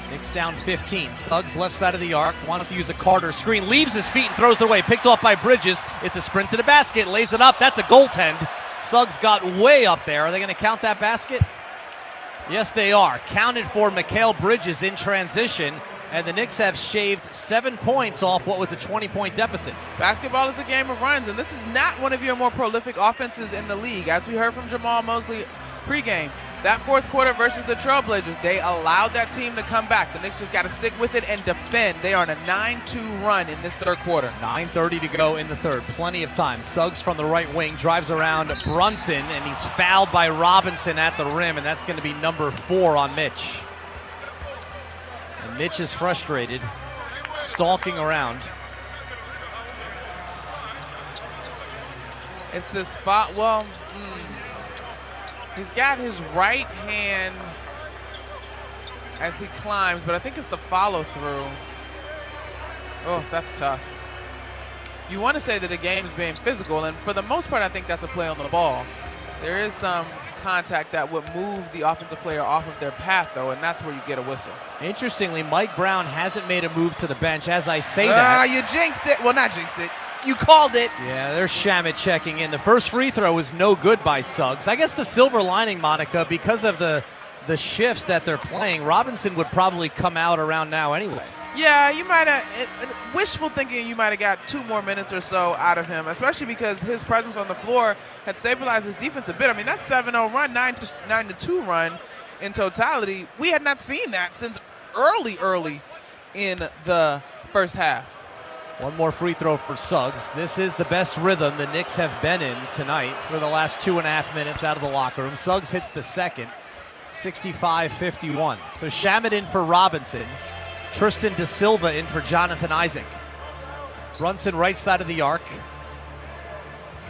Knicks down 15. Suggs left side of the arc, wants to use a Carter screen, leaves his feet and throws it away. Picked off by Bridges. It's a sprint to the basket, lays it up. That's a goaltend. Suggs got way up there. Are they going to count that basket? Yes, they are. Counted for Mikal Bridges in transition. And the Knicks have shaved 7 points off what was a 20-point deficit. Basketball is a game of runs, and this is not one of your more prolific offenses in the league. As we heard from Jamal Mosley pregame, That fourth quarter versus the Trailblazers, they allowed that team to come back. The Knicks just got to stick with it and defend. They are on a 9-2 run in this third quarter. 9:30 to go in the third. Plenty of time. Suggs from the right wing drives around Brunson, and he's fouled by Robinson at the rim, and that's going to be number 4 on Mitch. And Mitch is frustrated, stalking around. It's this spot. Well, he's got his right hand as he climbs, but I think it's the follow through. Oh, that's tough. You want to say that the game's being physical, and for the most part, I think that's a play on the ball. There is some contact that would move the offensive player off of their path, though, and that's where you get a whistle. Interestingly, Mike Brown hasn't made a move to the bench. As I say that, you jinxed it. Well, not jinxed it. You called it. Yeah, there's Shamet checking in. The first free throw was no good by Suggs. I guess the silver lining, Monica, because of the shifts that they're playing, Robinson would probably come out around now anyway. Yeah, you might have, wishful thinking, you might have got 2 more minutes or so out of him, especially because his presence on the floor had stabilized his defense a bit. I mean, that 7-0 run, 9-2 run in totality, we had not seen that since early in the first half. One more free throw for Suggs. This is the best rhythm the Knicks have been in tonight for the last 2.5 minutes out of the locker room. Suggs hits the second, 65-51. So Shamet in for Robinson. Tristan Da Silva in for Jonathan Isaac. Brunson right side of the arc.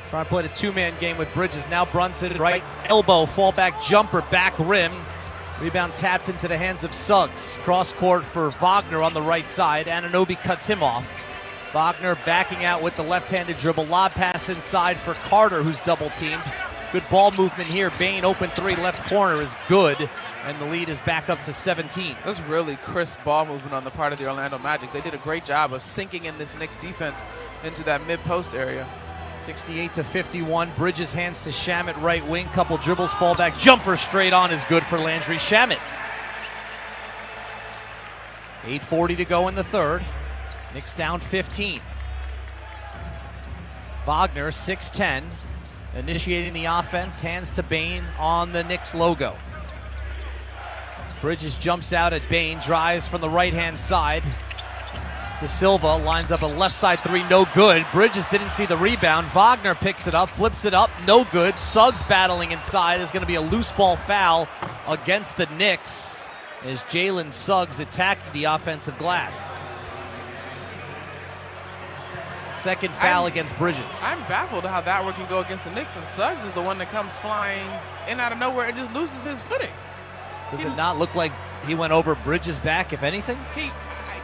Trying to play the 2-man game with Bridges. Now Brunson, right elbow, fallback jumper, back rim. Rebound tapped into the hands of Suggs. Cross court for Wagner on the right side. Anunoby cuts him off. Wagner backing out with the left-handed dribble. Lob pass inside for Carter, who's double-teamed. Good ball movement here. Bain open 3 left corner is good, and the lead is back up to 17. That's really crisp ball movement on the part of the Orlando Magic. They did a great job of sinking in this Knicks defense into that mid-post area. 68-51. Bridges hands to Shamet, right wing. Couple dribbles, fall back. Jumper straight on is good for Landry Shamet. 8:40 to go in the third. Knicks down 15. Wagner, 6'10", initiating the offense. Hands to Bain on the Knicks logo. Bridges jumps out at Bain, drives from the right-hand side. Da Silva lines up a left side 3, no good. Bridges didn't see the rebound. Wagner picks it up, flips it up, no good. Suggs battling inside. Is going to be a loose ball foul against the Knicks as Jalen Suggs attacked the offensive glass. Second foul against Bridges. I'm baffled how that one can go against the Knicks, and Suggs is the one that comes flying in out of nowhere and just loses his footing. Does it not look like he went over Bridges' back, if anything?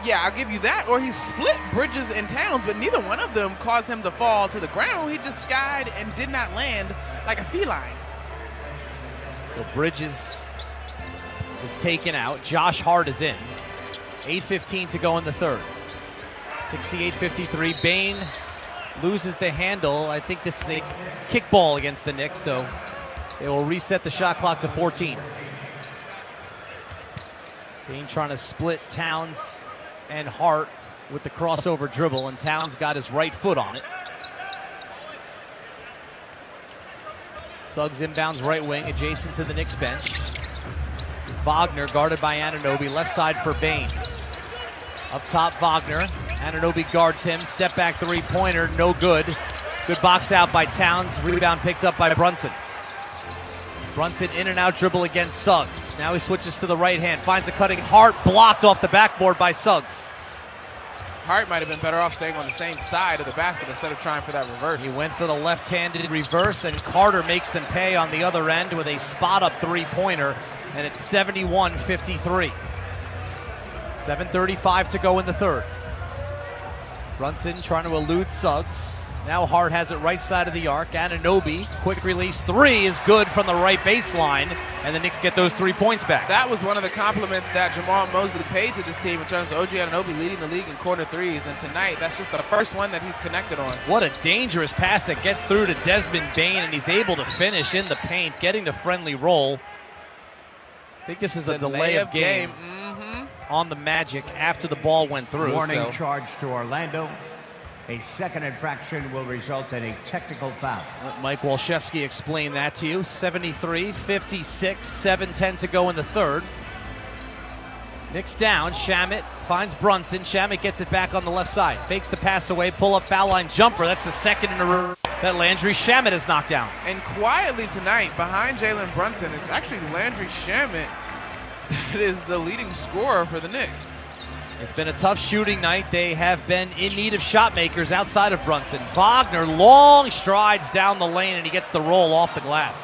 Yeah, I'll give you that. Or he split Bridges and Towns, but neither one of them caused him to fall to the ground. He just skied and did not land like a feline. So Bridges is taken out. Josh Hart is in. 8:15 to go in the third. 68-53. Bain loses the handle. I think this is a kickball against the Knicks, so they will reset the shot clock to 14. Bain trying to split Towns and Hart with the crossover dribble, and Towns got his right foot on it. Suggs inbounds right wing, adjacent to the Knicks bench. Wagner guarded by Anunoby, left side for Bain. Up top, Wagner. Anunoby guards him. Step back 3-pointer, no good. Good box out by Towns. Rebound picked up by Brunson. Brunson in and out dribble against Suggs. Now he switches to the right hand. Finds a cutting Hart, blocked off the backboard by Suggs. Hart might have been better off staying on the same side of the basket instead of trying for that reverse. He went for the left-handed reverse, and Carter makes them pay on the other end with a spot-up 3-pointer, and it's 71-53. 7:35 to go in the third. Brunson trying to elude Suggs. Now Hart has it right side of the arc. Anunoby, quick release 3 is good from the right baseline, and the Knicks get those 3 points back. That was one of the compliments that Jamal Mosley paid to this team in terms of OG Anunoby leading the league in corner threes, and tonight that's just the first one that he's connected on. What a dangerous pass that gets through to Desmond Bain, and he's able to finish in the paint, getting the friendly roll. I think this is a delay of game on the Magic after the ball went through. Warning charge to Orlando. A second infraction will result in a technical foul. Let Mike Walszewski explain that to you. 73-56, 7:10 to go in the third. Knicks down. Shamet finds Brunson. Shamet gets it back on the left side. Fakes the pass away. Pull-up foul line jumper. That's the second in a row that Landry Shamet has knocked down. And quietly tonight, behind Jalen Brunson, it's actually Landry Shamet that is the leading scorer for the Knicks. It's been a tough shooting night. They have been in need of shot makers outside of Brunson. Wagner, long strides down the lane, and he gets the roll off the glass.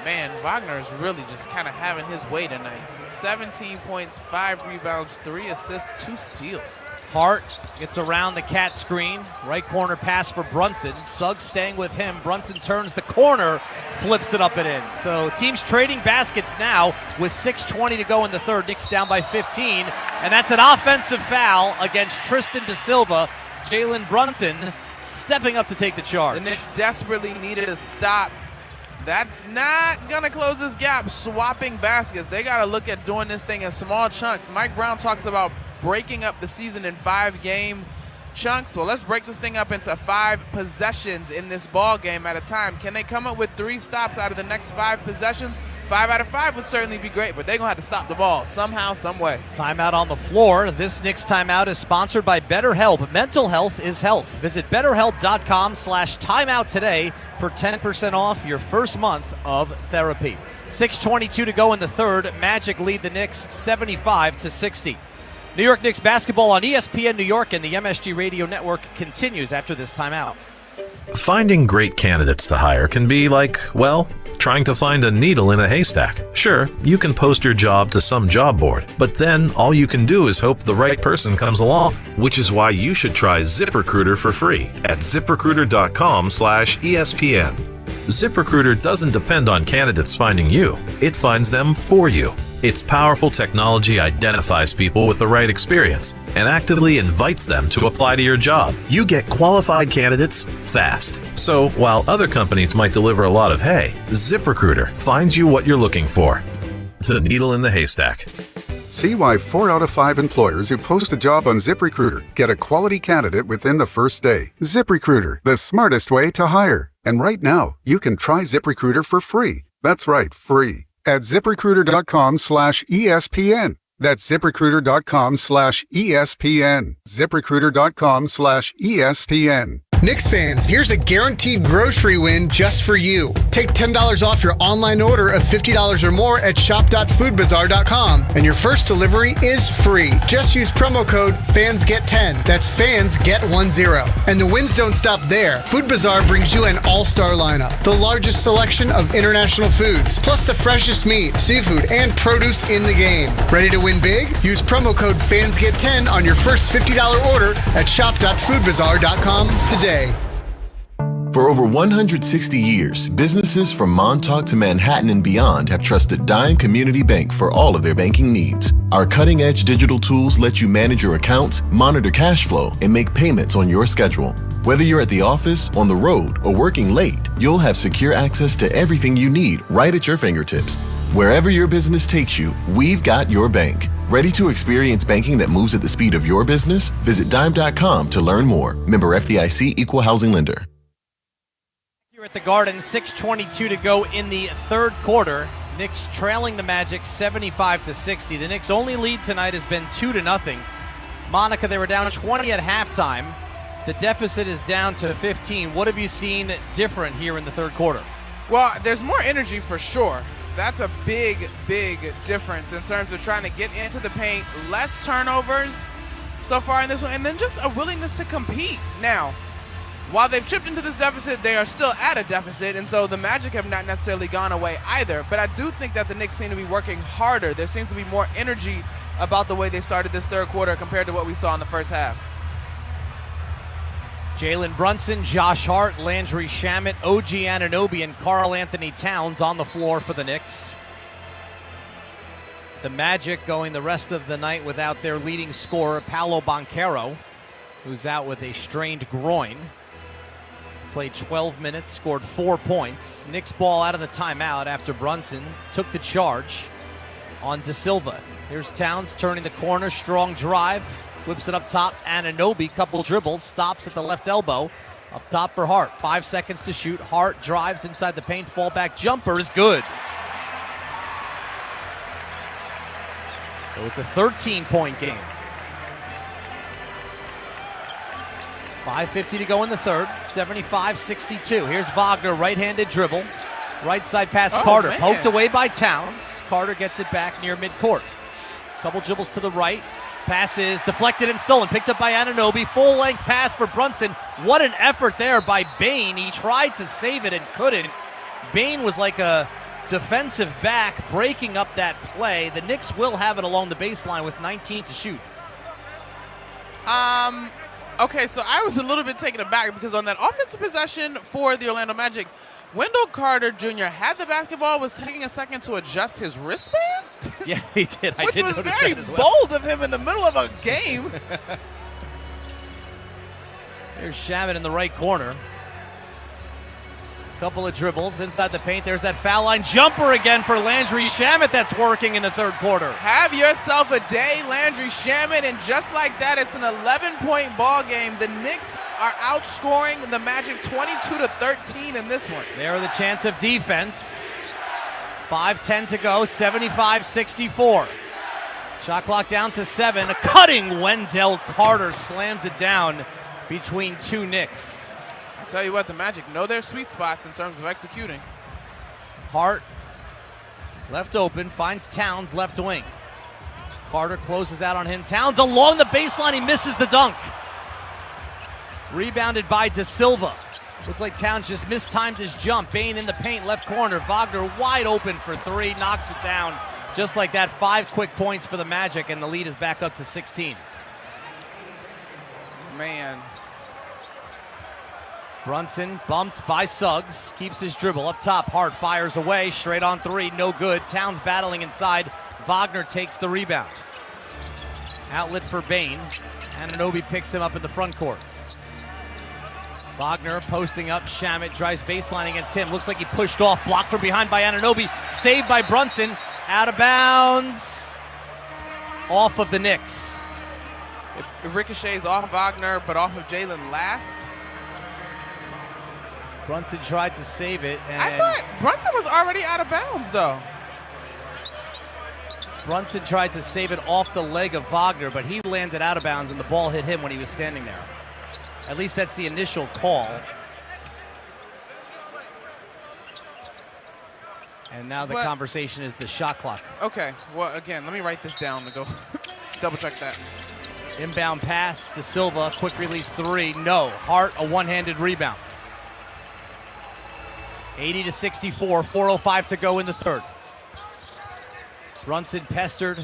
Man, Wagner is really just kind of having his way tonight. 17 points, 5 rebounds, 3 assists, 2 steals. Hart gets around the cat screen. Right corner pass for Brunson. Suggs staying with him. Brunson turns the corner, flips it up and in. So teams trading baskets now with 6:20 to go in the third. Knicks down by 15. And that's an offensive foul against Tristan Da Silva. Jalen Brunson stepping up to take the charge. The Knicks desperately needed a stop. That's not going to close this gap, swapping baskets. They got to look at doing this thing in small chunks. Mike Brown talks about breaking up the season in 5-game chunks. Well, let's break this thing up into 5 possessions in this ball game at a time. Can they come up with 3 stops out of the next 5 possessions? 5 out of 5 would certainly be great, but they're going to have to stop the ball somehow, some way. Timeout on the floor. This Knicks timeout is sponsored by BetterHelp. Mental health is health. Visit BetterHelp.com/timeout today for 10% off your first month of therapy. 6:22 to go in the third. Magic lead the Knicks 75-60. New York Knicks basketball on ESPN New York and the MSG Radio Network continues after this timeout. Finding great candidates to hire can be like, well, trying to find a needle in a haystack. Sure, you can post your job to some job board, but then all you can do is hope the right person comes along, which is why you should try ZipRecruiter for free at ZipRecruiter.com/ESPN. ZipRecruiter doesn't depend on candidates finding you. It finds them for you. Its powerful technology identifies people with the right experience and actively invites them to apply to your job. You get qualified candidates fast. So while other companies might deliver a lot of hay, ZipRecruiter finds you what you're looking for. The needle in the haystack. See why 4 out of 5 employers who post a job on ZipRecruiter get a quality candidate within the first day. ZipRecruiter, the smartest way to hire. And right now, you can try ZipRecruiter for free. That's right, free. At ZipRecruiter.com/ESPN. That's ZipRecruiter.com/ESPN. ZipRecruiter.com/ESPN. Knicks fans, here's a guaranteed grocery win just for you. Take $10 off your online order of $50 or more at shop.foodbazaar.com, and your first delivery is free. Just use promo code FANSGET10. That's FANSGET10. And the wins don't stop there. Food Bazaar brings you an all-star lineup, the largest selection of international foods, plus the freshest meat, seafood, and produce in the game. Ready to win big? Use promo code FANSGET10 on your first $50 order at shop.foodbazaar.com today. For over 160 years, businesses from Montauk to Manhattan and beyond have trusted Dime Community Bank for all of their banking needs. Our cutting-edge digital tools let you manage your accounts, monitor cash flow, and make payments on your schedule. Whether you're at the office, on the road, or working late, you'll have secure access to everything you need right at your fingertips. Wherever your business takes you, we've got your bank. Ready to experience banking that moves at the speed of your business? Visit Dime.com to learn more. Member FDIC, Equal Housing Lender. Here at the Garden, 6:22 to go in the third quarter. Knicks trailing the Magic 75-60. The Knicks' only lead tonight has been 2-0. Monica, they were down 20 at halftime. The deficit is down to 15. What have you seen different here in the third quarter? Well, there's more energy for sure. That's a big, big difference in terms of trying to get into the paint, less turnovers so far in this one, and then just a willingness to compete. Now, while they've chipped into this deficit, they are still at a deficit, and so the Magic have not necessarily gone away either. But I do think that the Knicks seem to be working harder. There seems to be more energy about the way they started this third quarter compared to what we saw in the first half. Jalen Brunson, Josh Hart, Landry Shamet, OG Anunoby, and Karl Anthony Towns on the floor for the Knicks. The Magic going the rest of the night without their leading scorer, Paolo Banchero, who's out with a strained groin. Played 12 minutes, scored 4 points. Knicks ball out of the timeout after Brunson took the charge on Da Silva. Here's Towns turning the corner, strong drive, Whips it up top. Anunoby, couple dribbles, stops at the left elbow. Up top for Hart. 5 seconds to shoot. Hart drives inside the paint. Fallback jumper is good. So it's a 13-point game. 5:50 to go in the third. 75-62. Here's Wagner, right-handed dribble. Right side pass Carter. Man. Poked away by Towns. Carter gets it back near midcourt. Couple dribbles to the right. Pass is deflected and stolen. Picked up by Anunoby. Full-length pass for Brunson. What an effort there by Bain. He tried to save it and couldn't. Bain was like a defensive back breaking up that play. The Knicks will have it along the baseline with 19 to shoot. Okay, so I was a little bit taken aback because on that offensive possession for the Orlando Magic, Wendell Carter Jr. had the basketball, was taking a second to adjust his wristband. Yeah, he did. Which was very bold of him in the middle of a game. Here's Shamet in the right corner. Couple of dribbles inside the paint. There's that foul line jumper again for Landry Shamet that's working in the third quarter. Have yourself a day, Landry Shamet, and just like that, it's an 11-point ball game. The Knicks are outscoring the Magic 22-13 in this one. There are the chance of defense. 5:10 to go, 75-64. Shot clock down to 7. A cutting Wendell Carter slams it down between two Knicks. I'll tell you what, the Magic know their sweet spots in terms of executing. Hart left open, finds Towns left wing. Carter closes out on him. Towns along the baseline, he misses the dunk. Rebounded by De Silva. Looked like Towns just mistimed his jump. Bain in the paint, left corner. Wagner wide open for 3, knocks it down. Just like that, 5 quick points for the Magic, and the lead is back up to 16. Man. Brunson bumped by Suggs, keeps his dribble up top. Hart fires away, straight on 3, no good. Towns battling inside. Wagner takes the rebound. Outlet for Bain. Anunoby picks him up in the front court. Wagner posting up. Shamet drives baseline against him. Looks like he pushed off. Blocked from behind by Anunoby. Saved by Brunson. Out of bounds. Off of the Knicks. It ricochets off Wagner, but off of Jalen last. Brunson tried to save it. And I thought Brunson was already out of bounds, though. Brunson tried to save it off the leg of Wagner, but he landed out of bounds, and the ball hit him when he was standing there. At least that's the initial call. And now the conversation is the shot clock. Okay, well, again, let me write this down to go double check that. Inbound pass to Silva, quick release 3, no. Hart, a one-handed rebound. 80-64, 4:05 to go in the third. Brunson pestered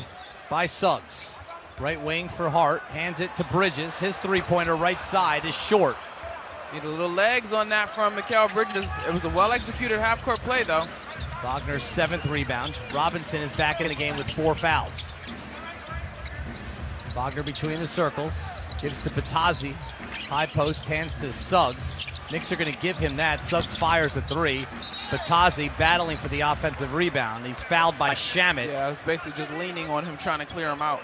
by Suggs. Right wing for Hart, hands it to Bridges. His three-pointer right side is short. Need a little legs on that from Mikal Bridges. It was a well-executed half-court play, though. Wagner's 7th rebound. Robinson is back in the game with 4 fouls. Wagner between the circles, gives to Batazzi. High post, hands to Suggs. Knicks are going to give him that. Suggs fires a 3. Batazzi battling for the offensive rebound. He's fouled by Shamet. Yeah, I was basically just leaning on him, trying to clear him out.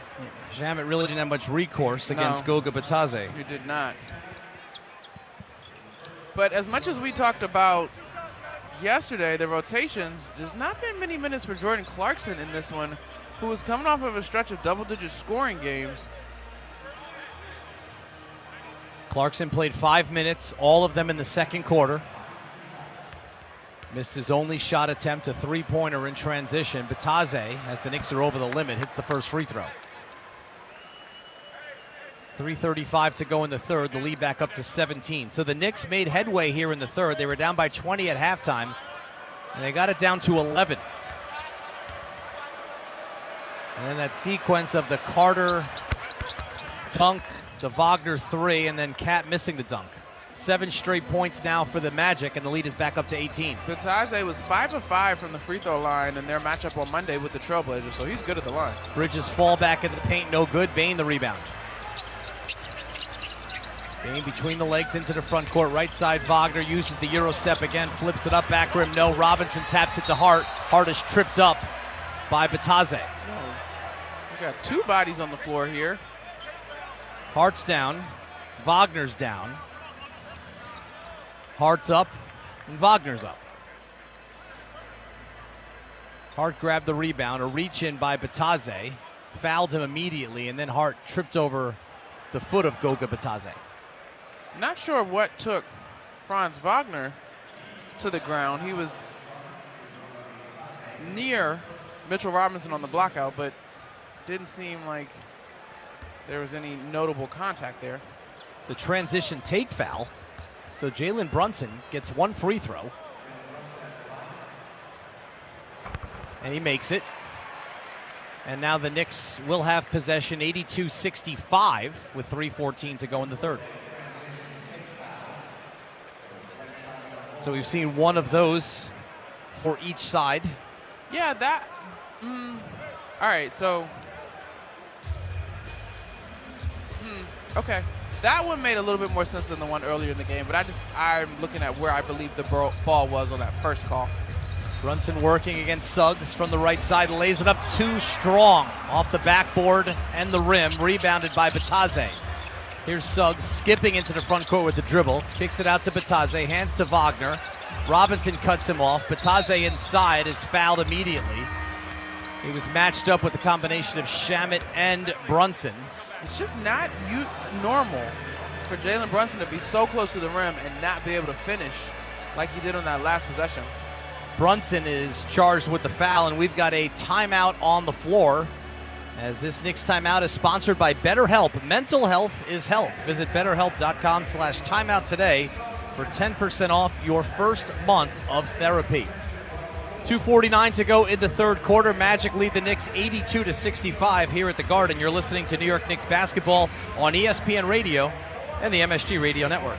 Shamet really didn't have much recourse against Goga Batazzi. He did not. But as much as we talked about yesterday, the rotations, there's not been many minutes for Jordan Clarkson in this one, who was coming off of a stretch of double-digit scoring games. Clarkson played 5 minutes, all of them in the second quarter. Missed his only shot attempt, a 3-pointer in transition. Batazzi, as the Knicks are over the limit, hits the first free throw. 3:35 to go in the third, the lead back up to 17. So the Knicks made headway here in the third. They were down by 20 at halftime, and they got it down to 11. And then that sequence of the Carter dunk, the Wagner 3, and then Cat missing the dunk. 7 straight points now for the Magic, and the lead is back up to 18. Batazzi was 5 of 5 from the free throw line in their matchup on Monday with the Trailblazers, so he's good at the line. Bridges fall back in the paint, no good. Bain the rebound. Bain between the legs into the front court. Right side, Wagner uses the Euro step again, flips it up, back rim, no. Robinson taps it to Hart. Hart is tripped up by Batazzi. We got 2 bodies on the floor here. Hart's down. Wagner's down. Hart's up, and Wagner's up. Hart grabbed the rebound, a reach in by Batadze, fouled him immediately, and then Hart tripped over the foot of Goga Batadze. Not sure what took Franz Wagner to the ground. He was near Mitchell Robinson on the blockout, but didn't seem like there was any notable contact there. It's a transition take foul, so Jalen Brunson gets one free throw. And he makes it. And now the Knicks will have possession 82-65 with 3:14 to go in the third. So we've seen one of those for each side. Yeah, that. All right, so. Okay. That one made a little bit more sense than the one earlier in the game, but I'm looking at where I believe the ball was on that first call. Brunson working against Suggs from the right side, lays it up too strong off the backboard and the rim, rebounded by Batadze. Here's Suggs skipping into the front court with the dribble, kicks it out to Batadze, hands to Wagner. Robinson cuts him off. Batadze inside is fouled immediately. He was matched up with the combination of Shamet and Brunson. It's just not normal for Jalen Brunson to be so close to the rim and not be able to finish like he did on that last possession. Brunson is charged with the foul, and we've got a timeout on the floor as this Knicks timeout is sponsored by BetterHelp. Mental health is health. Visit BetterHelp.com/timeout today for 10% off your first month of therapy. 2:49 to go in the third quarter. Magic lead the Knicks 82-65 here at the Garden. You're listening to New York Knicks basketball on ESPN Radio and the MSG Radio Network.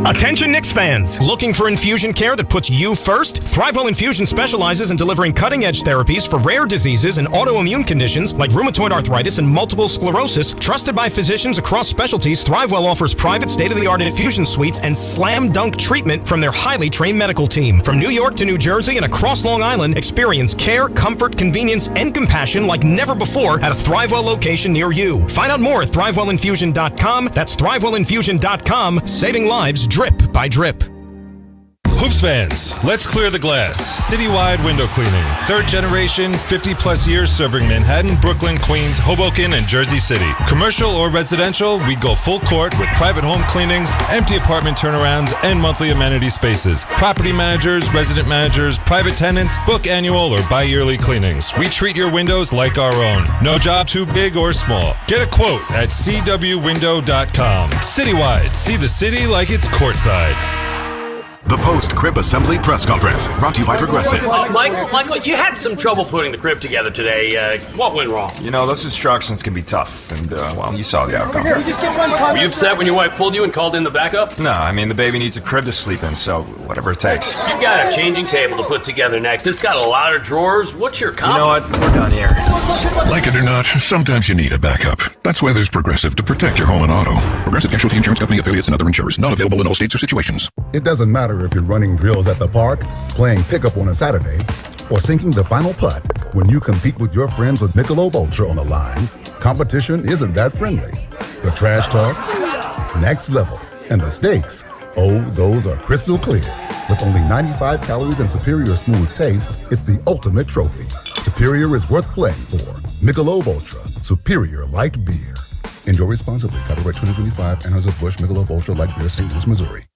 Attention Knicks fans! Looking for infusion care that puts you first? ThriveWell Infusion specializes in delivering cutting-edge therapies for rare diseases and autoimmune conditions like rheumatoid arthritis and multiple sclerosis. Trusted by physicians across specialties, ThriveWell offers private state-of-the-art infusion suites and slam-dunk treatment from their highly trained medical team. From New York to New Jersey and across Long Island, experience care, comfort, convenience, and compassion like never before at a ThriveWell location near you. Find out more at ThriveWellInfusion.com. That's ThriveWellInfusion.com. Saving lives drip by drip. Hoops fans, let's clear the glass. Citywide window cleaning. Third generation, 50-plus years serving Manhattan, Brooklyn, Queens, Hoboken, and Jersey City. Commercial or residential, we go full court with private home cleanings, empty apartment turnarounds, and monthly amenity spaces. Property managers, resident managers, private tenants, book annual or bi-yearly cleanings. We treat your windows like our own. No job too big or small. Get a quote at cwwindow.com. Citywide, see the city like it's courtside. The post-crib assembly press conference, brought to you by Progressive. Michael, you had some trouble putting the crib together today. What went wrong? You know, those instructions can be tough, and, well, you saw the outcome. Were you upset when your wife pulled you and called in the backup? No, I mean, the baby needs a crib to sleep in, so whatever it takes. You've got a changing table to put together next. It's got a lot of drawers. What's your comment? You know what? We're done here. Like it or not, sometimes you need a backup. That's why there's Progressive to protect your home and auto. Progressive Casualty Insurance Company affiliates and other insurers. Not available in all states or situations. It doesn't matter if you're running drills at the park, playing pickup on a Saturday, or sinking the final putt. When you compete with your friends with Michelob Ultra on the line, competition isn't that friendly. The trash talk, next level, and the stakes, oh, those are crystal clear. With only 95 calories and superior smooth taste, it's the ultimate trophy. Superior is worth playing for. Michelob Ultra, superior light beer. Enjoy responsibly. Copyright 2025, Anheuser-Busch Michelob Ultra Light Beer, St. Louis, Missouri.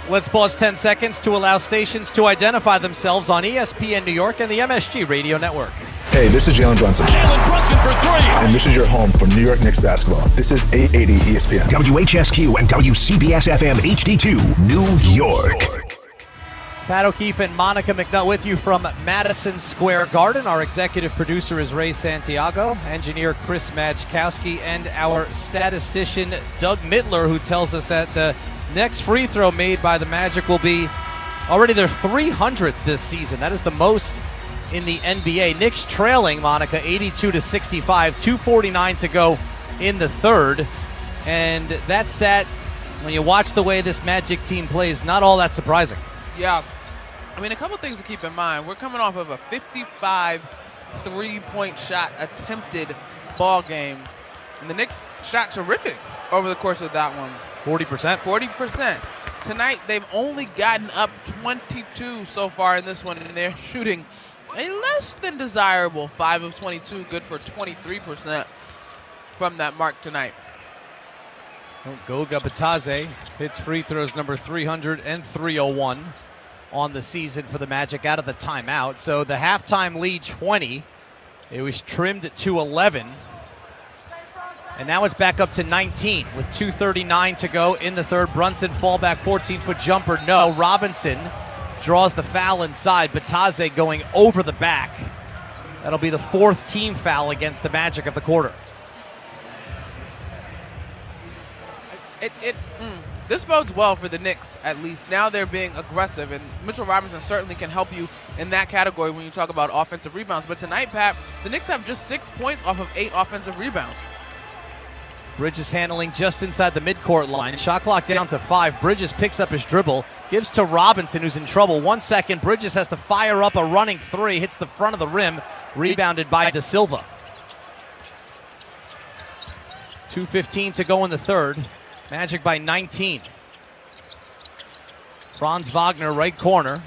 Let's pause 10 seconds to allow stations to identify themselves on ESPN New York and the MSG Radio Network. Hey, this is Jalen Brunson. Jalen Brunson for three. And this is your home for New York Knicks basketball. This is 880 ESPN. WHSQ and WCBS-FM HD2, New York. Pat O'Keefe and Monica McNutt with you from Madison Square Garden. Our executive producer is Ray Santiago, engineer Chris Majkowski, and our statistician Doug Mittler, who tells us that the next free throw made by the Magic will be already their 300th this season. That is the most in the NBA. Knicks trailing, Monica, 82-65, 2:49 to go in the third. And that stat, when you watch the way this Magic team plays, not all that surprising. Yeah. I mean, a couple things to keep in mind. We're coming off of a 55 three-point shot attempted ball game And the Knicks shot terrific over the course of that one. 40%. 40%. Tonight, they've only gotten up 22 so far in this one, and they're shooting a less than desirable 5 of 22, good for 23% from that mark tonight. Goga Bitadze hits free throws number 300 and 301 on the season for the Magic out of the timeout. So the halftime lead 20. It was trimmed to 11. And now it's back up to 19 with 2:39 to go in the third. Brunson fallback 14-foot jumper. No. Robinson draws the foul inside. Bitadze going over the back. That'll be the fourth team foul against the Magic of the quarter. This bodes well for the Knicks, at least. Now they're being aggressive, and Mitchell Robinson certainly can help you in that category when you talk about offensive rebounds. But tonight, Pat, the Knicks have just 6 points off of 8 offensive rebounds. Bridges handling just inside the midcourt line. Shot clock down to 5. Bridges picks up his dribble, gives to Robinson, who's in trouble. 1 second. Bridges has to fire up a running three. Hits the front of the rim. Rebounded by Da Silva. 2:15 to go in the third. Magic by 19. Franz Wagner, right corner.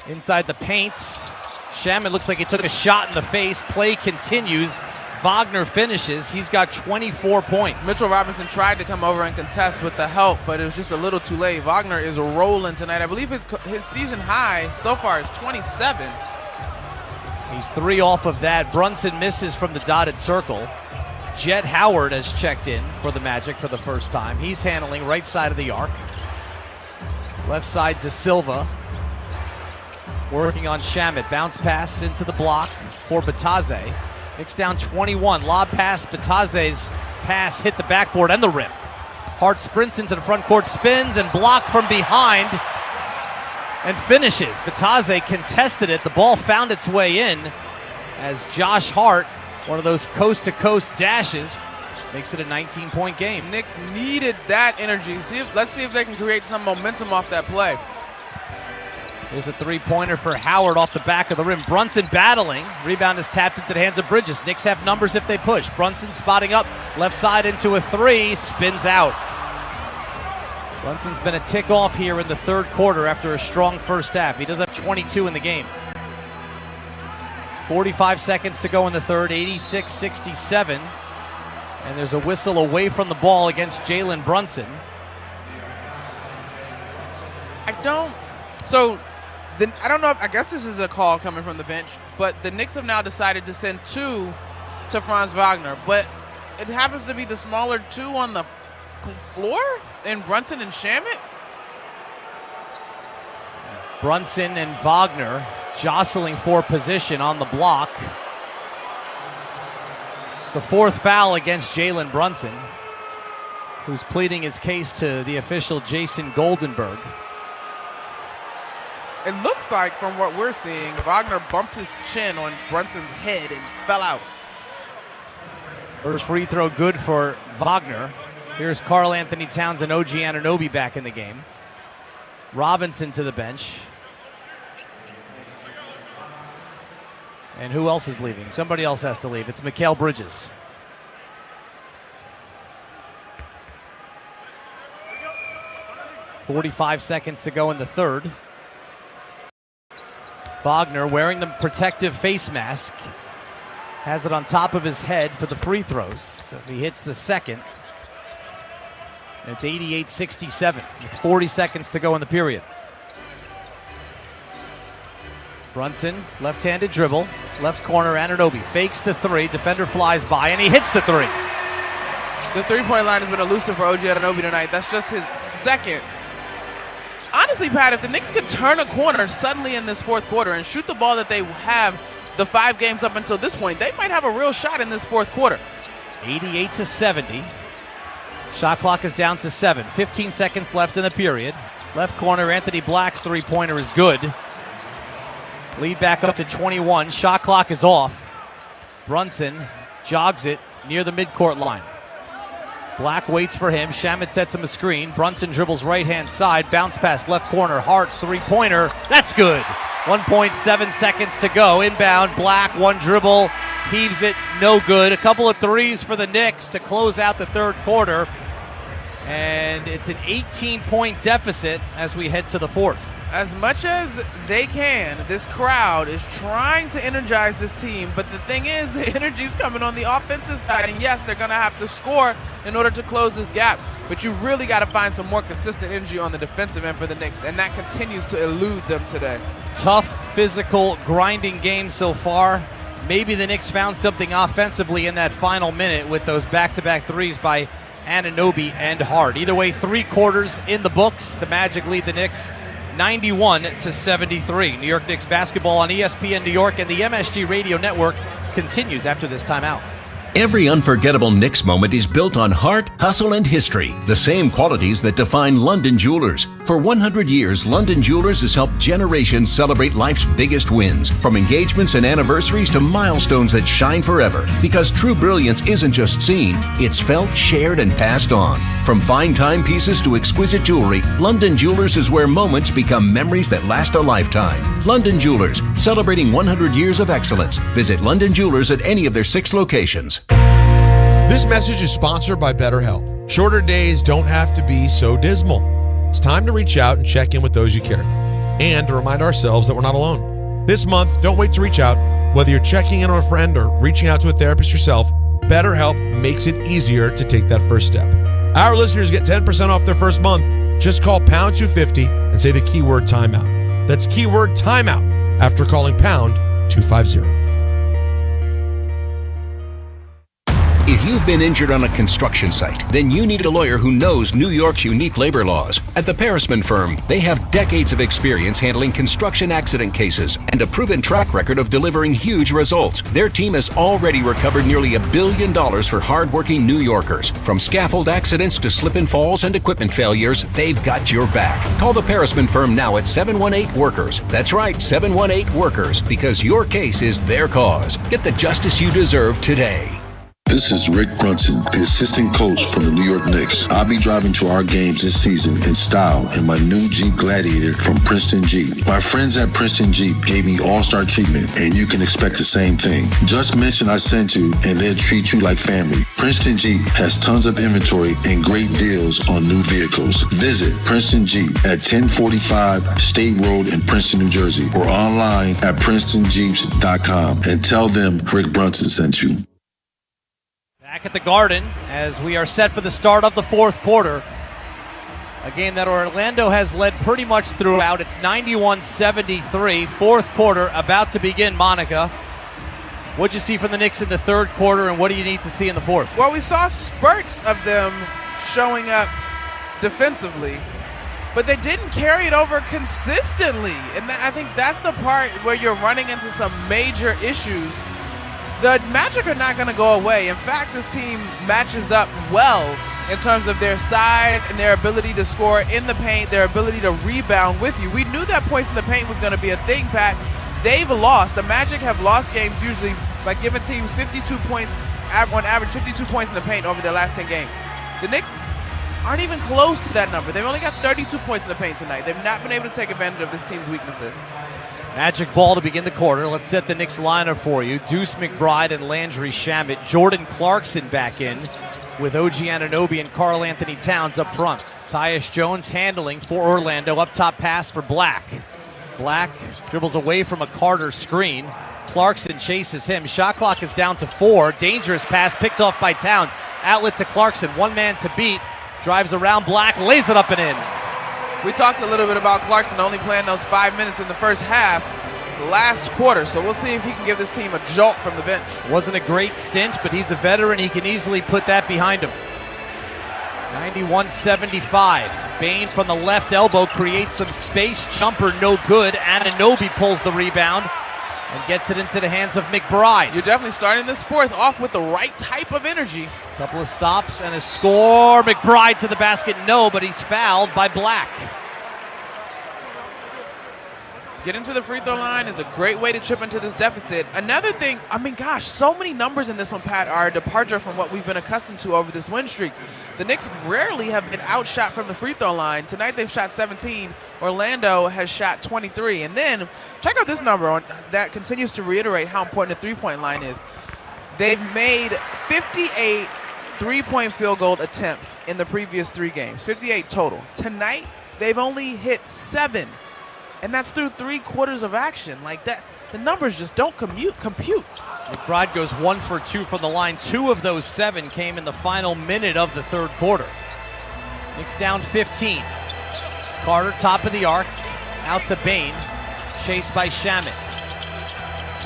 Inside the paint. Shaman looks like he took a shot in the face. Play continues. Wagner finishes. He's got 24 points. Mitchell Robinson tried to come over and contest with the help, but it was just a little too late. Wagner is rolling tonight. I believe his season high so far is 27. He's 3 off of that. Brunson misses from the dotted circle. Jet Howard has checked in for the Magic for the first time. He's handling right side of the arc. Left side to Silva. Working on Shamet. Bounce pass into the block for Bitadze. Knicks down 21. Lob pass. Bitadze's pass hit the backboard and the rim. Hart sprints into the front court, spins, and blocked from behind and finishes. Bitadze contested it. The ball found its way in as Josh Hart, one of those coast-to-coast dashes, makes it a 19-point game. Knicks needed that energy. Let's see if they can create some momentum off that play. There's a three-pointer for Howard off the back of the rim. Brunson battling. Rebound is tapped into the hands of Bridges. Knicks have numbers if they push. Brunson spotting up. Left side into a three. Spins out. Brunson's been a tick off here in the third quarter after a strong first half. He does have 22 in the game. 45 seconds to go in the third. 86-67. And there's a whistle away from the ball against Jalen Brunson. I don't know I guess this is a call coming from the bench, but the Knicks have now decided to send 2 to Franz Wagner, but it happens to be the smaller 2 on the floor in Brunson and Shamet. Brunson and Wagner jostling for position on the block. It's the 4th foul against Jalen Brunson, who's pleading his case to the official Jason Goldenberg. It looks like, from what we're seeing, Wagner bumped his chin on Brunson's head and fell out. First free throw good for Wagner. Here's Karl Anthony Towns and OG Anunoby back in the game. Robinson to the bench. And who else is leaving? Somebody else has to leave. It's Mikal Bridges. .45 seconds to go in the third. Wagner wearing the protective face mask. Has it on top of his head for the free throws. So if he hits the second, it's 88-67 with 40 seconds to go in the period. Brunson, left-handed dribble. Left corner, Anunoby fakes the three. Defender flies by, and he hits the three. The three-point line has been elusive for OG Anunoby tonight. That's just his second. Honestly, Pat, if the Knicks could turn a corner suddenly in this fourth quarter and shoot the ball that they have the 5 games up until this point, they might have a real shot in this fourth quarter. 88-70. Shot clock is down to 7. 15 seconds left in the period. Left corner, Anthony Black's three-pointer is good. Lead back up to 21. Shot clock is off. Brunson jogs it near the midcourt line. Black waits for him. Shamet sets him a screen. Brunson dribbles right-hand side. Bounce pass left corner. Hart's three-pointer. That's good. 1.7 seconds to go. Inbound. Black, one dribble. heaves it, no good. A couple of threes for the Knicks to close out the third quarter. And it's an 18-point deficit as we head to the fourth. As much as they can, this crowd is trying to energize this team, but the thing is, the energy is coming on the offensive side, and yes, they're going to have to score in order to close this gap, but you really got to find some more consistent energy on the defensive end for the Knicks, and that continues to elude them today. Tough, physical, grinding game so far. Maybe the Knicks found something offensively in that final minute with those back-to-back threes by Anunoby and Hart. Either way, 3 quarters in the books. The Magic lead the Knicks 91-73. New York Knicks basketball on ESPN New York and the MSG Radio Network continues after this timeout. Every unforgettable Knicks moment is built on heart, hustle, and history, the same qualities that define London Jewelers. For 100 years, London Jewelers has helped generations celebrate life's biggest wins, from engagements and anniversaries to milestones that shine forever. Because true brilliance isn't just seen, it's felt, shared, and passed on. From fine timepieces to exquisite jewelry, London Jewelers is where moments become memories that last a lifetime. London Jewelers, celebrating 100 years of excellence. Visit London Jewelers at any of their 6 locations. This message is sponsored by BetterHelp. Shorter days don't have to be so dismal. It's time to reach out and check in with those you care about, and to remind ourselves that we're not alone. This month, don't wait to reach out. Whether you're checking in on a friend or reaching out to a therapist yourself, BetterHelp makes it easier to take that first step. Our listeners get 10% off their first month. Just call pound 250 and say the keyword timeout. That's keyword timeout after calling pound 250. If you've been injured on a construction site, then you need a lawyer who knows New York's unique labor laws. At the Parisman Firm, they have decades of experience handling construction accident cases and a proven track record of delivering huge results. Their team has already recovered nearly $1 billion for hardworking New Yorkers. From scaffold accidents to slip and falls and equipment failures, they've got your back. Call the Parisman Firm now at 718-WORKERS. That's right, 718-WORKERS, because your case is their cause. Get the justice you deserve today. This is Rick Brunson, the assistant coach from the New York Knicks. I'll be driving to our games this season in style in my new Jeep Gladiator from Princeton Jeep. My friends at Princeton Jeep gave me all-star treatment, and you can expect the same thing. Just mention I sent you, and they'll treat you like family. Princeton Jeep has tons of inventory and great deals on new vehicles. Visit Princeton Jeep at 1045 State Road in Princeton, New Jersey, or online at PrincetonJeeps.com and tell them Rick Brunson sent you. Back at the Garden as we are set for the start of the fourth quarter. A game that Orlando has led pretty much throughout. It's 91-73. Fourth quarter about to begin, Monica. What'd you see from the Knicks in the third quarter, and what do you need to see in the fourth? Well, we saw spurts of them showing up defensively, but they didn't carry it over consistently. And I think that's the part where you're running into some major issues. The Magic are not going to go away. In fact, this team matches up well in terms of their size and their ability to score in the paint, their ability to rebound with you. We knew that points in the paint was going to be a thing, Pat. They've lost. The Magic have lost games usually by giving teams 52 points, on average 52 points in the paint over their last 10 games. The Knicks aren't even close to that number. They've only got 32 points in the paint tonight. They've not been able to take advantage of this team's weaknesses. Magic ball to begin the quarter. Let's set the Knicks lineup for you. Deuce McBride and Landry Shamet. Jordan Clarkson back in with OG Anunoby and Karl Anthony Towns up front. Tyus Jones handling for Orlando. Up top pass for Black. Black dribbles away from a Carter screen. Clarkson chases him. Shot clock is down to 4. Dangerous pass picked off by Towns. Outlet to Clarkson. One man to beat. Drives around Black. Lays it up and in. We talked a little bit about Clarkson only playing those 5 minutes in the first half last quarter, so we'll see if he can give this team a jolt from the bench. Wasn't a great stint, but he's a veteran. He can easily put that behind him. 91-75. Bain from the left elbow creates some space. Jumper no good. Anunoby pulls the rebound and gets it into the hands of McBride. You're definitely starting this fourth off with the right type of energy. Couple of stops and a score. McBride to the basket, no, but he's fouled by Black. Getting to the free throw line is a great way to chip into this deficit. Another thing, I mean, gosh, so many numbers in this one, Pat, are a departure from what we've been accustomed to over this win streak. The Knicks rarely have been outshot from the free throw line. Tonight they've shot 17. Orlando has shot 23. And then check out this number that continues to reiterate how important the three-point line is. They've made 58 three-point field goal attempts in the previous 3 games, 58 total. Tonight, they've only hit 7, and that's through 3 quarters of action. Like that, the numbers just don't compute. McBride goes 1 for 2 from the line. 2 of those 7 came in the final minute of the third quarter. Knicks down 15. Carter, top of the arc, out to Bain, chased by Shamet.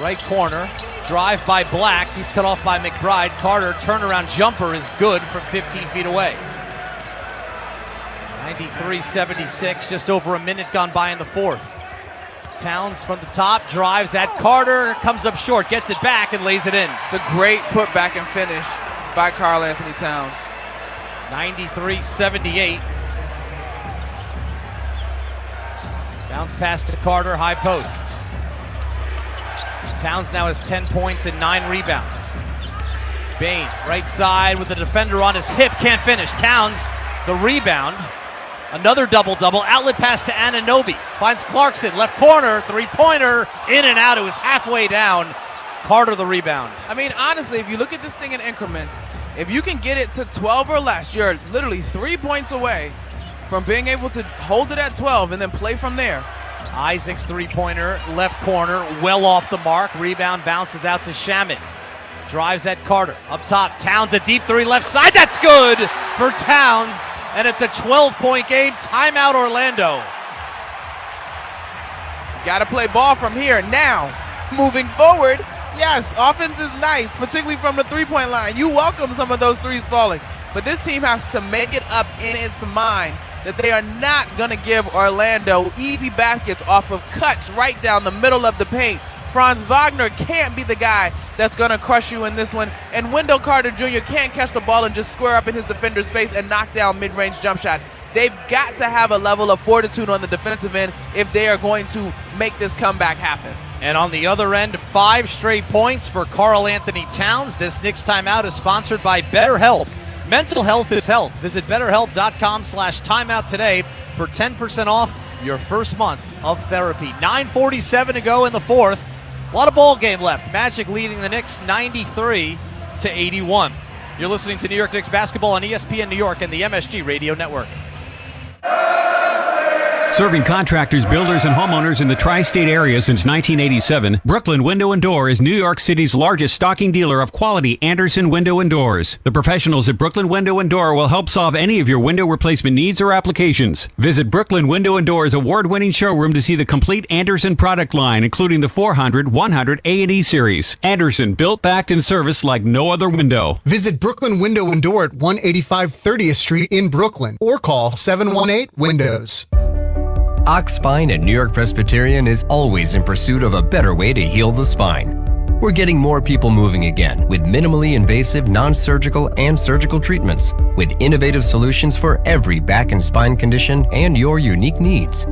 Right corner, drive by Black. He's cut off by McBride. Carter, turnaround jumper is good from 15 feet away. 93-76, just over a minute gone by in the fourth. Towns from the top, drives at Carter, comes up short, gets it back and lays it in. It's a great put back and finish by Karl Anthony Towns. 93-78. Bounce pass to Carter, high post. Towns now has 10 points and 9 rebounds. Bain, right side with the defender on his hip, can't finish. Towns, the rebound. Another double-double, outlet pass to Anunoby. Finds Clarkson, left corner, three-pointer, in and out. It was halfway down. Carter the rebound. I mean, honestly, if you look at this thing in increments, if you can get it to 12 or less, you're literally 3 points away from being able to hold it at 12 and then play from there. Isaac's three-pointer, left corner, well off the mark. Rebound bounces out to Shamet. Drives at Carter. Up top, Towns a deep 3 left side. That's good for Towns. And it's a 12-point game. Timeout Orlando. Got to play ball from here. Now, moving forward, yes, offense is nice, particularly from the three-point line. You welcome some of those threes falling. But this team has to make it up in its mind that they are not going to give Orlando easy baskets off of cuts right down the middle of the paint. Franz Wagner can't be the guy that's going to crush you in this one. And Wendell Carter Jr. can't catch the ball and just square up in his defender's face and knock down mid-range jump shots. They've got to have a level of fortitude on the defensive end if they are going to make this comeback happen. And on the other end, 5 straight points for Karl Anthony Towns. This Knicks timeout is sponsored by BetterHelp. Mental health is health. Visit BetterHelp.com/timeout today for 10% off your first month of therapy. 9:47 to go in the fourth. A lot of ball game left. Magic leading the Knicks 93-81. You're listening to New York Knicks basketball on ESPN New York and the MSG Radio Network. Serving contractors, builders, and homeowners in the tri-state area since 1987, Brooklyn Window & Door is New York City's largest stocking dealer of quality Andersen window and doors. The professionals at Brooklyn Window & Door will help solve any of your window replacement needs or applications. Visit Brooklyn Window & Door's award-winning showroom to see the complete Andersen product line, including the 400, 100, A&E series. Andersen, built, backed, and serviced like no other window. Visit Brooklyn Window & Door at 185 30th Street in Brooklyn or call 718-WINDOWS. Ox Spine at New York Presbyterian is always in pursuit of a better way to heal the spine. We're getting more people moving again with minimally invasive, non-surgical, and surgical treatments with innovative solutions for every back and spine condition and your unique needs.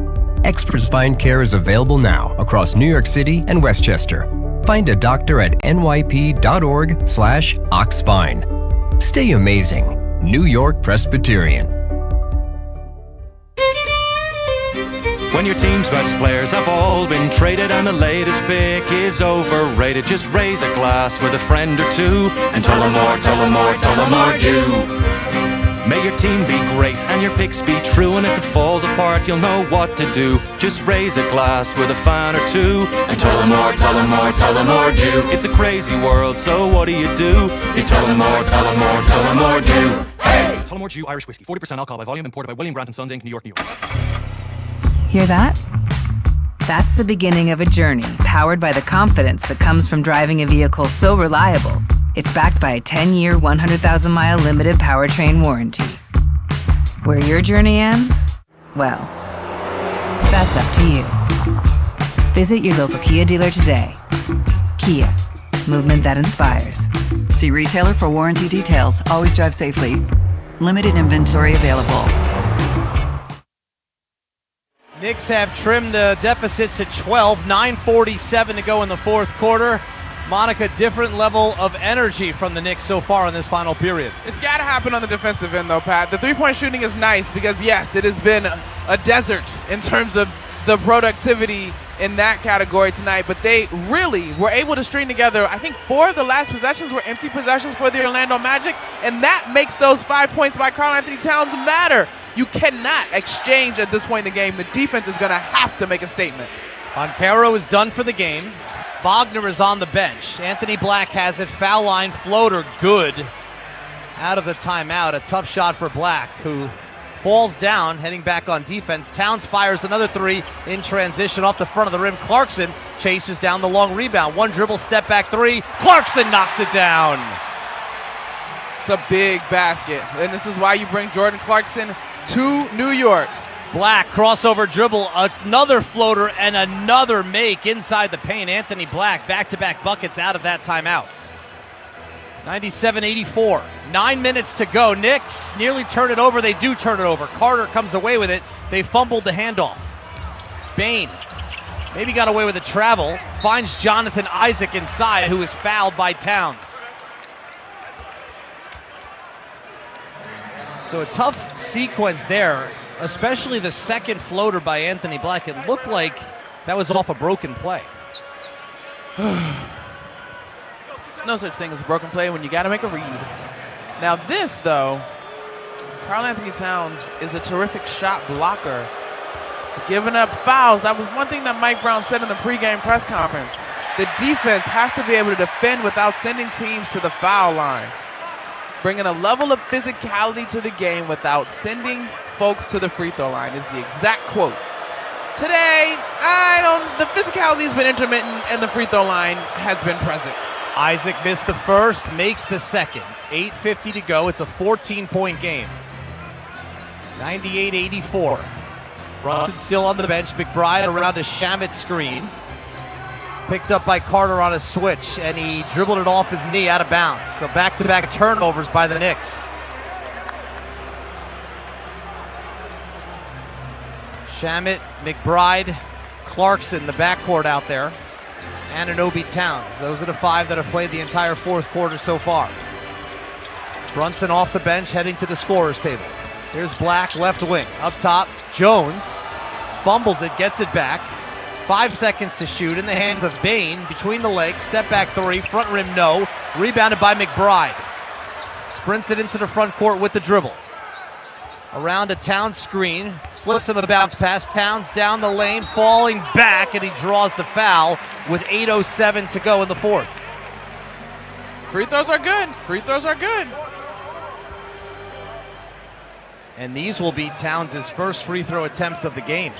Expert spine care is available now across New York City and Westchester. Find a doctor at nyp.org/oxspine. Stay amazing. New York Presbyterian. When your team's best players have all been traded and the latest pick is overrated, just raise a glass with a friend or two and tell them more, tell them more, tell them more do. May your team be great and your picks be true, and if it falls apart you'll know what to do. Just raise a glass with a fan or two and tell them more, tell them more, tell them more do. It's a crazy world, so what do? You tell them more, tell them more, tell them more do. Hey! Tullamore Dew Irish Whiskey, 40% alcohol by volume, imported by William Grant & Sons Inc., New York, New York. Hear that? That's the beginning of a journey powered by the confidence that comes from driving a vehicle so reliable, it's backed by a 10-year, 100,000-mile limited powertrain warranty. Where your journey ends? Well, that's up to you. Visit your local Kia dealer today. Kia, movement that inspires. See retailer for warranty details. Always drive safely. Limited inventory available. Knicks have trimmed the deficit to 12, 9:47 to go in the fourth quarter. Monica, different level of energy from the Knicks so far in this final period. It's got to happen on the defensive end, though, Pat. The three-point shooting is nice because, yes, it has been a desert in terms of the productivity in that category tonight, but they really were able to string together, I think 4 of the last possessions were empty possessions for the Orlando Magic, and that makes those 5 points by Karl Anthony Towns matter. You cannot exchange at this point in the game. The defense is going to have to make a statement. Boncaro is done for the game. Wagner is on the bench. Anthony Black has it. Foul line floater, good. Out of the timeout. A tough shot for Black, who falls down, heading back on defense. Towns fires another 3 in transition off the front of the rim. Clarkson chases down the long rebound. 1 dribble, step back 3. Clarkson knocks it down. It's a big basket, and this is why you bring Jordan Clarkson to New York. Black, crossover dribble, another floater, and another make inside the paint. Anthony Black, back-to-back buckets out of that timeout. 97-84. 9 minutes to go. Knicks nearly turn it over. They do turn it over. Carter comes away with it. They fumbled the handoff. Bain maybe got away with a travel. Finds Jonathan Isaac inside, who is fouled by Towns. So a tough sequence there, especially the second floater by Anthony Black. It looked like that was off a broken play. There's no such thing as a broken play when you got to make a read. Now this, though, Karl Anthony Towns is a terrific shot blocker. Giving up fouls, that was one thing that Mike Brown said in the pregame press conference. The defense has to be able to defend without sending teams to the foul line. Bringing a level of physicality to the game without sending folks to the free throw line is the exact quote. Today, the physicality has been intermittent and the free throw line has been present. Isaac missed the first, makes the second. 8:50 to go. It's a 14-point game. 98-84. Brunson still on the bench. McBride around a Shamet screen. Picked up by Carter on a switch, and he dribbled it off his knee out of bounds. So back-to-back turnovers by the Knicks. Shamet, McBride, Clarkson, the backcourt out there. Anunoby, Towns. Those are the 5 that have played the entire fourth quarter so far. Brunson off the bench, heading to the scorer's table. Here's Black, left wing. Up top, Jones fumbles it, gets it back. 5 seconds to shoot in the hands of Bain. Between the legs, step back 3, front rim no. Rebounded by McBride. Sprints it into the front court with the dribble. Around a Towns screen, slips him a bounce pass. Towns down the lane, falling back, and he draws the foul with 8:07 to go in the fourth. Free throws are good. Free throws are good. And these will be Towns' first free throw attempts of the game.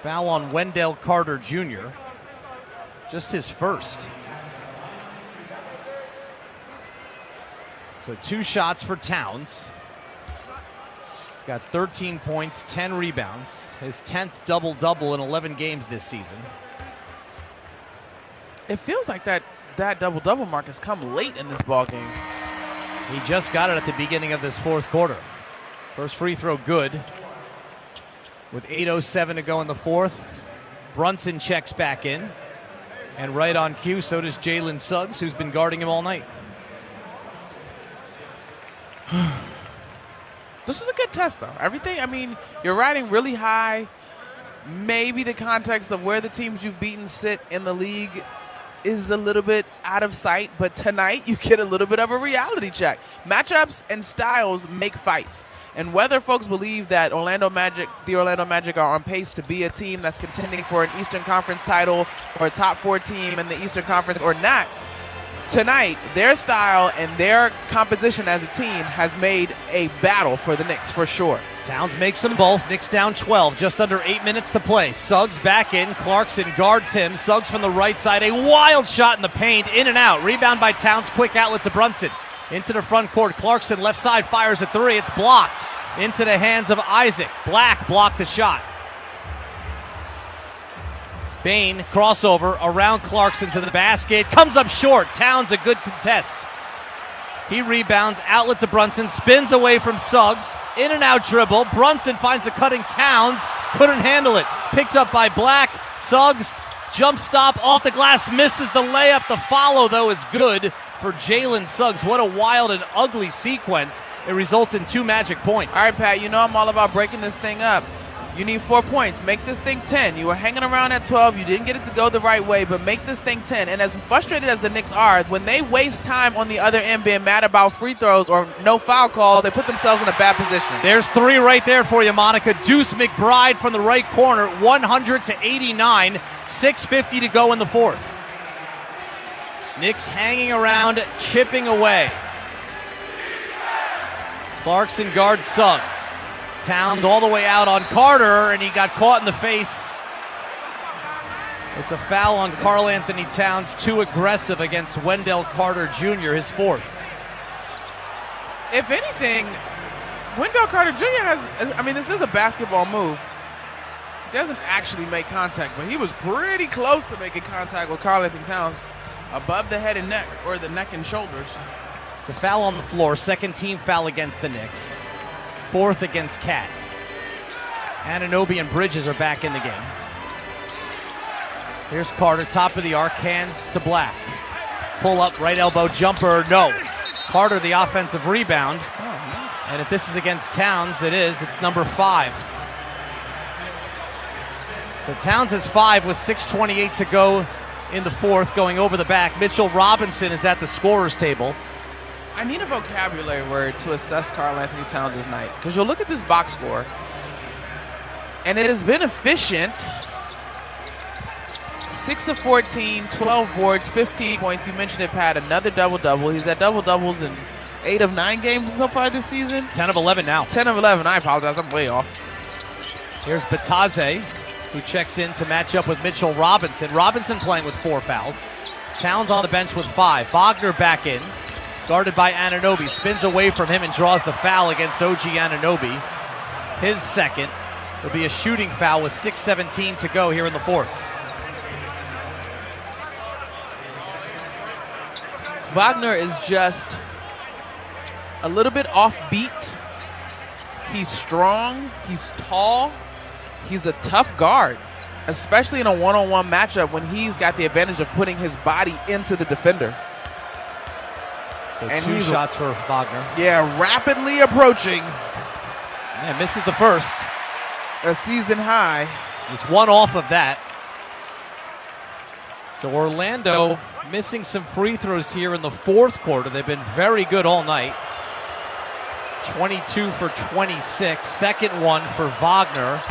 Foul on Wendell Carter Jr. Just his first. So 2 shots for Towns. He's got 13 points, 10 rebounds. His 10th double-double in 11 games this season. It feels like that double-double mark has come late in this ballgame. He just got it at the beginning of this fourth quarter. First free throw good. With 8:07 to go in the fourth, Brunson checks back in. And right on cue, so does Jalen Suggs, who's been guarding him all night. This is a good test, though. You're riding really high. Maybe the context of where the teams you've beaten sit in the league is a little bit out of sight, but tonight you get a little bit of a reality check. Matchups and styles make fights. And whether folks believe that the Orlando Magic are on pace to be a team that's contending for an Eastern Conference title or a top 4 team in the Eastern Conference or not, tonight, their style and their composition as a team has made a battle for the Knicks, for sure. Towns makes them both. Knicks down 12, just under 8 minutes to play. Suggs back in. Clarkson guards him. Suggs from the right side. A wild shot in the paint. In and out. Rebound by Towns. Quick outlet to Brunson. Into the front court. Clarkson left side fires a 3. It's blocked. Into the hands of Isaac. Black blocked the shot. Bain, crossover around Clarkson to the basket. Comes up short. Towns a good contest. He rebounds. Outlet to Brunson. Spins away from Suggs. In and out dribble. Brunson finds the cutting Towns. Couldn't handle it. Picked up by Black. Suggs, jump stop off the glass. Misses the layup. The follow, though, is good for Jalen Suggs. What a wild and ugly sequence. It results in 2 Magic points. All right, Pat, you know I'm all about breaking this thing up. You need 4 points. Make this thing 10. You were hanging around at 12. You didn't get it to go the right way, but make this thing 10. And as frustrated as the Knicks are, when they waste time on the other end being mad about free throws or no foul call, they put themselves in a bad position. There's 3 right there for you, Monica. Deuce McBride from the right corner, 100-89, 6:50 to go in the fourth. Knicks hanging around, chipping away. Clarkson guards Suggs. Towns all the way out on Carter, and he got caught in the face. It's a foul on Karl Anthony Towns, too aggressive against Wendell Carter Jr., his 4th. If anything, Wendell Carter Jr. this is a basketball move. He doesn't actually make contact, but he was pretty close to making contact with Karl Anthony Towns above the head and neck, or the neck and shoulders. It's a foul on the floor, second team foul against the Knicks. 4th against Cat. Anunoby and Bridges are back in the game. Here's Carter, top of the arc, hands to Black. Pull up, right elbow jumper, no. Carter, the offensive rebound. And if this is against Towns, it is. It's number 5. So Towns has 5 with 6:28 to go in the fourth, going over the back. Mitchell Robinson is at the scorer's table. I need a vocabulary word to assess Karl Anthony Towns' night, because you'll look at this box score, and it has been efficient. 6 of 14, 12 boards, 15 points. You mentioned it, Pat, another double-double. He's at double-doubles in 8 of 9 games so far this season. 10 of 11 now. 10 of 11. I apologize. I'm way off. Here's Bataze, who checks in to match up with Mitchell Robinson. Robinson playing with 4 fouls. Towns on the bench with 5. Wagner back in, guarded by Anunoby. Spins away from him and draws the foul against OG Anunoby. His second. Will be a shooting foul with 6:17 to go here in the fourth. Wagner is just a little bit offbeat. He's strong. He's tall. He's a tough guard, especially in a one-on-one matchup when he's got the advantage of putting his body into the defender. So and 2 shots for Wagner. Yeah, rapidly approaching. Yeah, misses the first. A season high. He's 1 off of that. So Orlando missing some free throws here in the fourth quarter. They've been very good all night. 22 for 26. Second one for Wagner.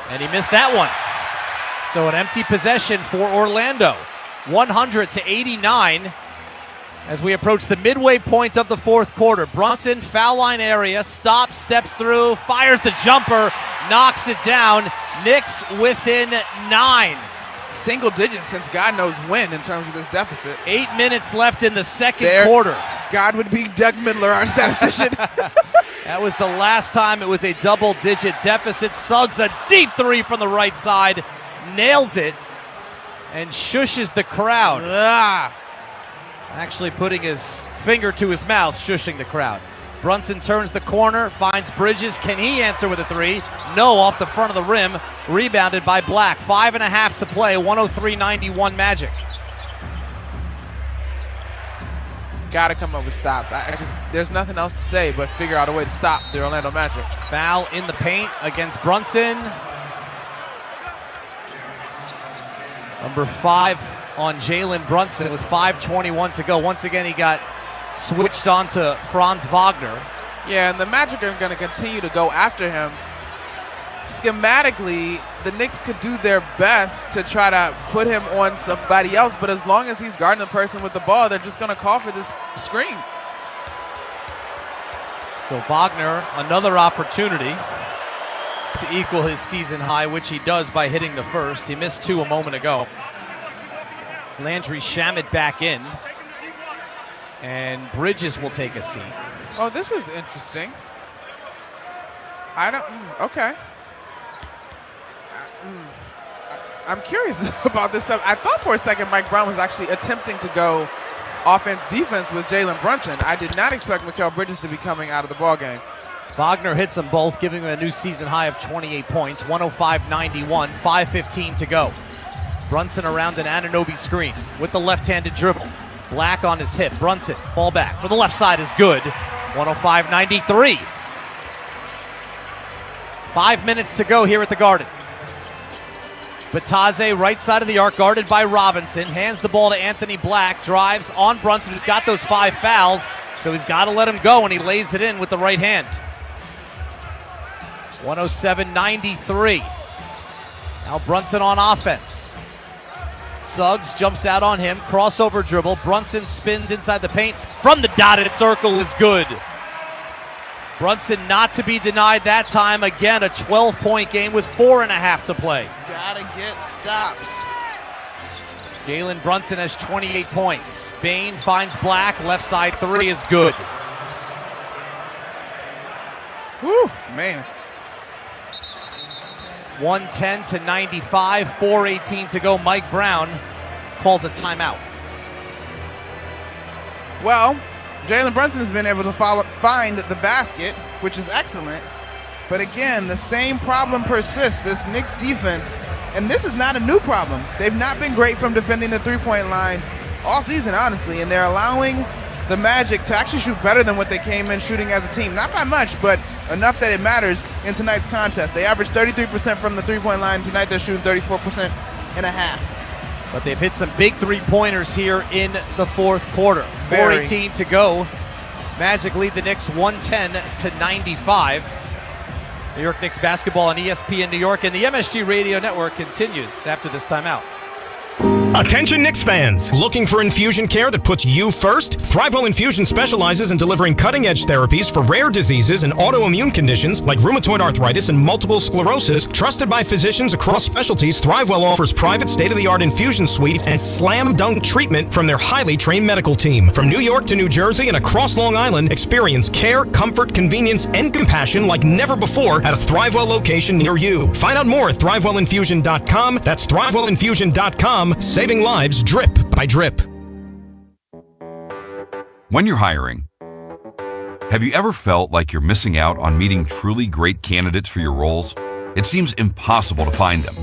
And he missed that one. So an empty possession for Orlando. 100-89 as we approach the midway point of the fourth quarter. Brunson, foul line area, stops, steps through, fires the jumper, knocks it down. Knicks within 9. Single digits since God knows when in terms of this deficit. 8 minutes left in the second quarter. God would be Doug Midler, our statistician. That was the last time it was a double-digit deficit. Suggs, a deep 3 from the right side, nails it and shushes the crowd. Actually putting his finger to his mouth, shushing the crowd. Brunson turns the corner, finds Bridges. Can he answer with a 3? No, off the front of the rim. Rebounded by Black. 5.5 to play, 103-91 Magic. Got to come up with stops. There's nothing else to say but figure out a way to stop the Orlando Magic. Foul in the paint against Brunson. Number 5 on Jalen Brunson with 5:21 to go. Once again, he got switched on to Franz Wagner. Yeah, and the Magic are going to continue to go after him. Schematically, the Knicks could do their best to try to put him on somebody else, but as long as he's guarding the person with the ball, they're just going to call for this screen. So Wagner, another opportunity to equal his season high, which he does by hitting the first. He missed 2 a moment ago. Landry Shamet back in. And Bridges will take a seat. Oh, this is interesting. Okay. I'm curious about this stuff. I thought for a second Mike Brown was actually attempting to go offense-defense with Jalen Brunson. I did not expect Mikal Bridges to be coming out of the ballgame. Wagner hits them both, giving him a new season high of 28 points, 105-91, 5:15 to go. Brunson around an Anunoby screen with the left-handed dribble. Black on his hip. Brunson, ball back. For the left side is good. 105-93. 5 minutes to go here at the Garden. Bataze, right side of the arc, guarded by Robinson. Hands the ball to Anthony Black. Drives on Brunson, who's got those 5 fouls. So he's got to let him go, and he lays it in with the right hand. 107-93. Now Brunson on offense. Suggs jumps out on him. Crossover dribble. Brunson spins inside the paint. From the dotted circle is good. Brunson not to be denied that time. Again, a 12-point game with 4.5 to play. Gotta get stops. Jalen Brunson has 28 points. Bain finds Black. Left side 3 is good. Whew, man. 110-95, 4:18 to go. Mike Brown calls a timeout. Well, Jalen Brunson has been able to find the basket, which is excellent. But again, the same problem persists, this Knicks defense. And this is not a new problem. They've not been great from defending the three-point line all season, honestly. And they're allowing the Magic to actually shoot better than what they came in shooting as a team. Not by much, but enough that it matters in tonight's contest. They averaged 33% from the three-point line. Tonight they're shooting 34.5%. But they've hit some big three-pointers here in the fourth quarter. 4:18 to go. Magic lead the Knicks 110-95. New York Knicks basketball on ESPN New York, and the MSG Radio Network continues after this timeout. Attention Knicks fans! Looking for infusion care that puts you first? ThriveWell Infusion specializes in delivering cutting-edge therapies for rare diseases and autoimmune conditions like rheumatoid arthritis and multiple sclerosis. Trusted by physicians across specialties, ThriveWell offers private state-of-the-art infusion suites and slam-dunk treatment from their highly trained medical team. From New York to New Jersey and across Long Island, experience care, comfort, convenience, and compassion like never before at a ThriveWell location near you. Find out more at ThriveWellInfusion.com. That's ThriveWellInfusion.com. Saving lives drip by drip. When you're hiring, have you ever felt like you're missing out on meeting truly great candidates for your roles? It seems impossible to find them,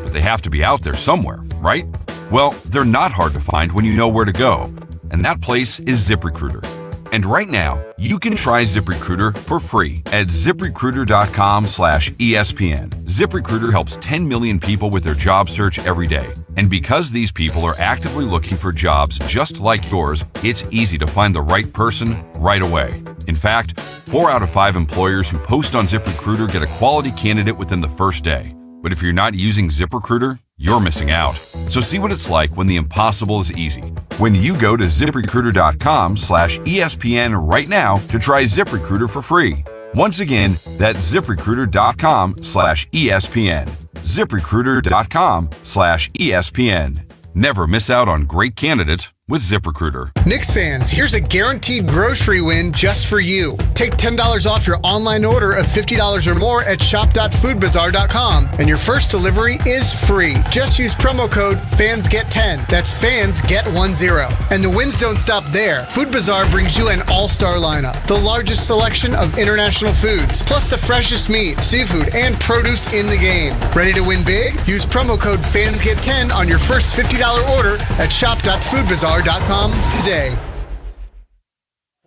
but they have to be out there somewhere, right? Well, they're not hard to find when you know where to go, and that place is ZipRecruiter. And right now, you can try ZipRecruiter for free at ZipRecruiter.com/ESPN. ZipRecruiter helps 10 million people with their job search every day. And because these people are actively looking for jobs just like yours, it's easy to find the right person right away. In fact, 4 out of 5 employers who post on ZipRecruiter get a quality candidate within the first day. But if you're not using ZipRecruiter, you're missing out. So see what it's like when the impossible is easy. When you go to ZipRecruiter.com/ESPN right now to try ZipRecruiter for free. Once again, that's ZipRecruiter.com/ESPN. ZipRecruiter.com/ESPN. Never miss out on great candidates with ZipRecruiter. Knicks fans, here's a guaranteed grocery win just for you. Take $10 off your online order of $50 or more at shop.foodbazaar.com, and your first delivery is free. Just use promo code FANSGET10. That's FANSGET10. And the wins don't stop there. Food Bazaar brings you an all-star lineup, the largest selection of international foods, plus the freshest meat, seafood, and produce in the game. Ready to win big? Use promo code FANSGET10 on your first $50 order at shop.foodbazaar.com today.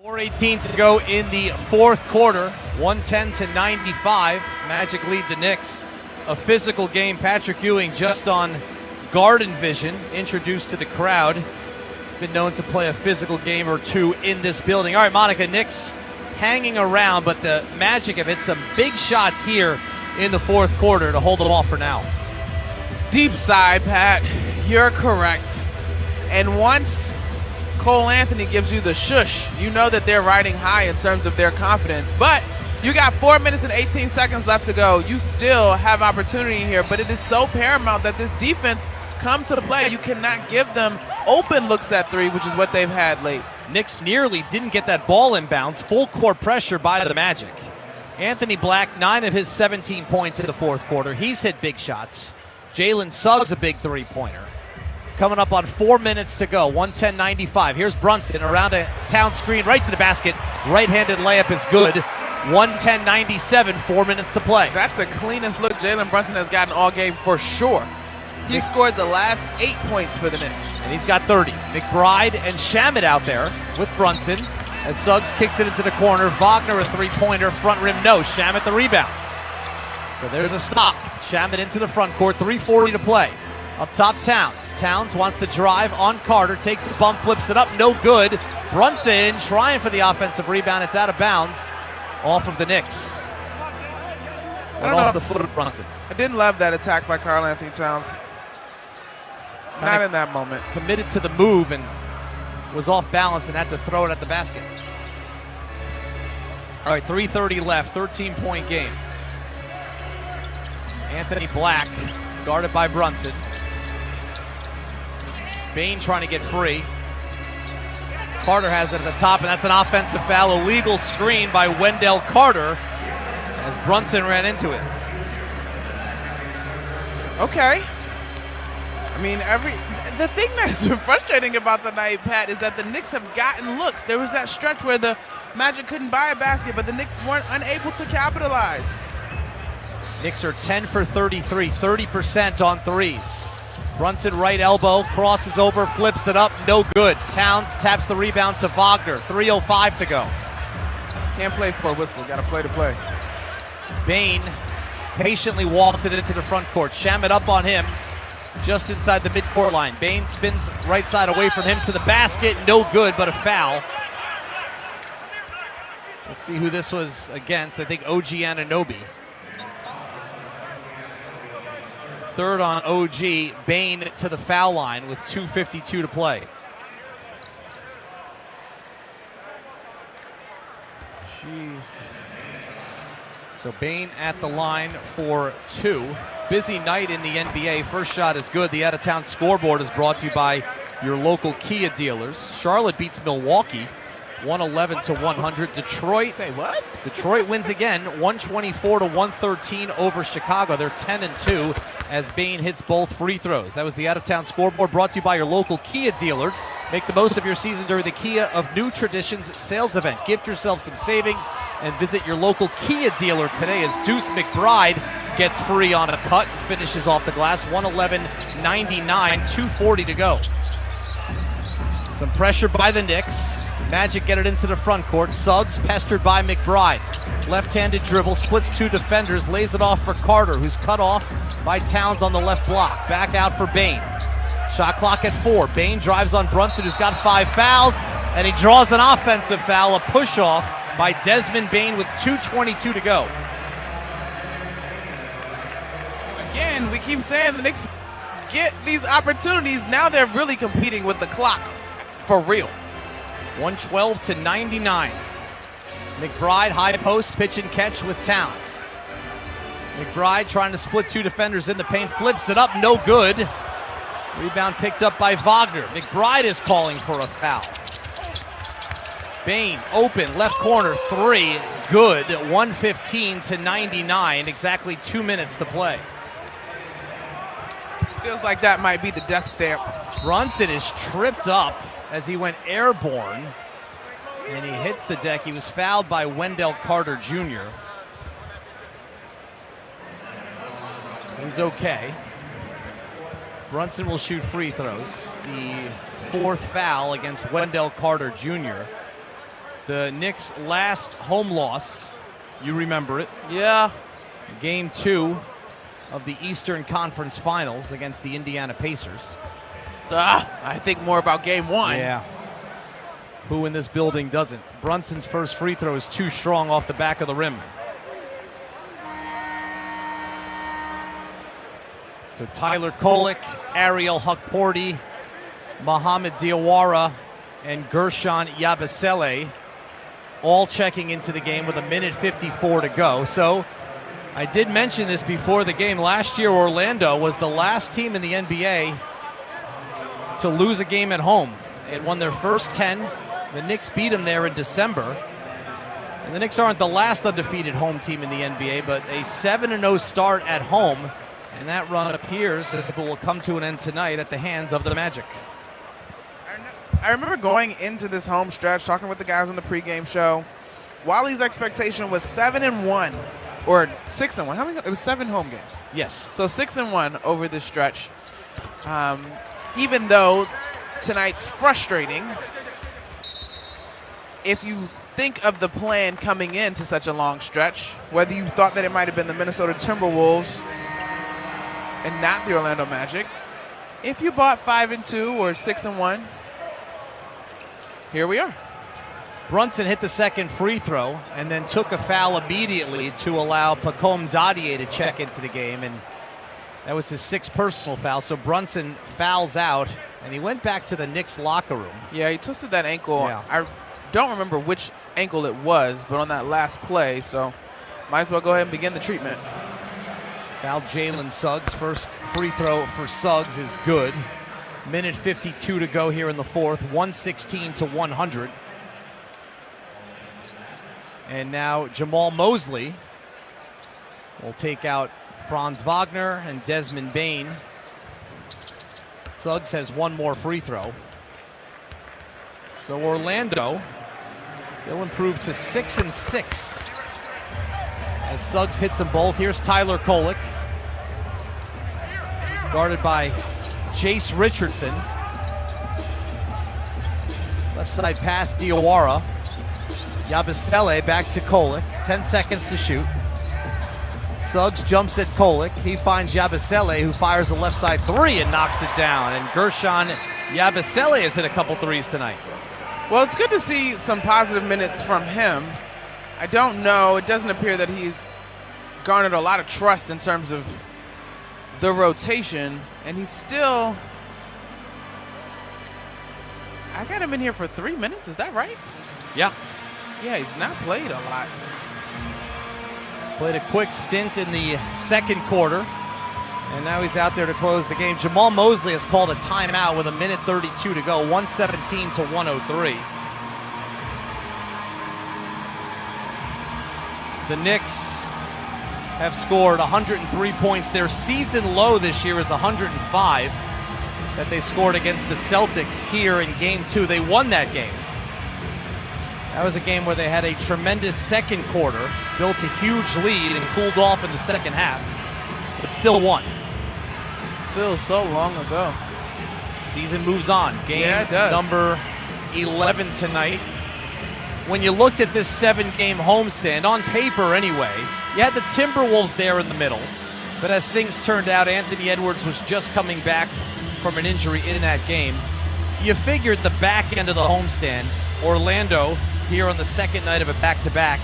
4:18 to go in the fourth quarter. 110-95. Magic lead the Knicks. A physical game. Patrick Ewing just on Garden Vision, introduced to the crowd. Been known to play a physical game or two in this building. All right, Monica, Knicks hanging around, but the Magic have hit some big shots here in the fourth quarter to hold them off for now. Deep side, Pat. You're correct. And once Cole Anthony gives you the shush, you know that they're riding high in terms of their confidence. But you got 4 minutes and 18 seconds left to go. You still have opportunity here, but it is so paramount that this defense come to the play. You cannot give them open looks at three, which is what they've had late. Knicks nearly didn't get that ball inbounds. Full court pressure by the Magic. Anthony Black, 9 of his 17 points in the fourth quarter. He's hit big shots. Jalen Suggs, a big three-pointer. Coming up on 4 minutes to go, 110-95. Here's Brunson around a town screen, right to the basket. Right-handed layup is good. 110-97, 4 minutes to play. That's the cleanest look Jalen Brunson has gotten all game for sure. He scored the last 8 points for the Knicks. And he's got 30. McBride and Shamet out there with Brunson. As Suggs kicks it into the corner, Wagner a three-pointer, front rim, no. Shamet the rebound. So there's a stop. Shamet into the front court, 3:40 to play. Up top, Towns. Towns wants to drive on Carter, takes the bump, flips it up, no good. Brunson trying for the offensive rebound. It's out of bounds, off of the Knicks. Off the foot of Brunson. I didn't love that attack by Karl Anthony Towns. Not in that moment. Committed to the move and was off balance and had to throw it at the basket. All right, 3:30 left, 13-point game. Anthony Black guarded by Brunson. Bain trying to get free. Carter has it at the top, and that's an offensive foul. Illegal screen by Wendell Carter as Brunson ran into it. Okay. I mean, the thing that's been frustrating about tonight, Pat, is that the Knicks have gotten looks. There was that stretch where the Magic couldn't buy a basket, but the Knicks weren't unable to capitalize. Knicks are 10 for 33, 30% on threes. Brunson right elbow, crosses over, flips it up, no good. Towns taps the rebound to Wagner, 3:05 to go. Can't play for a whistle, gotta play to play. Bain patiently walks it into the front court. Shamet up on him, just inside the midcourt line. Bain spins right side away from him to the basket, no good, but a foul. Let's see who this was against. I think OG Anunoby. Third on OG, Bain to the foul line with 2:52 to play. Jeez. So Bain at the line for 2. Busy night in the NBA. First shot is good. The out-of-town scoreboard is brought to you by your local Kia dealers. Charlotte beats Milwaukee 111-100. Detroit. Say what? Detroit wins again, 124-113 over Chicago. They're 10-2 as Bain hits both free throws. That was the out-of-town scoreboard brought to you by your local Kia dealers. Make the most of your season during the Kia of New Traditions sales event. Gift yourself some savings and visit your local Kia dealer today as Deuce McBride gets free on a cut and finishes off the glass. 111-99, 2:40 to go. Some pressure by the Knicks. Magic get it into the front court. Suggs pestered by McBride. Left-handed dribble, splits 2 defenders, lays it off for Carter, who's cut off by Towns on the left block. Back out for Bain. Shot clock at 4. Bain drives on Brunson, who's got 5 fouls, and he draws an offensive foul, a push-off by Desmond Bain with 2:22 to go. Again, we keep saying the Knicks get these opportunities. Now they're really competing with the clock for real. 112-99. McBride, high post, pitch and catch with Towns. McBride trying to split 2 defenders in the paint, flips it up, no good. Rebound picked up by Wagner. McBride is calling for a foul. Bain, open, left corner, 3, good. 115-99, exactly 2 minutes to play. Feels like that might be the death stamp. Brunson is tripped up as he went airborne, and he hits the deck. He was fouled by Wendell Carter Jr. He's okay. Brunson will shoot free throws. The 4th foul against Wendell Carter Jr. The Knicks' last home loss, you remember it. Yeah. Game 2 of the Eastern Conference Finals against the Indiana Pacers. I think more about game 1. Yeah. Who in this building doesn't? Brunson's first free throw is too strong off the back of the rim. So Tyler Kolek, Ariel Hukporti, Mohamed Diawara, and Gershon Yabusele all checking into the game with 1:54 to go. So I did mention this before the game. Last year, Orlando was the last team in the NBA to lose a game at home. It won their first 10. The Knicks beat them there in December. And the Knicks aren't the last undefeated home team in the NBA, but a 7-0 start at home. And that run appears as if it will come to an end tonight at the hands of the Magic. I remember going into this home stretch, talking with the guys on the pregame show. Wiley's expectation was 7-1 or 6-1. How many? It was 7 home games. Yes. So 6-1 over this stretch. Even though tonight's frustrating, if you think of the plan coming into such a long stretch, whether you thought that it might have been the Minnesota Timberwolves and not the Orlando Magic, if you bought 5-2 or 6-1, here we are. Brunson hit the second free throw and then took a foul immediately to allow Pacome Dadier to check into the game, and that was his 6th personal foul. So Brunson fouls out, and he went back to the Knicks locker room. Yeah, he twisted that ankle. Yeah. I don't remember which ankle it was, but on that last play, so might as well go ahead and begin the treatment. Fouled Jalen Suggs. First free throw for Suggs is good. Minute 52 to go here in the fourth. 116-100. And now Jamal Mosley will take out Franz Wagner and Desmond Bane. Suggs has one more free throw. So Orlando, they'll improve to 6-6 as Suggs hits them both. Here's Tyler Kolek, guarded by Jace Richardson. Left side pass, Diawara. Yabusele back to Kolek. 10 seconds to shoot. Suggs jumps at Kolek. He finds Yabusele, who fires a left side three and knocks it down. And Gershon Yabusele has hit a couple threes tonight. Well, it's good to see some positive minutes from him. I don't know. It doesn't appear that he's garnered a lot of trust in terms of the rotation. And he's still... I got him in here for 3 minutes. Is that right? Yeah. Yeah, he's not played a lot. Played a quick stint in the second quarter, and now he's out there to close the game. Jamal Mosley has called a timeout with a minute 32 to go, 117-103. The Knicks have scored 103 points. Their season low this year is 105 that they scored against the Celtics here in Game 2. They won that game. That was a game where they had a tremendous second quarter, built a huge lead, and cooled off in the second half, but still won. Feels so long ago. Season moves on. Game Yeah, it does. number 11 tonight. When you looked at this 7-game homestand, on paper anyway, you had the Timberwolves there in the middle, but as things turned out, Anthony Edwards was just coming back from an injury in that game. You figured the back end of the homestand, Orlando here on the second night of a back-to-back,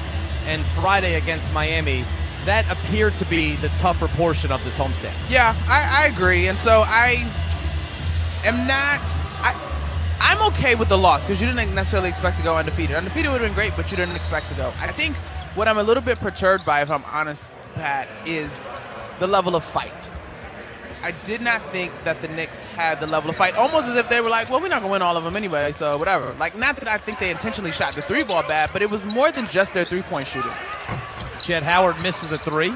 and Friday against Miami, that appeared to be the tougher portion of this homestand. Yeah, I agree. And so I am not... I'm okay with the loss because you didn't necessarily expect to go undefeated. Undefeated would have been great, but you didn't expect to go. I think what I'm a little bit perturbed by, if I'm honest, Pat, is the level of fight. I did not think that the Knicks had the level of fight, almost as if they were like, well, we're not going to win all of them anyway, so whatever. Like, not that I think they intentionally shot the three ball bad, but it was more than just their three-point shooting. Jett Howard misses a three.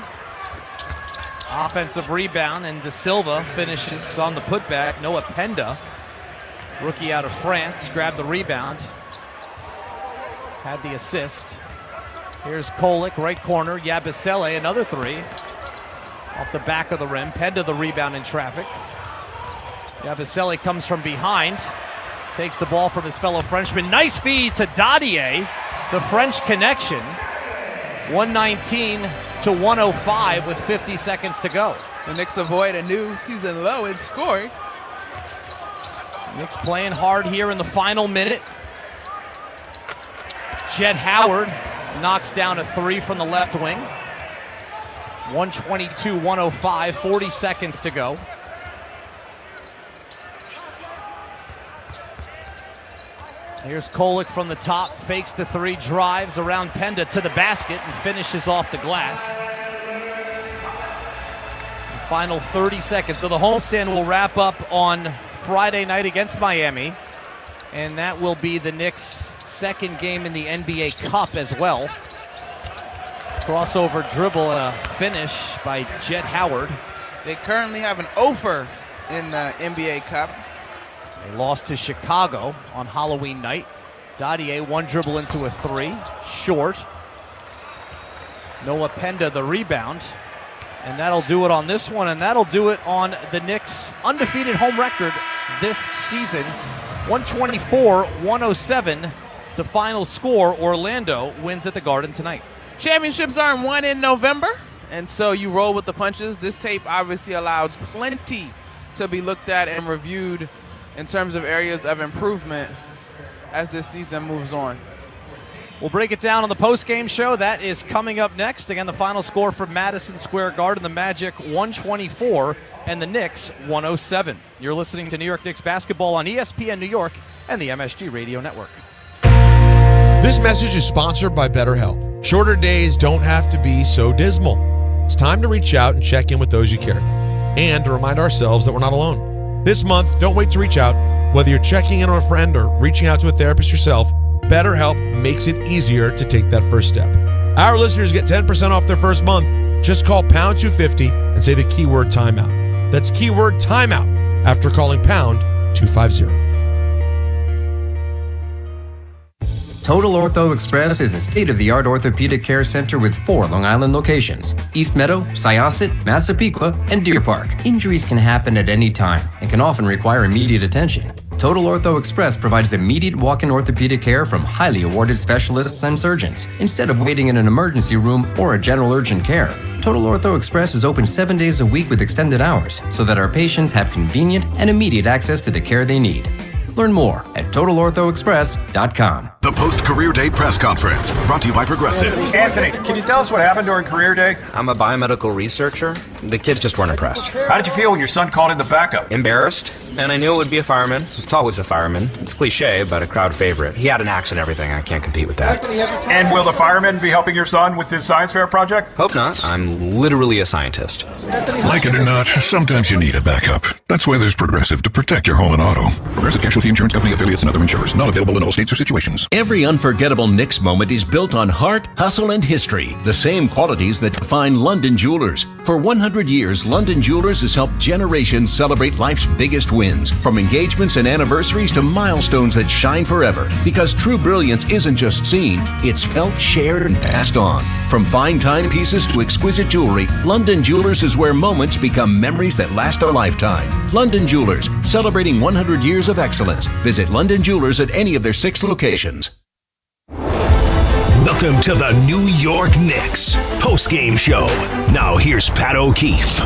Offensive rebound, and De Silva finishes on the putback. Noah Penda, rookie out of France, grabbed the rebound. Had the assist. Here's Kolek, right corner. Yabusele, another three. Off the back of the rim. Penda the rebound in traffic. Yabusele comes from behind. Takes the ball from his fellow Frenchman. Nice feed to Dadier. The French connection. 119-105 with 50 seconds to go. The Knicks avoid a new season low in scoring. Knicks playing hard here in the final minute. Jett Howard knocks down a three from the left wing. 122-105, 40 seconds to go. Here's Kolek from the top, fakes the three, drives around Penda to the basket and finishes off the glass. The final 30 seconds. So the homestand will wrap up on Friday night against Miami, and that will be the Knicks' second game in the NBA Cup as well. Crossover dribble and a finish by Jett Howard. They currently have an offer in the NBA Cup. They lost to Chicago on Halloween night. Dadier, one dribble into a three, short. Noah Penda the rebound. And that'll do it on this one, and that'll do it on the Knicks' undefeated home record this season. 124-107 The final score, Orlando wins at the Garden tonight. Championships aren't won in November, and so you roll with the punches. This tape obviously allows plenty to be looked at and reviewed in terms of areas of improvement as this season moves on. We'll break it down on the post-game show. That is coming up next. Again, the final score for Madison Square Garden, the Magic 124 and the Knicks 107. You're listening to New York Knicks basketball on ESPN New York and the MSG Radio Network. This message is sponsored by BetterHelp. Shorter days don't have to be so dismal. It's time to reach out and check in with those you care about, and to remind ourselves that we're not alone. This month, don't wait to reach out. Whether you're checking in on a friend or reaching out to a therapist yourself, BetterHelp makes it easier to take that first step. Our listeners get 10% off their first month. Just call pound 250 and say the keyword timeout. That's keyword timeout after calling pound 250. Total Ortho Express is a state-of-the-art orthopedic care center with 4 Long Island locations: East Meadow, Syosset, Massapequa, and Deer Park. Injuries can happen at any time and can often require immediate attention. Total Ortho Express provides immediate walk-in orthopedic care from highly awarded specialists and surgeons, instead of waiting in an emergency room or a general urgent care. Total Ortho Express is open 7 days a week with extended hours, so that our patients have convenient and immediate access to the care they need. Learn more at TotalOrthoExpress.com. The post-career day press conference, brought to you by Progressive. Anthony, can you tell us what happened during career day? I'm a biomedical researcher. The kids just weren't impressed. How did you feel when your son called in the backup? Embarrassed, and I knew it would be a fireman. It's always a fireman. It's cliche, but a crowd favorite. He had an axe and everything. I can't compete with that. And will the fireman be helping your son with his science fair project? Hope not. I'm literally a scientist. Like it or not, sometimes you need a backup. That's why there's Progressive to protect your home and auto. Progressive Casualty Insurance Company affiliates and other insurers. Not available in all states or situations. Every unforgettable Knicks moment is built on heart, hustle, and history. The same qualities that define London Jewelers. For 100 years, London Jewelers has helped generations celebrate life's biggest wins, from engagements and anniversaries to milestones that shine forever. Because true brilliance isn't just seen, it's felt, shared, and passed on. From fine timepieces to exquisite jewelry, London Jewelers is where moments become memories that last a lifetime. London Jewelers, celebrating 100 years of excellence. Visit London Jewelers at any of their 6 locations. Welcome to the New York Knicks post-game show. Now here's Pat O'Keefe.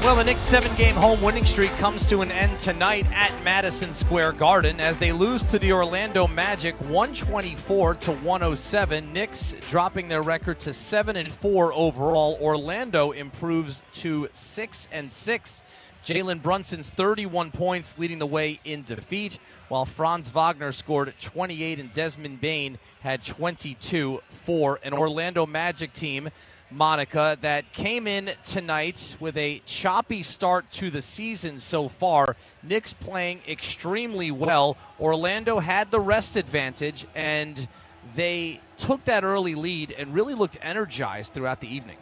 Well, the Knicks' 7-game home winning streak comes to an end tonight at Madison Square Garden as they lose to the Orlando Magic 124-107. Knicks dropping their record to 7-4 overall. Orlando improves to 6-6. Jalen Brunson's 31 points leading the way in defeat, while Franz Wagner scored 28 and Desmond Bane had 22 for an Orlando Magic team, Monica, that came in tonight with a choppy start to the season so far. Knicks playing extremely well. Orlando had the rest advantage, and they took that early lead and really looked energized throughout the evening.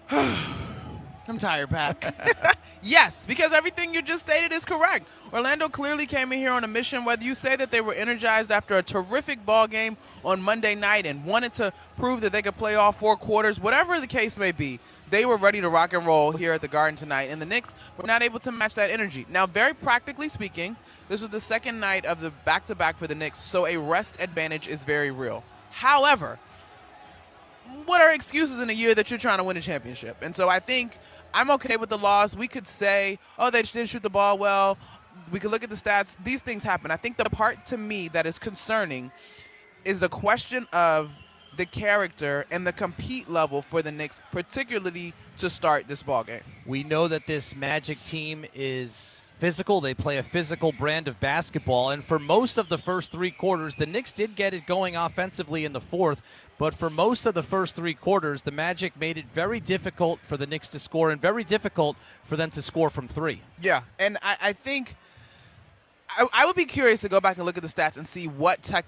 I'm tired, Pat. Yes, because everything you just stated is correct. Orlando clearly came in here on a mission, whether you say that they were energized after a terrific ball game on Monday night and wanted to prove that they could play all 4 quarters, whatever the case may be, they were ready to rock and roll here at the Garden tonight, and the Knicks were not able to match that energy. Now, very practically speaking, this was the second night of the back-to-back for the Knicks, so a rest advantage is very real. However, what are excuses in a year that you're trying to win a championship? And so I think I'm okay with the loss. We could say, oh, they didn't shoot the ball well. We could look at the stats. These things happen. I think the part to me that is concerning is the question of the character and the compete level for the Knicks, particularly to start this ball game. We know that this Magic team is physical. They play a physical brand of basketball, and for most of the first 3 quarters, the Knicks did get it going offensively in the fourth, but for most of the first 3 quarters, the Magic made it very difficult for the Knicks to score and very difficult for them to score from 3. Yeah, and I think I would be curious to go back and look at the stats and see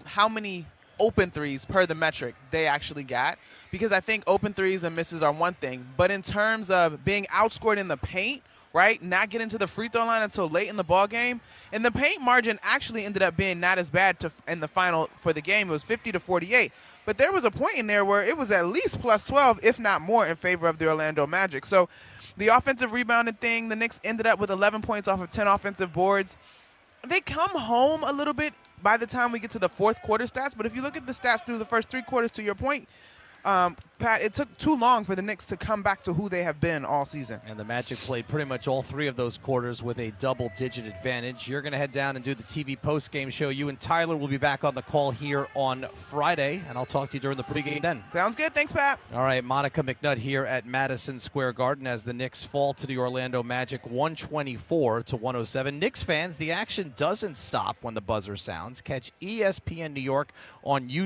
how many open threes per the metric they actually got, because I think open threes and misses are one thing, but in terms of being outscored in the paint, right, not getting to the free throw line until late in the ball game, and the paint margin actually ended up being not as bad in the final for the game. It was 50-48, but there was a point in there where it was at least plus 12, if not more, in favor of the Orlando Magic. So the offensive rebounding thing, the Knicks ended up with 11 points off of 10 offensive boards. They come home a little bit by the time we get to the fourth quarter stats. But if you look at the stats through the first 3 quarters, to your point, Pat, it took too long for the Knicks to come back to who they have been all season. And the Magic played pretty much all 3 of those quarters with a double-digit advantage. You're going to head down and do the TV post-game show. You and Tyler will be back on the call here on Friday, and I'll talk to you during the pregame then. Sounds good. Thanks, Pat. All right, Monica McNutt here at Madison Square Garden as the Knicks fall to the Orlando Magic 124-107. Knicks fans, the action doesn't stop when the buzzer sounds. Catch ESPN New York on YouTube